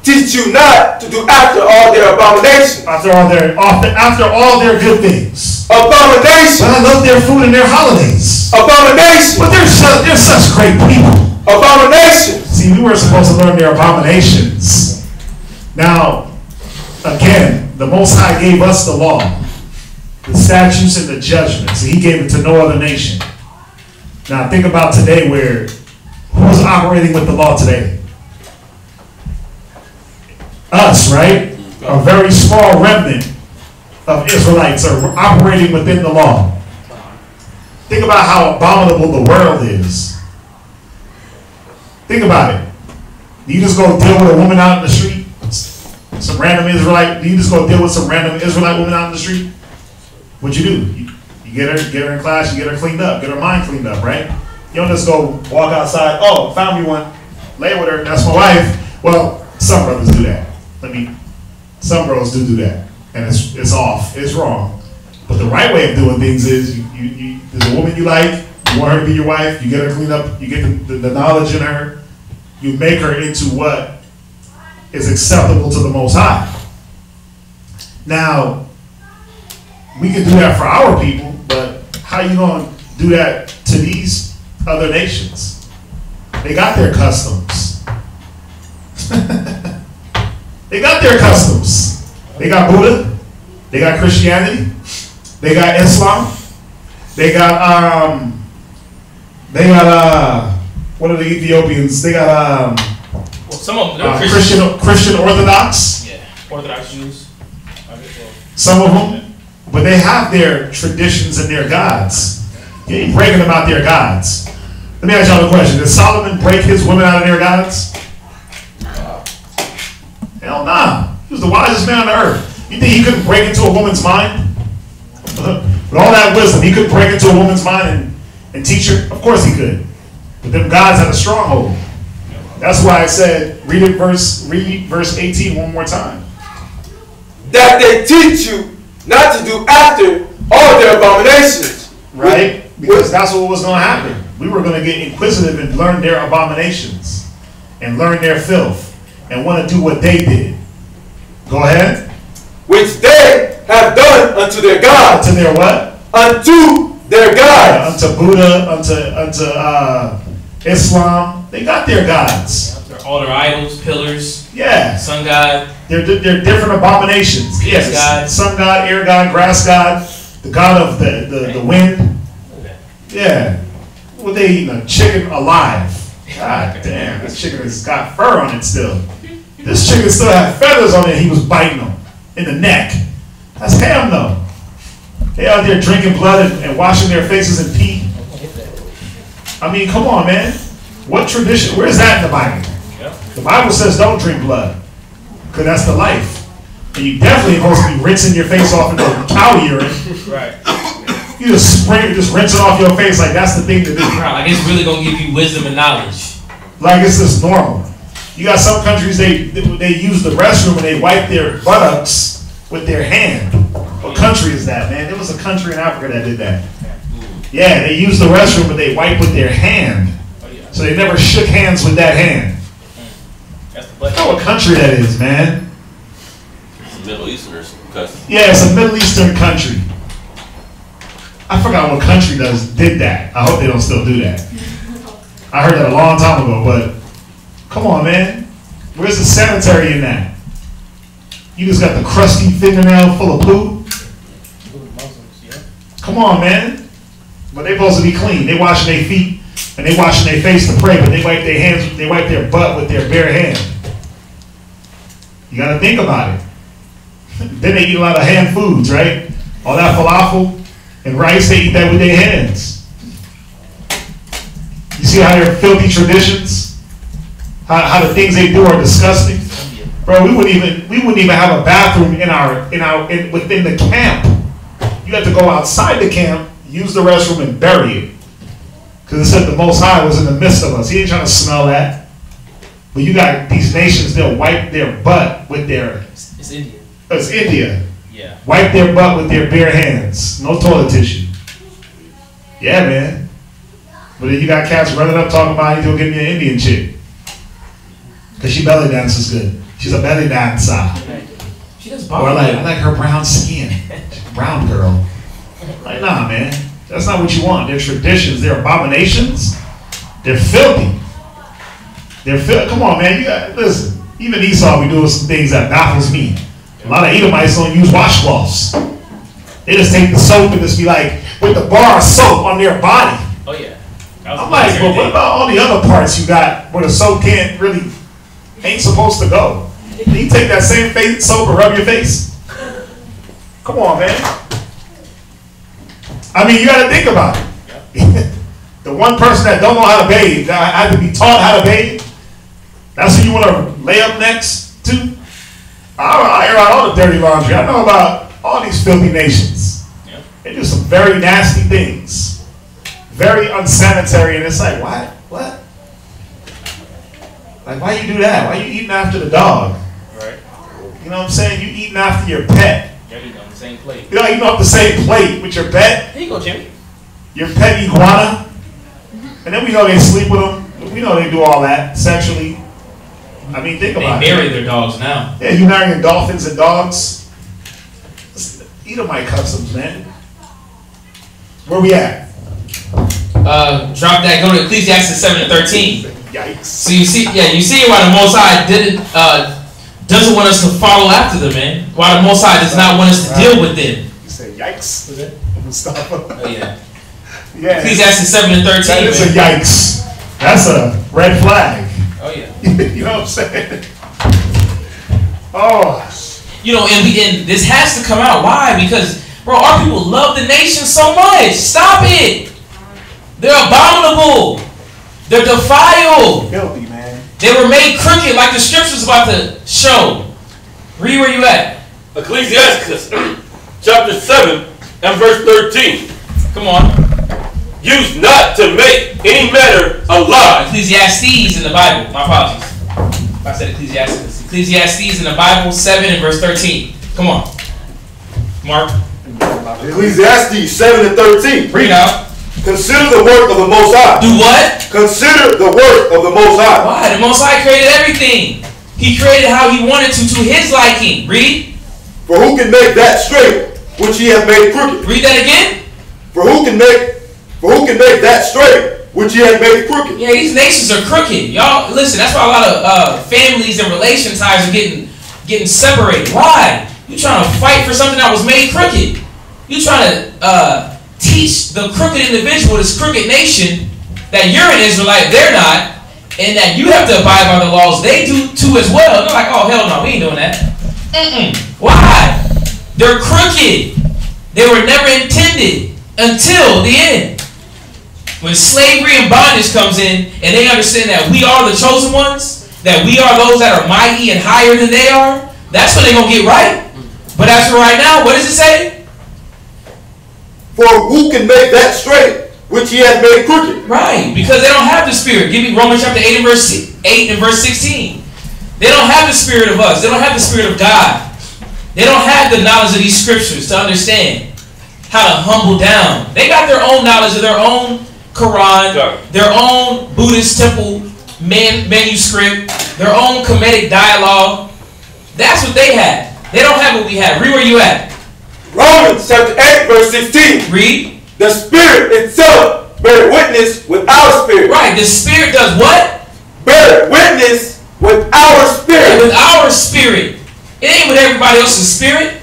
teach you not to do after all their abominations. After all their good things. Abominations. But I love their food and their holidays. Abominations. But they're such great people. Abominations. See, we were supposed to learn their abominations. Now, again, the Most High gave us the law, the statutes and the judgments. He gave it to no other nation. Now, think about today who's operating with the law today? Us, right? A very small remnant of Israelites are operating within the law. Think about how abominable the world is. Think about it. Do you just go deal with a woman out in the street? Some random Israelite? Do you just go deal with some random Israelite woman out in the street? What you do? You get her in class, you get her cleaned up, get her mind cleaned up, right? You don't just go walk outside, oh, found me one, lay with her, that's my wife. Well, some brothers do that. Some bros do that. And it's off, it's wrong. But the right way of doing things is there's a woman you like, you want her to be your wife, you get her cleaned up, you get the knowledge in her, you make her into what is acceptable to the Most High. Now, we can do that for our people, but how you going to do that to these other nations? They got their customs. They got their customs. They got Buddha. They got Christianity. They got Islam. They got what are the Ethiopians? They got some of them Christian Orthodox. Yeah, Orthodox Jews. Some of them, but they have their traditions and their gods. You ain't breaking them out their gods. Let me ask y'all a question. Did Solomon break his women out of their gods? Hell nah. He was the wisest man on the earth. You think he couldn't break into a woman's mind? With all that wisdom, he could break into a woman's mind and teach her. Of course he could. But them gods had a stronghold. That's why I said, read verse 18 one more time. That they teach you not to do after all their abominations. Right? Because that's what was going to happen. We were going to get inquisitive and learn their abominations and learn their filth and want to do what they did. Go ahead. Which they have done unto their gods. Unto their what? Unto their gods. Unto Buddha, unto Islam. They got their gods. All their idols, pillars. Yeah. Sun god. They're different abominations. Yes. God. Sun god, air god, grass god, the god of the wind. Yeah. What they eating? A chicken alive. God damn, this chicken has got fur on it still. This chicken still had feathers on it. He was biting them in the neck. That's ham though. They out there drinking blood and washing their faces in pee. I mean, come on, man. What tradition? Where's that in the Bible? The Bible says don't drink blood, because that's the life. And you definitely supposed to be rinsing your face off in the cow urine. Right. You just rinse it off your face like that's the thing to do. Right, like it's really gonna give you wisdom and knowledge. Like it's just normal. You got some countries they use the restroom and they wipe their buttocks with their hand. What country is that, man? There was a country in Africa that did that. Yeah, they use the restroom but they wipe with their hand. So they never shook hands with that hand. I know what country that is, man. It's a Middle Easterners. Yeah, it's a Middle Eastern country. I forgot what country did that. I hope they don't still do that. I heard that a long time ago, but come on, man. Where's the sanitary in that? You just got the crusty fingernail full of poo? Come on, man. But they supposed to be clean. They washing their feet and they washing their face to pray, but they wipe their hands, they wipe their butt with their bare hand. You gotta think about it. Then they eat a lot of hand foods, right? All that falafel and rice, they eat that with their hands. You see how they're filthy traditions? How the things they do are disgusting? Bro, we wouldn't even have a bathroom within the camp. You have to go outside the camp, use the restroom, and bury it. Because it said the Most High was in the midst of us. He ain't trying to smell that. But you got these nations, they'll wipe their butt with their... It's India. It's India. Yeah. Wipe their butt with their bare hands. No toilet tissue. Yeah, man. But then you got cats running up talking about he's gonna give me an Indian chick. Because she belly dances good. She's a belly dancer. She does Or I like her brown skin. She's a brown girl. Like, nah, man. That's not what you want. They're traditions. They're abominations. They're filthy. Come on, man. You got listen. Even Esau be doing some things that baffles me. A lot of Edomites don't use washcloths. They just take the soap and just be like with the bar of soap on their body. Oh yeah. I'm like, well, what about all the other parts you got where the soap ain't supposed to go? Can you take that same soap and rub your face? Come on, man. I mean, you got to think about it. The one person that don't know how to bathe, that had to be taught how to bathe, that's who you want to lay up next to? I air out all the dirty laundry. I know about all these filthy nations. Yep. They do some very nasty things. Very unsanitary, and it's like, what? What? Like, why you do that? Why you eating after the dog? Right. You know what I'm saying? You eating after your pet. You're eating on the same plate. You're eating off the same plate with your pet. Here you go, Jimmy. Your pet iguana. And then we know they sleep with them. We know they do all that sexually. I mean, think about it. They marry their dogs now. Yeah, you marrying dolphins and dogs. Edomite customs, man. Where we at? Drop that. Go to Ecclesiastes 7:13. Yikes. So you see why the Most High doesn't want us to follow after them, man. Why the Most High does not want us to deal with them. You say yikes. Was it? Mustafa. Oh yeah. Yeah. Ecclesiastes 7:13. That is a yikes. That's a red flag. Oh yeah. You know what I'm saying? Oh. You know, and this has to come out. Why? Because, bro, our people love the nation so much. Stop it. They're abominable. They're defiled. Filthy, man. They were made crooked, like the scripture's about to show. Read where you at. Ecclesiastes chapter 7, and verse 13. Come on. Use not to make any matter a lie. Ecclesiastes in the Bible. My apologies. I said Ecclesiastes. Ecclesiastes in the Bible, 7 and verse 13. Come on. Mark. Ecclesiastes 7 and 13. Read out. Consider the work of the Most High. Do what? Consider the work of the Most High. Why? The Most High created everything. He created how he wanted to his liking. Read. For who can make that straight which he hath made crooked? Read that again. For who can make that straight which he hath made crooked? Yeah, these nations are crooked. Y'all, listen, that's why a lot of families and relation ties are getting separated. Why? You trying to fight for something that was made crooked. You trying to teach the crooked individual, this crooked nation, that you're an Israelite, they're not, and that you have to abide by the laws they do too as well. They're like, oh, hell no, we ain't doing that. Why? They're crooked. They were never intended until the end. When slavery and bondage comes in, and they understand that we are the chosen ones, that we are those that are mighty and higher than they are, that's when they're going to get right. But as for right now, what does it say? For who can make that straight which he hath made crooked? Right, because they don't have the Spirit. Give me Romans chapter 8 and verse 16. They don't have the Spirit of us. They don't have the Spirit of God. They don't have the knowledge of these scriptures to understand how to humble down. They got their own knowledge of their own Quran, their own Buddhist temple manuscript, their own comedic dialogue. That's what they had. They don't have what we have. Read where you at. Romans chapter 8 verse 16. Read. The Spirit itself bear witness with our spirit. Right. The Spirit does what? Bear witness with our spirit. With our spirit. It ain't with everybody else's spirit.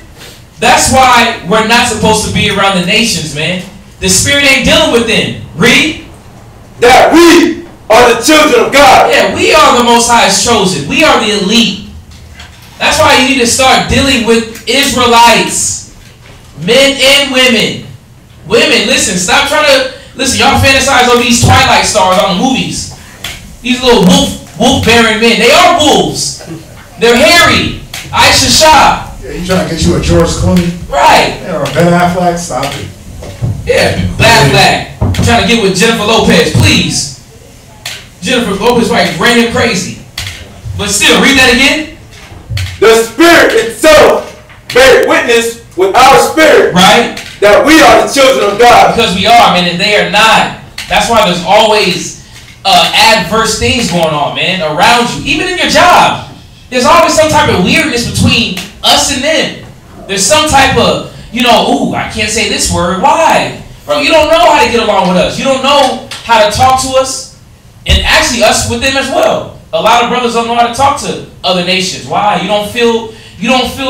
That's why we're not supposed to be around the nations, man. The Spirit ain't dealing with them. Read. That we are the children of God. Yeah, we are the Most High's chosen. We are the elite. That's why you need to start dealing with Israelites. Men and women. Women, listen, stop trying to... Listen, y'all fantasize over these Twilight stars on the movies. These little wolf-bearing men. They are wolves. They're hairy. Aisha Shah. Yeah, you trying to get you a George Clooney? Right. Yeah, or a Ben Affleck? Stop it. Yeah, black. Trying to get with Jennifer Lopez, please. Jennifer Lopez, right, random crazy. But still, read that again. The Spirit itself bear witness with our spirit. Right. That we are the children of God. Because we are, man, and they are not. That's why there's always adverse things going on, man, around you. Even in your job. There's always some type of weirdness between us and them. There's some type of, ooh, I can't say this word. Why? Bro, you don't know how to get along with us. You don't know how to talk to us. And actually us with them as well. A lot of brothers don't know how to talk to other nations. Why? You don't feel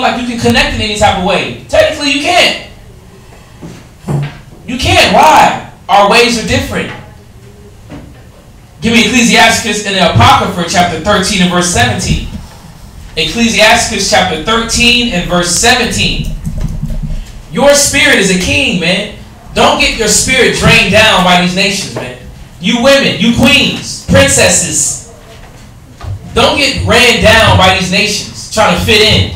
like you can connect in any type of way. Technically you can't. You can't. Why? Our ways are different. Give me Ecclesiastes in the Apocrypha chapter 13 and verse 17. Ecclesiastes chapter 13 and verse 17. Your spirit is a king, man. Don't get your spirit drained down by these nations, man. You women, you queens, princesses. Don't get ran down by these nations trying to fit in.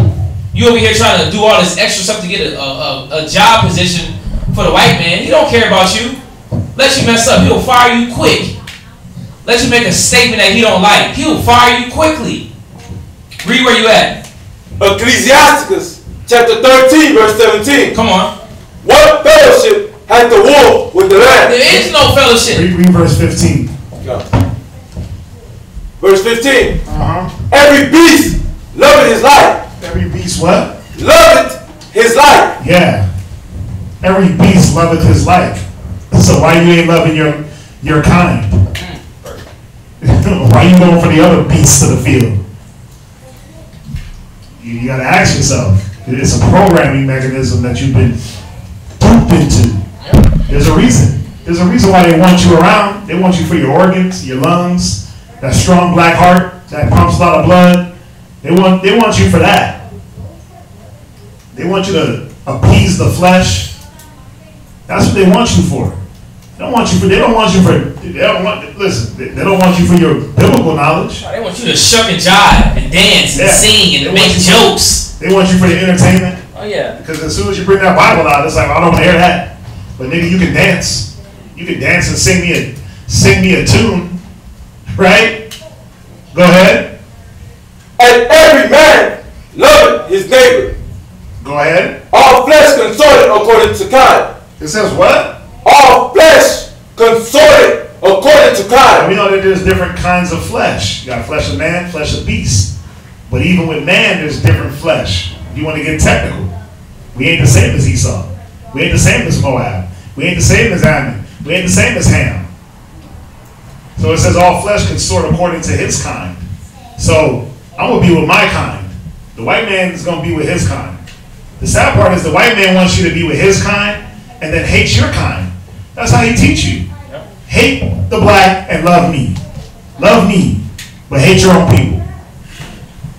You over here trying to do all this extra stuff to get a job position for the white man. He don't care about you. Let you mess up. He'll fire you quick. Let you make a statement that he don't like. He'll fire you quickly. Read where you at. Ecclesiastes chapter 13 verse 17. Come on. What fellowship hath the wolf with the lamb? There is no fellowship. Read verse 15. Go. Verse 15. Every beast loveth his life. Every beast what? Loveth his life. Yeah. Every beast loveth his like. So why you ain't loving your kind? Why you going for the other beasts of the field? You got to ask yourself. It's a programming mechanism that you've been duped into. There's a reason. There's a reason why they want you around. They want you for your organs, your lungs, that strong black heart that pumps a lot of blood. They want you for that. They want you to appease the flesh. That's what they want you for. They don't want you for your biblical knowledge. They want you to shuck and jive and dance and sing and make jokes. They want you for the entertainment. Oh yeah. Because as soon as you bring that Bible out, it's like, I don't want to hear that. But nigga, you can dance. You can dance and sing me a tune, right? Go ahead. And every man loveth his neighbor. Go ahead. All flesh consorted according to kind. It says what? All flesh consorted according to kind. We know that there's different kinds of flesh. You got flesh of man, flesh of beast. But even with man, there's different flesh. If you want to get technical, we ain't the same as Esau. We ain't the same as Moab. We ain't the same as Ammon. We ain't the same as Ham. So it says all flesh consort according to his kind. So I'm going to be with my kind. The white man is going to be with his kind. The sad part is the white man wants you to be with his kind and then hates your kind. That's how he teach you. Yep. Hate the black and love me. Love me, but hate your own people.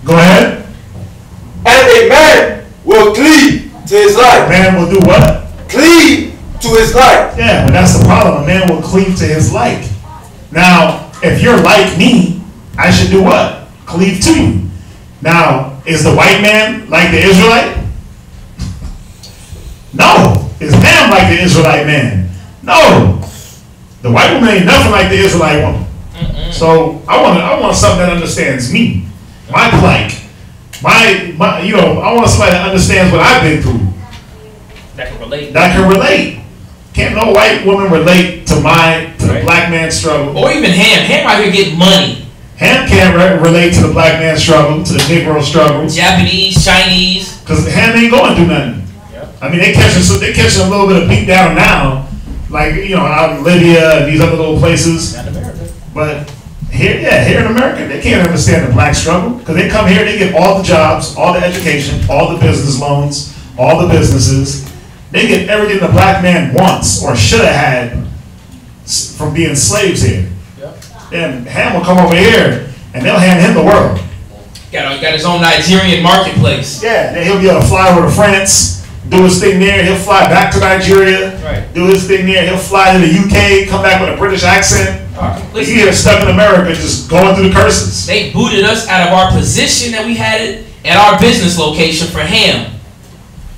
Go ahead. And a man will cleave to his life. Man will do what? Cleave to his life. Yeah, but that's the problem. A man will cleave to his like. Now, if you're like me, I should do what? Cleave to you. Now, is the white man like the Israelite? No. Is Ham like the Israelite man? No. The white woman ain't nothing like the Israelite woman. So I want something that understands me, my plight, my I want somebody that understands what I've been through. That can relate. That can relate. Can't no white woman relate to the black man's struggle. Or even Ham. Ham out here getting money. Ham can't relate to the black man's struggle, to the Negro struggle. Japanese, Chinese. Because Ham ain't going through nothing. Yep. I mean, they catching a little bit of beat down now, like out in Libya and these other little places. Not America. But here in America, they can't understand the black struggle because they come here, they get all the jobs, all the education, all the business loans, all the businesses. They get everything the black man wants or should have had from being slaves here. Yep. Then Ham will come over here and they'll hand him the world. Got his own Nigerian marketplace. Yeah, then he'll be able to fly over to France, do his thing there. He'll fly back to Nigeria, do his thing there. He'll fly to the UK, come back with a British accent. He's here stuck in America just going through the curses. They booted us out of our position that we had it at our business location for Ham.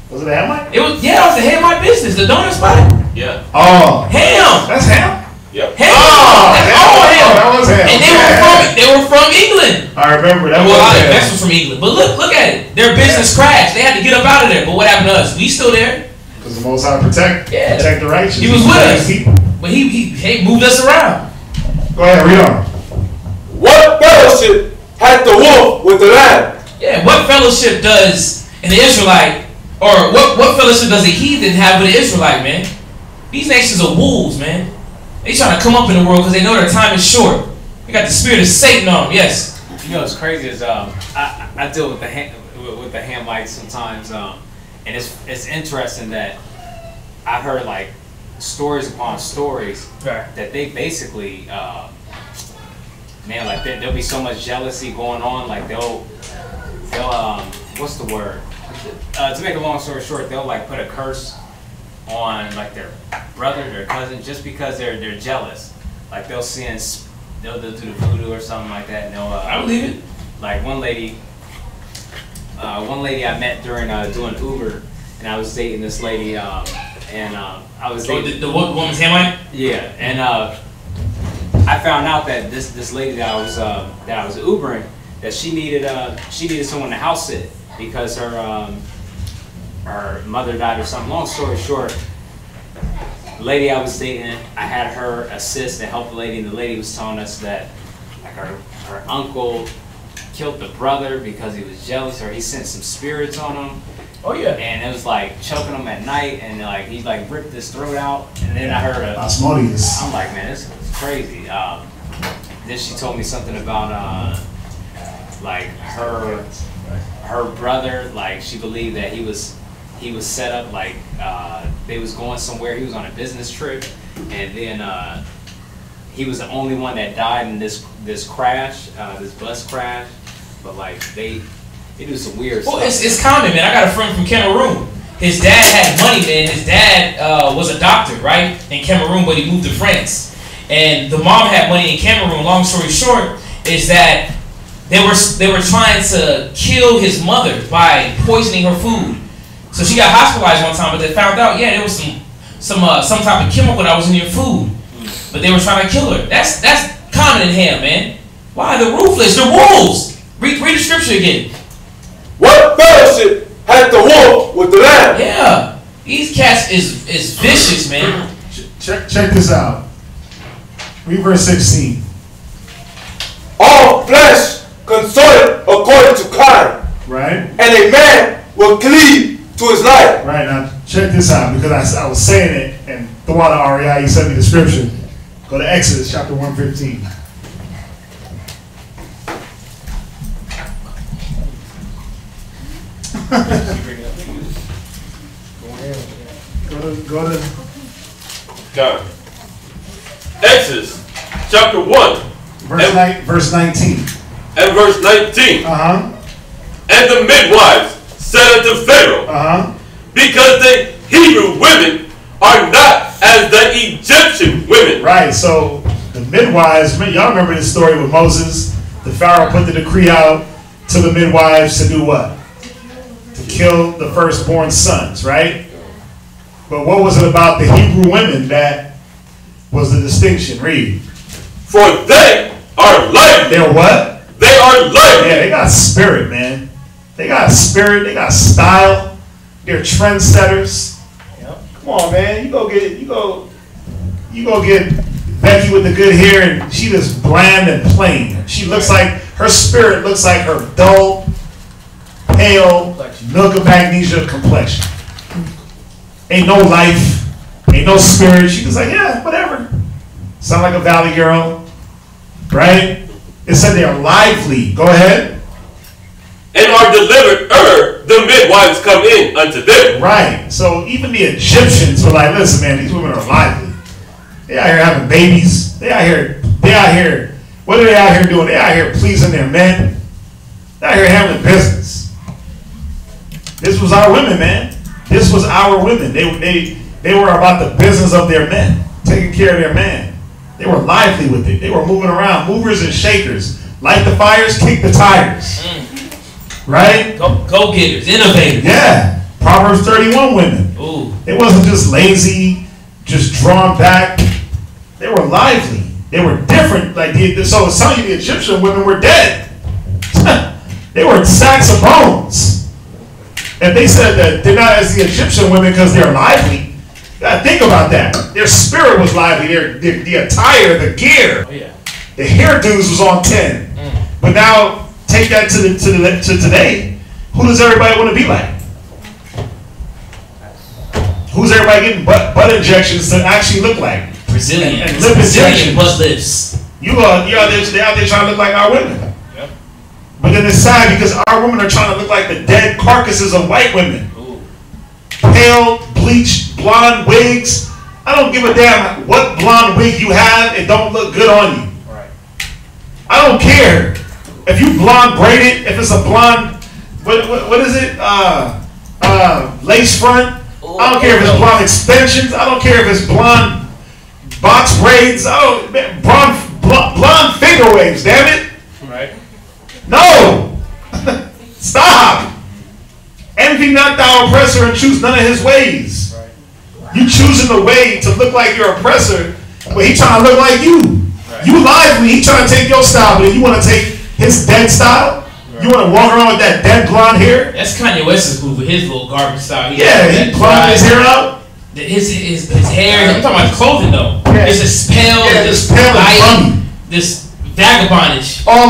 Was it a Hamite? It was the Hamite business, the donut spot. Yeah. Oh. Ham. That's Ham? Yep. Ham. That's all Ham. That was Ham. And they were from England. I remember that. Well, our investors from England. But look at it. Their business crashed. They had to get up out of there. But what happened to us? We still there. Because the Most High protect the righteous. He was with us. But he moved us around. Go ahead, read on. What fellowship had the wolf with the lamb? Yeah, what fellowship does an Israelite, or what fellowship does a heathen have with an Israelite, man? These nations are wolves, man. They trying to come up in the world because they know their time is short. They got the spirit of Satan on them. Yes. You know what's crazy is I deal with the Hamites sometimes, and it's interesting that I heard like stories upon stories that they basically man, like there'll be so much jealousy going on, like they'll what's the word, to make a long story short, they'll like put a curse on like their brother, their cousin, just because they're jealous. Like they'll do the voodoo or something like that, and I believe it. Like one lady I met during doing Uber, and I was dating this lady, and I was dating the woman's Hamite. Yeah, and I found out that this lady that I was Ubering, that she needed someone to house sit because her mother died or something. Long story short, the lady I was dating, I had her assist and help the lady, and the lady was telling us that like her uncle killed the brother because he was jealous, or he sent some spirits on him. Oh yeah. And it was like choking him at night, and like he like ripped his throat out, and then I heard Osmosis. I'm like, man, this is crazy. Then she told me something about like her brother, like she believed that he was set up, like they was going somewhere, he was on a business trip, and then he was the only one that died in this crash, this bus crash, but like they do some weird stuff. Well, it's common, man. I got a friend from Cameroon. His dad had money, man. His dad was a doctor, right, in Cameroon, but he moved to France. And the mom had money in Cameroon. Long story short is that they were trying to kill his mother by poisoning her food. So she got hospitalized one time, but they found out, yeah, there was some type of chemical that was in your food, but they were trying to kill her. That's common in Ham, man. Why? The ruthless, the wolves. Read the scripture again. What fellowship had the wolf with the lamb? Yeah, these cats is vicious, man. Check this out. Read verse 16. All flesh consorted according to kind. Right. And a man will cleave to his life. Right, now check this out, because I was saying it, and the one REI, you sent me the scripture. Go to Exodus chapter 115. Go to God. Exodus chapter 1. Verse 19. And verse 19. Uh-huh. And the midwives said unto Pharaoh, Uh-huh. because the Hebrew women are not as the Egyptian women. Right, so the midwives, y'all remember this story with Moses? The Pharaoh put the decree out to the midwives to do what? To kill the firstborn sons, right? But what was it about the Hebrew women that was the distinction? Read. For they are lively. They're what? They are lively. Yeah, they got spirit, man. They got spirit, they got style. They're trendsetters. Yep. Come on, man. You go get Becky with the good hair, and she just bland and plain. She looks like, her spirit looks like her dull, pale, milk of magnesia complexion. Ain't no life, ain't no spirit. She was like, yeah, whatever. Sound like a valley girl, right? It said they are lively. Go ahead. And are delivered the midwives come in unto them. Right. So even the Egyptians were like, listen, man, these women are lively. They out here having babies. They out here, what are they out here doing? They out here pleasing their men. They out here having business. This was our women, man. This was our women. They were about the business of their men, taking care of their man. They were lively with it. They were moving around, movers and shakers. Light the fires, kick the tires. Right? Go-getters, innovators. Yeah. Proverbs 31 women. Ooh. It wasn't just lazy, just drawn back. They were lively. They were different. So some of the Egyptian women were dead. They were sacks of bones. And they said that they're not as the Egyptian women because they're lively. You gotta think about that. Their spirit was lively. The attire, the gear, the hairdos was on 10. But now take that to today. Who does everybody want to be like? Who's everybody getting butt injections to actually look like? Brazilian. And lip injections. Butt lips. They're out there trying to look like our women. Yep. But then it's sad because our women are trying to look like the dead carcasses of white women. Ooh. Pale, bleached, blonde wigs. I don't give a damn what blonde wig you have. It don't look good on you. Right. I don't care. If you blonde braided, if it's a blonde, what is it? Lace front. I don't care if it's blonde extensions. I don't care if it's blonde box braids. Blonde finger waves, damn it. Right. No. Stop. Envy not thou oppressor and choose none of his ways. Right. You choosing the way to look like your oppressor, but he trying to look like you. Right. You lively, he trying to take your style, but you want to take his dead style? You want to walk around with that dead blonde hair? That's Kanye West's move with his little garbage style. He plucked his hair out. His hair. I'm talking about his clothing though. Yeah. It's just pale. Yeah, this pale and funny. This vagabondish. All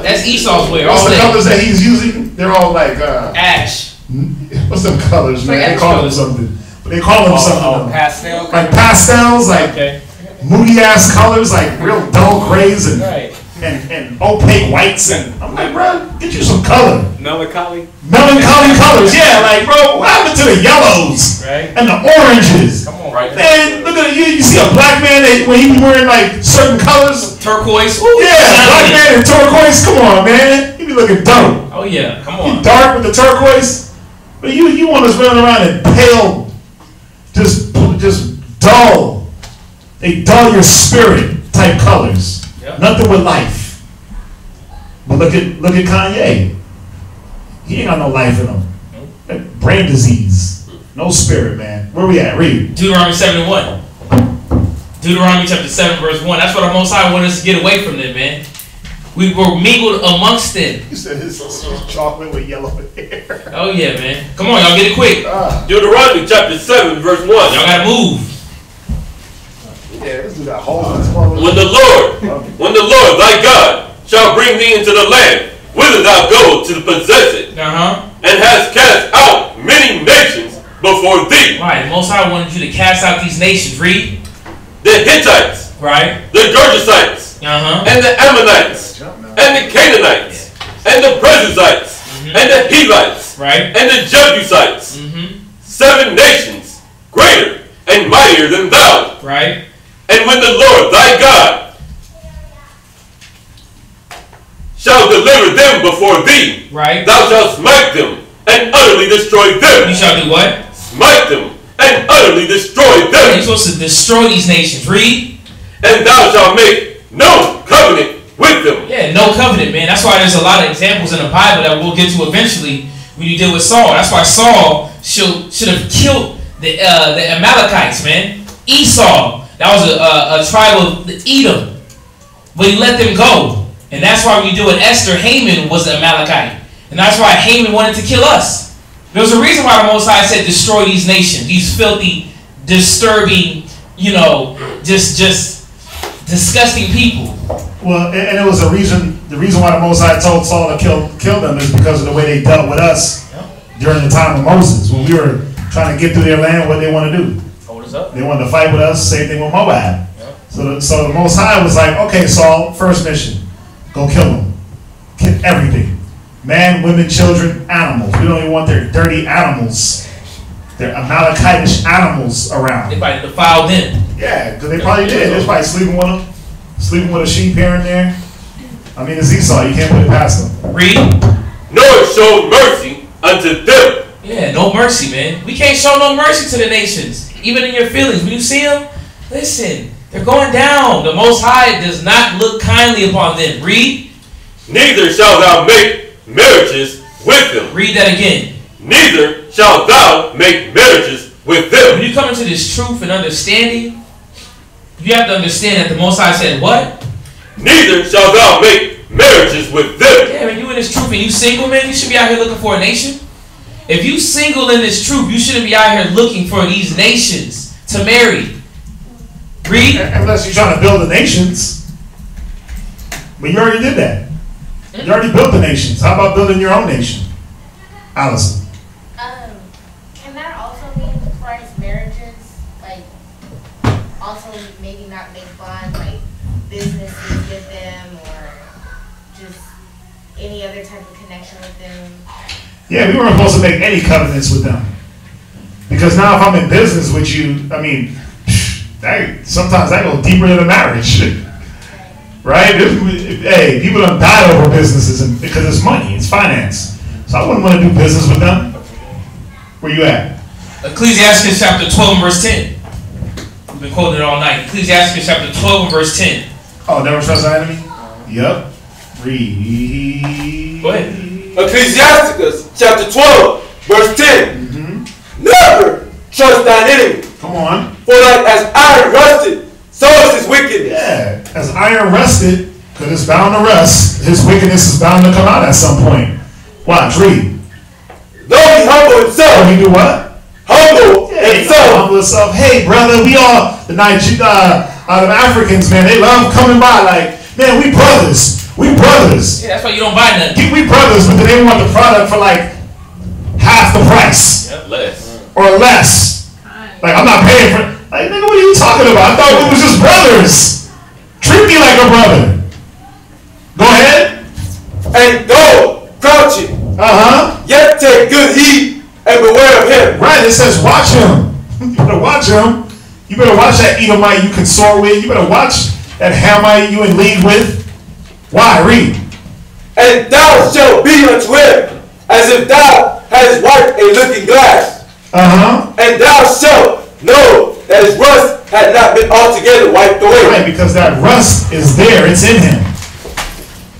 that's Esau's wear. What's the colors that he's using? They're all like ash. What's them colors, man? They call them something. But they call them something. Pastel. Like pastels, like moody ass colors, like real dull grays and opaque whites, and I'm like, bro, get you some color. Melancholy colors, yeah. Like, bro, what happened to the yellows and the oranges? Come on, right? Man, look at you. You see a black man when he be wearing like certain colors, turquoise. Ooh, yeah, black man in turquoise. Come on, man, he be looking dope. Oh yeah, come on. He dark with the turquoise, but you want us running around in pale, just dull. They dull your spirit type colors. Yep. Nothing with life. But look at Kanye. He ain't got no life in him. Nope. Brain disease. No spirit, man. Where we at? Read. Deuteronomy 7:1. Deuteronomy chapter 7 verse 1. That's what the Most High wanted us to get away from them, man. We were mingled amongst them. You said his chocolate with yellow hair. Oh yeah, man. Come on, y'all get it quick. Deuteronomy chapter 7 verse 1. Y'all gotta move. Yeah, this dude got holes in his clothes. When the Lord thy God shall bring thee into the land whither thou goest to possess it, and has cast out many nations before thee. Right, the Most High wanted you to cast out these nations. Read. The Hittites, right? The Gergesites, and the Ammonites, and the Canaanites, and the Perizzites, and the Hivites, right? And the Jebusites. 7 nations greater and mightier than thou. Right. And when the Lord thy God shall deliver them before thee, right, thou shalt smite them and utterly destroy them. You shall do what? Smite them and utterly destroy them. You're supposed to destroy these nations. Read. And thou shalt make no covenant with them. Yeah, no covenant, man. That's why there's a lot of examples in the Bible that we'll get to eventually when you deal with Saul. That's why Saul should have killed the Amalekites, man. Esau, that was a tribe of Edom, but he let them go. And that's why when you deal with Esther, Haman was the Amalekite. And that's why Haman wanted to kill us. There's a reason why the Most High said destroy these nations. These filthy, disturbing, just disgusting people. Well, and it was a reason. The reason why the Most High told Saul to kill them is because of the way they dealt with us during the time of Moses, when we were trying to get through their land. What they want to do? Hold us up. They wanted to fight with us. Same thing with Moab. So the Most High was like, okay, Saul, first mission, go kill them, kill everything. Man, women, children, animals. We don't even want their dirty animals, their Amalekitish animals around. They probably defiled them. Yeah, because they probably did. They was probably sleeping with them, sleeping with a sheep here and there. I mean, it's Esau. You can't put it past them. Read. Nor showed mercy unto them. Yeah, no mercy, man. We can't show no mercy to the nations. Even in your feelings. When you see them, listen, they're going down. The Most High does not look kindly upon them. Read. Neither shalt thou make marriages with them. Read that again. Neither shalt thou make marriages with them. When you come into this truth and understanding, you have to understand that the Most High said what? Neither shalt thou make marriages with them. Yeah, when you in this truth and you single, man, you should be out here looking for a nation. If you single in this truth, you shouldn't be out here looking for these nations to marry. Read. Unless you're trying to build the nations. But you already did that. You already built the nations. How about building your own nation? Allison. Can that also mean Christ marriages? Like, also maybe not make fun, like businesses with them or just any other type of connection with them? Yeah, we weren't supposed to make any covenants with them. Because now if I'm in business with you, I mean, sometimes that goes deeper than a marriage. Right? Hey, people don't die over businesses because it's money, it's finance. So I wouldn't want to do business with them. Where you at? Ecclesiastes chapter 12 and verse 10. We've been quoting it all night. Ecclesiastes chapter 12 and verse 10. Oh, never trust thy enemy? Yep. Read. Go ahead. Ecclesiastes chapter 12, verse 10. Never trust thine enemy. Come on. For like as iron rusted, so is his wickedness. Yeah. As iron rusted, because it's bound to rust, his wickedness is bound to come out at some point. Watch, read. Though he humble himself. He do what? Humble himself. Humble himself. Hey, brother, we all, the Africans, man, they love coming by like, man, we brothers. We brothers. Yeah, that's why you don't buy nothing. We brothers, but then they want the product for like half the price. Yep, less. Or less. Like, I'm not paying for it. Like, nigga, what are you talking about? I thought we was just brothers. Treat me like a brother. Go ahead. And go crouching. Yet take good heed and beware of him. Right, it says watch him. You better watch him. You better watch that Edomite you consort with. You better watch that Hamite you in league with. Why? Read. And thou shalt be unto him as if thou hadst wiped a looking glass. And thou shalt know that his rust had not been altogether wiped away. Right, because that rust is there. It's in him.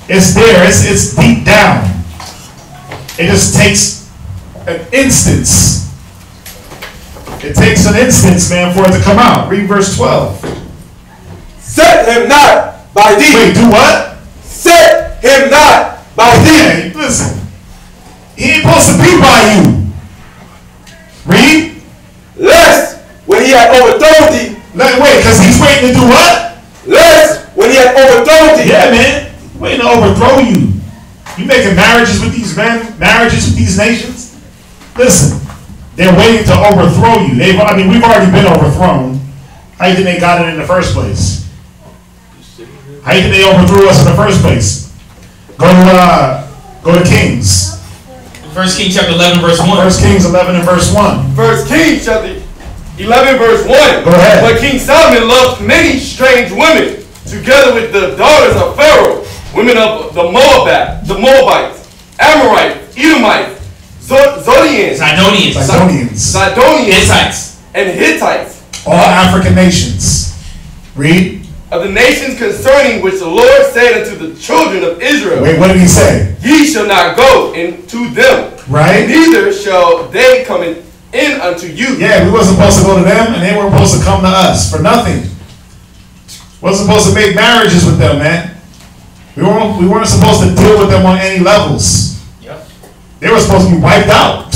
It's there. It's deep down. It just takes an instance. It takes an instance, man, for it to come out. Read verse 12. Set him not by thee. Wait, do what? Set him not by thee. Hey, listen. He ain't supposed to be by you. Read. Lest when he had overthrown thee. Wait, because he's waiting to do what? Lest when he had overthrown thee. Yeah, man. Waiting to overthrow you. You making marriages with these men, marriages with these nations? Listen, they're waiting to overthrow you. We've already been overthrown. How do you think they got it in the first place? How do you think they overthrew us in the first place? Go to Kings. 1 Kings chapter 11 verse 1. 1 Kings 11 and verse 1. 1 Kings chapter 11 verse 1. Go ahead. But King Solomon loved many strange women, together with the daughters of Pharaoh, women of the Moabites, Amorites, Edomites, Zidonians, Hittites, and Hittites. All African nations. Read. Of the nations concerning which the Lord said unto the children of Israel. Wait, what did he say? Ye shall not go into them. Right. Neither shall they come in unto you. Yeah, we wasn't supposed to go to them, and they weren't supposed to come to us for nothing. Wasn't supposed to make marriages with them, man. We weren't supposed to deal with them on any levels. Yep. They were supposed to be wiped out.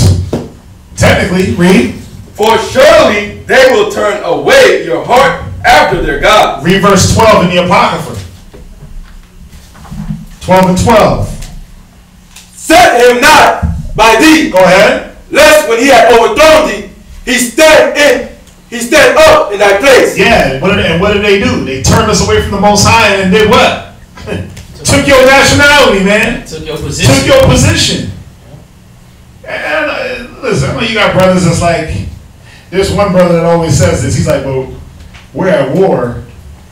Technically, read. For surely they will turn away your heart after their gods. Read verse 12 in the Apocrypha. 12 and 12. Set him not by thee. Go ahead. Lest when he had overthrown thee, he stand up in thy place. Yeah, what did they do? They turned us away from the Most High and did what? Took your nationality, man. Took your position. Took your position. And listen, I know you got brothers that's like, there's one brother that always says this. He's like, well, we're at war,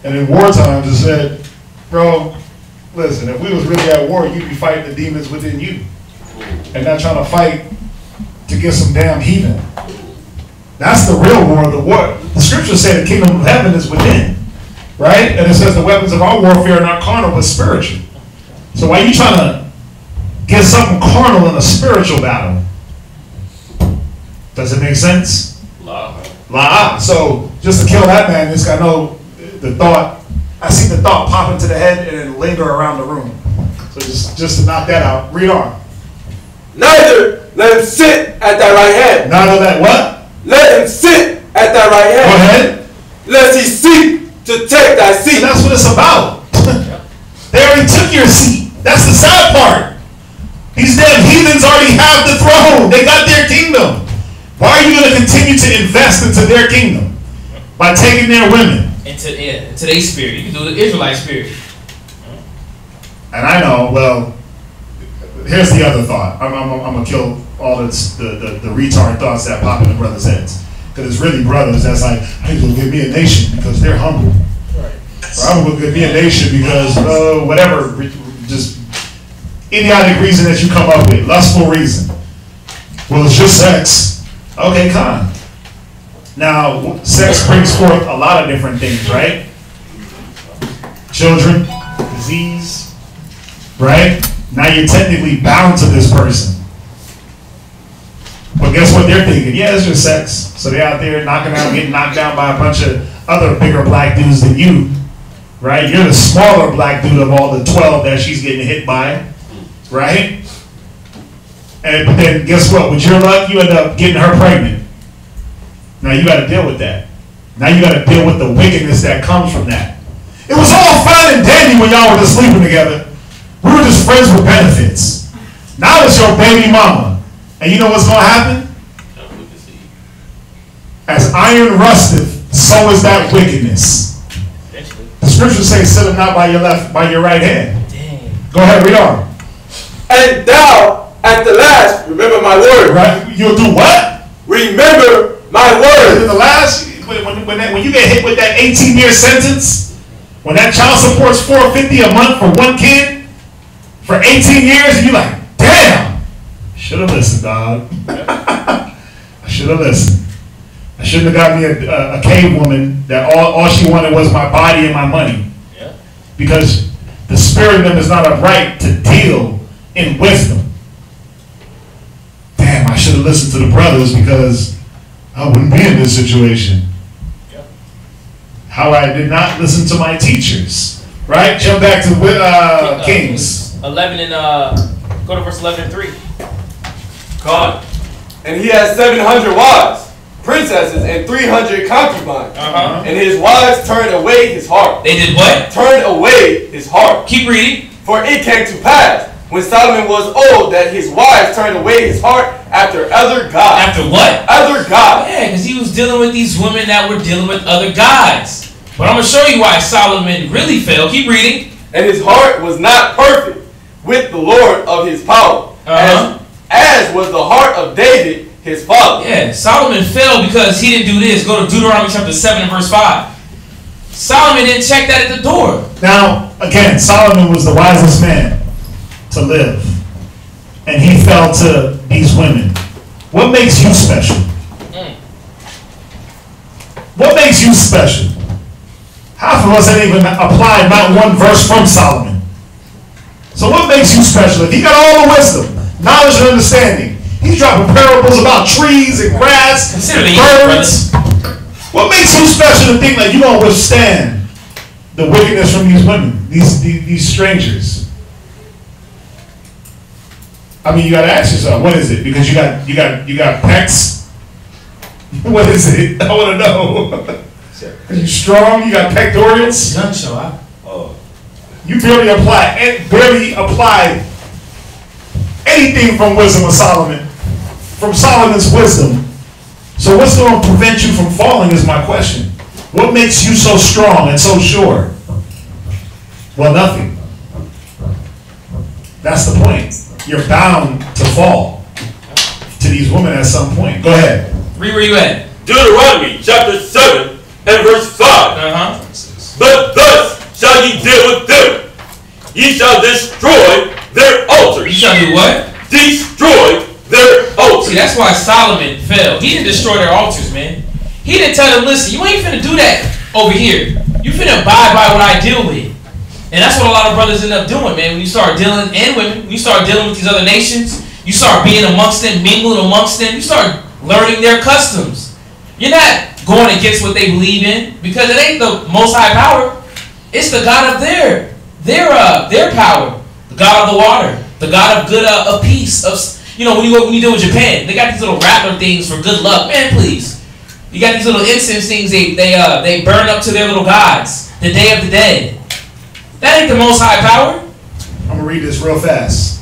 and in war times it said, bro, listen, if we was really at war, you'd be fighting the demons within you, and not trying to fight to get some damn heathen. That's the real war. The war. The scriptures say the kingdom of heaven is within, right? And it says the weapons of our warfare are not carnal but spiritual. So why are you trying to get something carnal in a spiritual battle? Does it make sense? La. So just to kill that man, this guy know the thought. I see the thought pop into the head and then linger around the room. So just to knock that out. Read on. Neither let him sit at thy right hand. Neither that what? Let him sit at thy right hand. Go ahead. Lest he seek to take thy seat. And that's what it's about. They already took your seat. That's the sad part. These damn heathens already have the throne. They got their kingdom. Why are you going to continue to invest into their kingdom? By taking their women. Into their spirit. You can do the Israelite spirit. And I know, well, here's the other thought. I'm going to kill all the retard thoughts that pop in the brothers' heads. Because it's really brothers that's like, I'm going to give me a nation because they're humble. Right. Or I'm going to give me a nation because, whatever, just idiotic reason that you come up with. Lustful reason. Well, it's just sex. Okay, con. Now, sex brings forth a lot of different things, right? Children, disease, right? Now you're technically bound to this person. But guess what they're thinking? Yeah, it's just sex. So they're out there getting knocked down by a bunch of other bigger black dudes than you, right? You're the smaller black dude of all the 12 that she's getting hit by, right? But then guess what? With your luck, you end up getting her pregnant. Now you got to deal with that. Now you got to deal with the wickedness that comes from that. It was all fine and dandy when y'all were just sleeping together. We were just friends with benefits. Now it's your baby mama. And you know what's going to happen? As iron rusteth, so is that wickedness. The scriptures say, sit him not by your right hand. Dang. Go ahead, read on. And thou, at the last, remember my word. Right? You'll do what? Remember my word. In the last, when you get hit with that 18-year sentence, when that child support's $450 a month for one kid for 18 years, and you're like, damn, should have listened, dog. I should have listened. I shouldn't have got me a cave woman that all she wanted was my body and my money. Yeah. Because the spirit of them is not upright to deal in wisdom. Damn, I should have listened to the brothers because I wouldn't be in this situation. How I did not listen to my teachers. Right? Jump back to Kings. 11 and go to verse 11 and 3. God. And he had 700 wives, princesses, and 300 concubines. And his wives turned away his heart. They did what? Turned away his heart. Keep reading. For it came to pass, when Solomon was old, that his wives turned away his heart after other gods. After what? Other gods. Yeah, because he was dealing with these women that were dealing with other gods. But I'm going to show you why Solomon really fell. Keep reading. And his heart was not perfect with the Lord of his power, as was the heart of David, his father. Yeah, Solomon fell because he didn't do this. Go to Deuteronomy chapter 7 and verse 5. Solomon didn't check that at the door. Now, again, Solomon was the wisest man to live. And he fell to these women. What makes you special? What makes you special? Half of us ain't even applied not one verse from Solomon. So what makes you special? If he got all the wisdom, knowledge, and understanding, he's dropping parables about trees and grass and birds. What makes you special to think that you're going to withstand the wickedness from these women, these strangers? I mean, you got to ask yourself, what is it? Because you got pecs. What is it? I want to know. Are you strong? You got pectorals? None show up. Oh. You barely apply anything from wisdom of Solomon, from Solomon's wisdom. So what's going to prevent you from falling is my question. What makes you so strong and so sure? Well, nothing. That's the point. You're bound to fall to these women at some point. Go ahead. Read where you at. Deuteronomy chapter 7 and verse 5. But thus shall ye deal with them. Ye shall destroy their altars. You shall do what? Destroy their altars. See, that's why Solomon fell. He didn't destroy their altars, man. He didn't tell them, listen, you ain't finna do that over here. You finna abide by what I deal with. And that's what a lot of brothers end up doing, man. When you start dealing, and women, when you start dealing with these other nations, you start being amongst them, mingling amongst them, you start learning their customs. You're not going against what they believe in, because it ain't the most high power. It's the God of their power, the God of the water, the God of good of peace. When you deal with Japan, they got these little rattler things for good luck. Man, please. You got these little incense things they burn up to their little gods, the Day of the Dead. That ain't the most high power. I'm gonna read this real fast.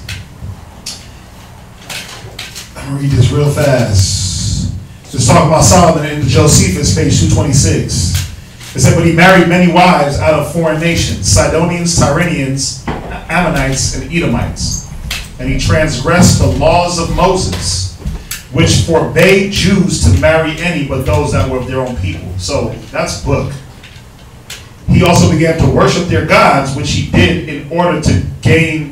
Just talking about Solomon in Josephus, page 226. It said, but he married many wives out of foreign nations, Sidonians, Tyrians, Ammonites, and Edomites. And he transgressed the laws of Moses, which forbade Jews to marry any but those that were of their own people. So that's book. He also began to worship their gods, which he did in order to the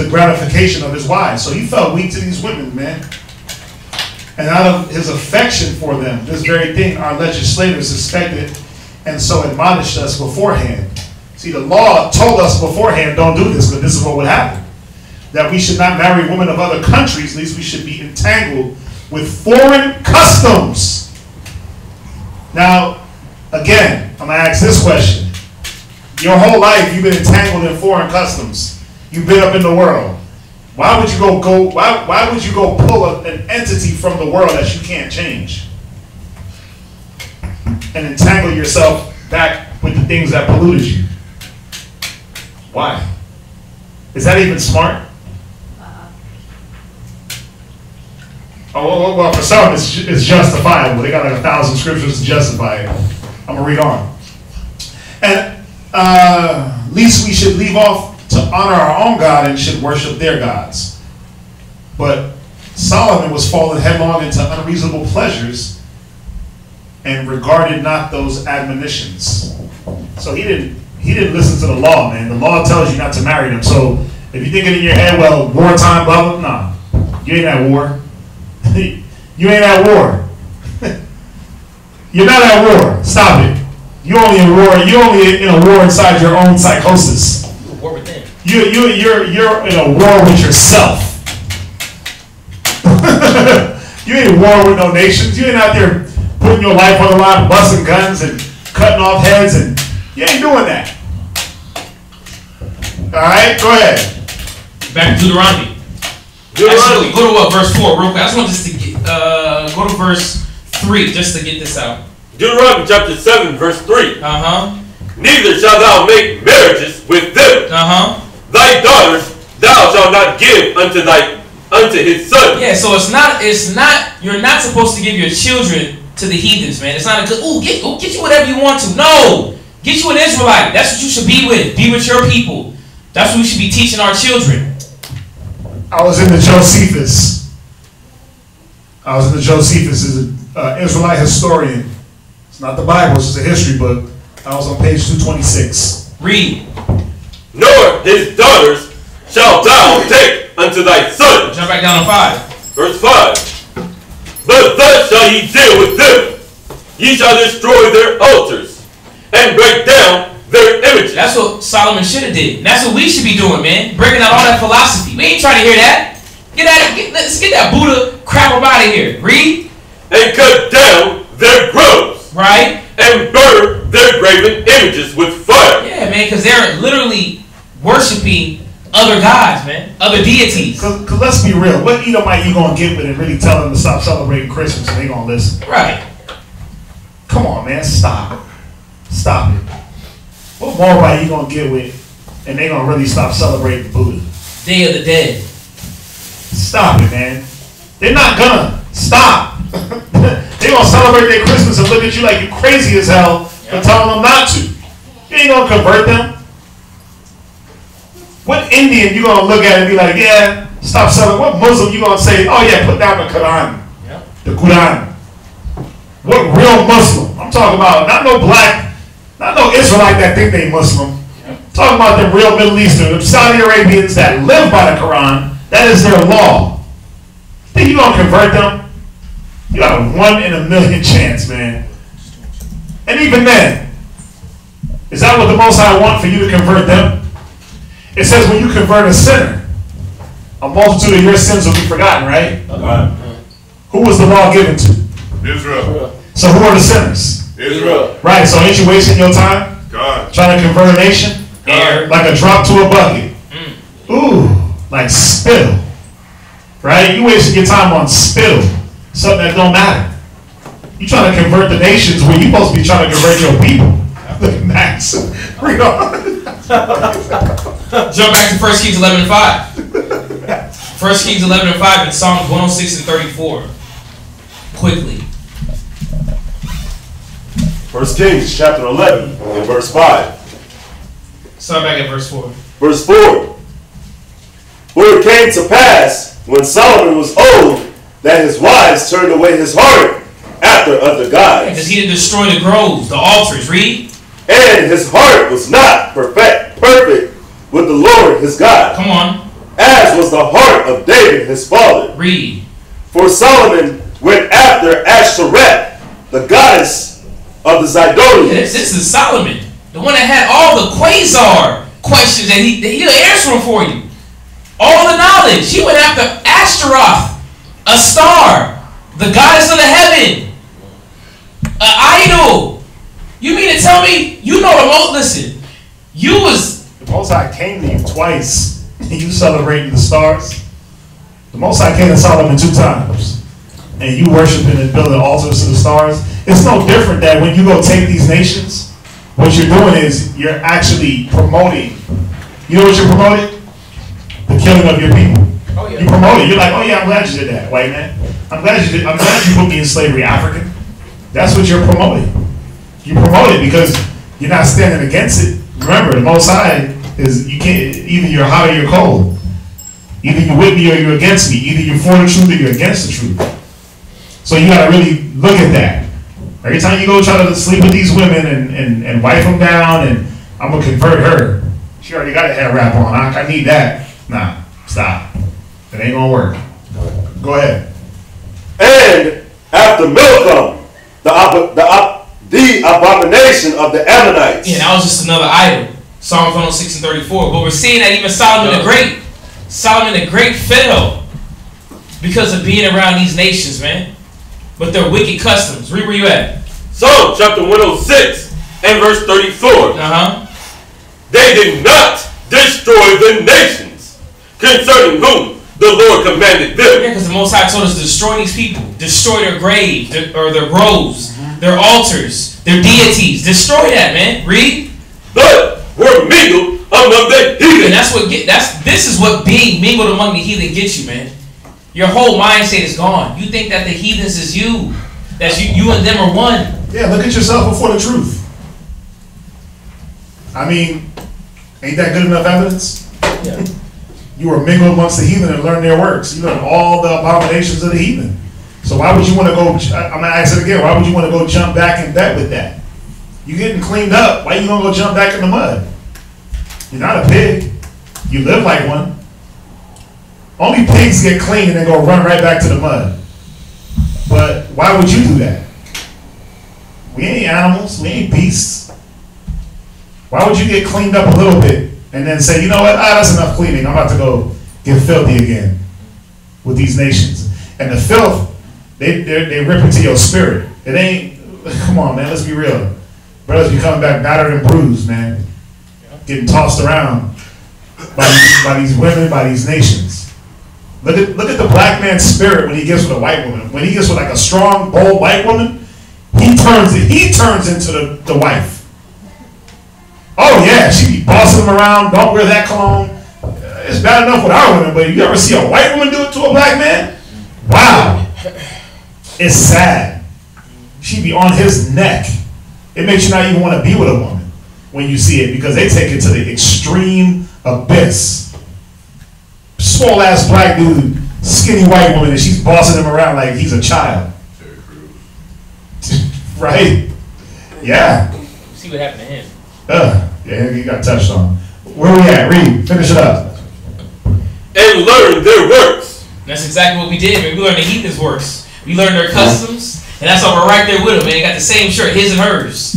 gratification of his wives. So he felt weak to these women, man. And out of his affection for them, this very thing our legislators suspected and so admonished us beforehand. See, the law told us beforehand, don't do this, but this is what would happen. That we should not marry women of other countries, at least we should be entangled with foreign customs. Now, again, I'm going to ask this question. Your whole life, you've been entangled in foreign customs. You've been up in the world. Why would you go pull an entity from the world that you can't change and entangle yourself back with the things that polluted you? Why? Is that even smart? Oh, well, for some it's justifiable. They got like 1,000 scriptures to justify it. I'm gonna read on. And least we should leave off to honor our own God and should worship their gods. But Solomon was fallen headlong into unreasonable pleasures and regarded not those admonitions. So he didn't listen to the law, man. The law tells you not to marry them. So if you're thinking in your head, well, wartime, blah, blah, nah. You ain't at war. You ain't at war. You're not at war. Stop it. You're only in war. You're only in a war inside your own psychosis. War with them. You're in a war with yourself. You ain't at war with no nations. You ain't out there putting your life on the line, busting guns and cutting off heads, and you ain't doing that. All right, go ahead. Back to Deuteronomy. Actually, go to what, verse 4 real quick. I just want just to get, go to verse 3 just to get this out. Deuteronomy chapter 7 verse 3. Neither shalt thou make marriages with them. Thy daughters thou shalt not give unto his son. Yeah, so it's not you're not supposed to give your children to the heathens, man. It's not a good get you whatever you want to. No. Get you an Israelite. That's what you should be with. Be with your people. That's what we should be teaching our children. I was in the Josephus. As an Israelite historian. It's not the Bible, it's just a history book. I was on page 226. Read. Nor his daughters shalt thou take unto thy son. Jump back down to 5. Verse 5. But thus shall ye deal with them. Ye shall destroy their altars and break down their images. That's what Solomon should have did. And that's what we should be doing, man. Breaking out all that philosophy. We ain't trying to hear that. Let's get that Buddha crap up out of here. Read. And cut down their groves. Right. And burn their graven images with fire. Yeah, man, because they're literally worshiping other gods, man. Other deities. Because let's be real. What Edomite you going to get with and really tell them to stop celebrating Christmas and they going to listen? Right. Come on, man. Stop it. What Moabite you going to get with and they going to really stop celebrating Buddha? Day of the Dead. Stop it, man. They're not gonna. Stop. They're gonna celebrate their Christmas and look at you like you crazy as hell for telling them not to. You ain't gonna convert them. What Indian you gonna look at and be like, yeah, stop celebrating? What Muslim you gonna say, oh yeah, put down the Quran? The Quran. What real Muslim? I'm talking about not no black, not no Israelite that think they Muslim. I'm talking about the real Middle Eastern, the Saudi Arabians that live by the Quran. That is their law. Think you gonna convert them? You got a 1 in a million chance, man. And even then, is that what the Most High want for you to convert them? It says when you convert a sinner, a multitude of your sins will be forgotten, right? Who was the law given to? Israel. So who are the sinners? Israel. Right, so ain't you wasting your time? God. Trying to convert a nation? God. Like a drop to a bucket. Ooh. Like spittle, right? You wasting your time on spittle, something that don't matter. You trying to convert the nations where you supposed to be trying to convert your people. Look at Max. Read on. Jump back to 1 Kings 11 and 5. 1 Kings 11 and 5 and Psalms 106 and 34. Quickly. 1 Kings chapter 11 and verse 5. Start back at verse 4. Verse 4. For it came to pass, when Solomon was old, that his wives turned away his heart after other gods. Because he did destroy the groves, the altars. Read. And his heart was not perfect with the Lord his God. Come on. As was the heart of David his father. Read. For Solomon went after Ashtoreth, the goddess of the Zidonians. Yeah, this is Solomon, the one that had all the quasar questions, and he'll answer them for you. All the knowledge. He went after Ashtaroth, a star, the goddess of the heaven, an idol. You mean to tell me you know the most? Listen, you was the Most High came to you twice, and you celebrating the stars. The Most High came to Solomon 2 times, and you worshiping and building altars to the stars. It's no different that when you go take these nations, what you're doing is you're actually promoting. You know what you're promoting? The killing of your people. Oh, yeah. You promote it. You're like, oh yeah, I'm glad you did that, white man. I'm glad you put me in slavery, African. That's what you're promoting. You promote it because you're not standing against it. Remember, the Most High is you can't either you're hot or you're cold. Either you're with me or you're against me. Either you're for the truth or you're against the truth. So you gotta really look at that. Every time you go try to sleep with these women and wipe them down and I'm gonna convert her. She already got a hair wrap on. I need that. Nah, stop. It ain't gonna work. Go ahead. And after Milcom, the abomination of the Ammonites. Yeah, that was just another idol. Psalms 106 and 34. But we're seeing that even Solomon the Great fell because of being around these nations, man. But their wicked customs. Read where you at. Psalm chapter 106 and verse 34. They did not destroy the nations concerning whom the Lord commanded them. Yeah, because the Most High told us to destroy these people. Destroy their grave, or their groves, their altars, their deities. Destroy that, man. Read. But were mingled among the heathen. And this is what being mingled among the heathen gets you, man. Your whole mindset is gone. You think that the heathens is you. That you and them are one. Yeah, look at yourself before the truth. I mean, ain't that good enough evidence? Yeah. You were mingled amongst the heathen and learned their works. You learned all the abominations of the heathen. So why would you want to go, I'm going to ask it again, why would you want to go jump back in bed with that? You getting cleaned up, why you going to go jump back in the mud? You're not a pig. You live like one. Only pigs get clean and then go run right back to the mud. But why would you do that? We ain't animals. We ain't beasts. Why would you get cleaned up a little bit and then say, you know what, that's enough cleaning. I'm about to go get filthy again with these nations. And the filth, they rip into your spirit. It ain't, come on, man, let's be real. Brothers be coming back battered and bruised, man. Getting tossed around by these women, by these nations. Look at the black man's spirit when he gets with a white woman. When he gets with like a strong, bold white woman, he turns into the wife. Oh yeah, she be bossing him around. Don't wear that cologne. It's bad enough with our women, but you ever see a white woman do it to a black man? Wow, it's sad. She be on his neck. It makes you not even want to be with a woman when you see it, because they take it to the extreme abyss. Small ass black dude, skinny white woman, and she's bossing him around like he's a child. Right? Yeah. See what happened to him. Yeah, he got touched on. Where we at? Read. Finish it up. And learn their works. That's exactly what we did, man. We learned the heathens' works. We learned their customs, and that's why we're right there with them, man. They got the same shirt, his and hers.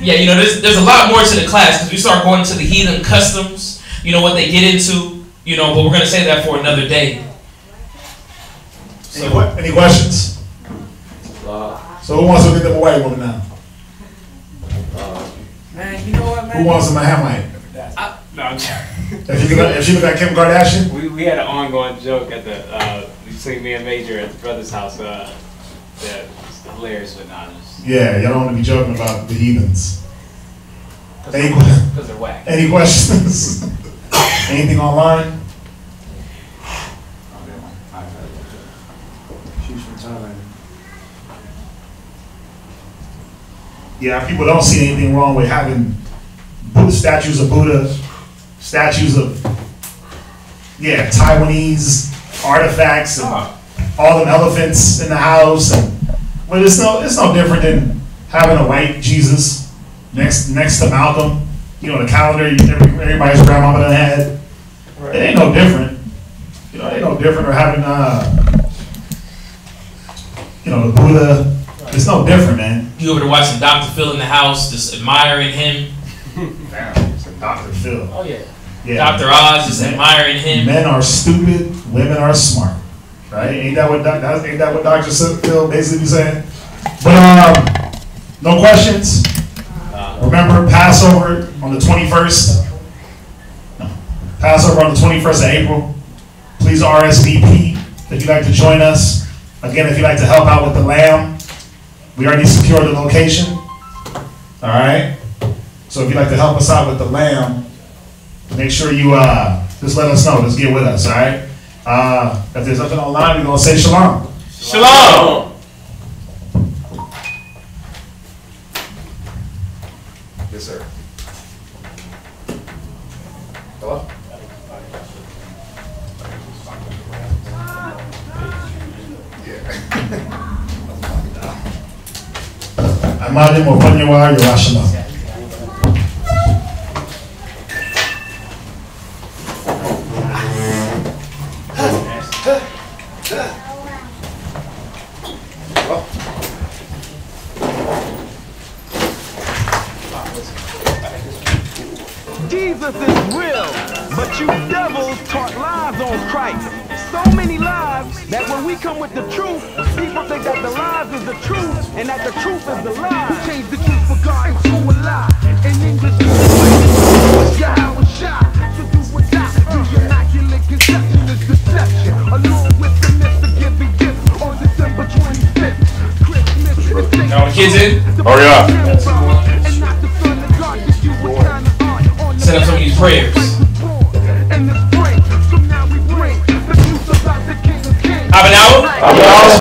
Yeah, you know, there's a lot more to the class, because we start going into the heathen customs, you know, what they get into, you know, but we're going to say that for another day. So, any questions? So who wants to get them a white woman now? Man, you know what, man? Who wants a Mahamite? No, I'm sorry. If she look like Kim Kardashian? We had an ongoing joke at between me and Major at the brother's house. That was hilarious, but not. Yeah, y'all don't want to be joking about the heathens. Because they're whack. Any questions? Anything online? She's from Thailand. Yeah, people don't see anything wrong with having statues of Buddha, statues of, Taiwanese artifacts, and all them elephants in the house. But it's no different than having a white Jesus next to Malcolm. You know, the calendar everybody's grandmama done had. Right. It ain't no different. You know, it ain't no different. Or having the Buddha. It's no different, man. You over there watching Dr. Phil in the house, just admiring him. Damn, it's Dr. Phil. Oh yeah. Dr. Oz, just admiring him. Men are stupid, women are smart. Right? Ain't that what Dr. Phil basically be saying? But no questions. Remember Passover on the 21st. Passover on the 21st of April. Please RSVP if you'd like to join us. Again, if you'd like to help out with the lamb, we already secured the location. All right. So if you'd like to help us out with the lamb, make sure you just let us know. Just get with us. All right. If there's nothing online, we're gonna say shalom. Shalom. Yes, sir. Hello? Amadim Opanyawa Yerushalayim. Jesus is real, but you devils taught lies on Christ. so many lies that when we come with the truth, people think that the lies is the truth and that the truth is the lie. We change the truth for God into a lie. In English, Yahweh Shai. So do or die. The immaculate conception is deception. Along with the myth of giving gifts on December 25th. Christmas is Now the kids in? Hurry up.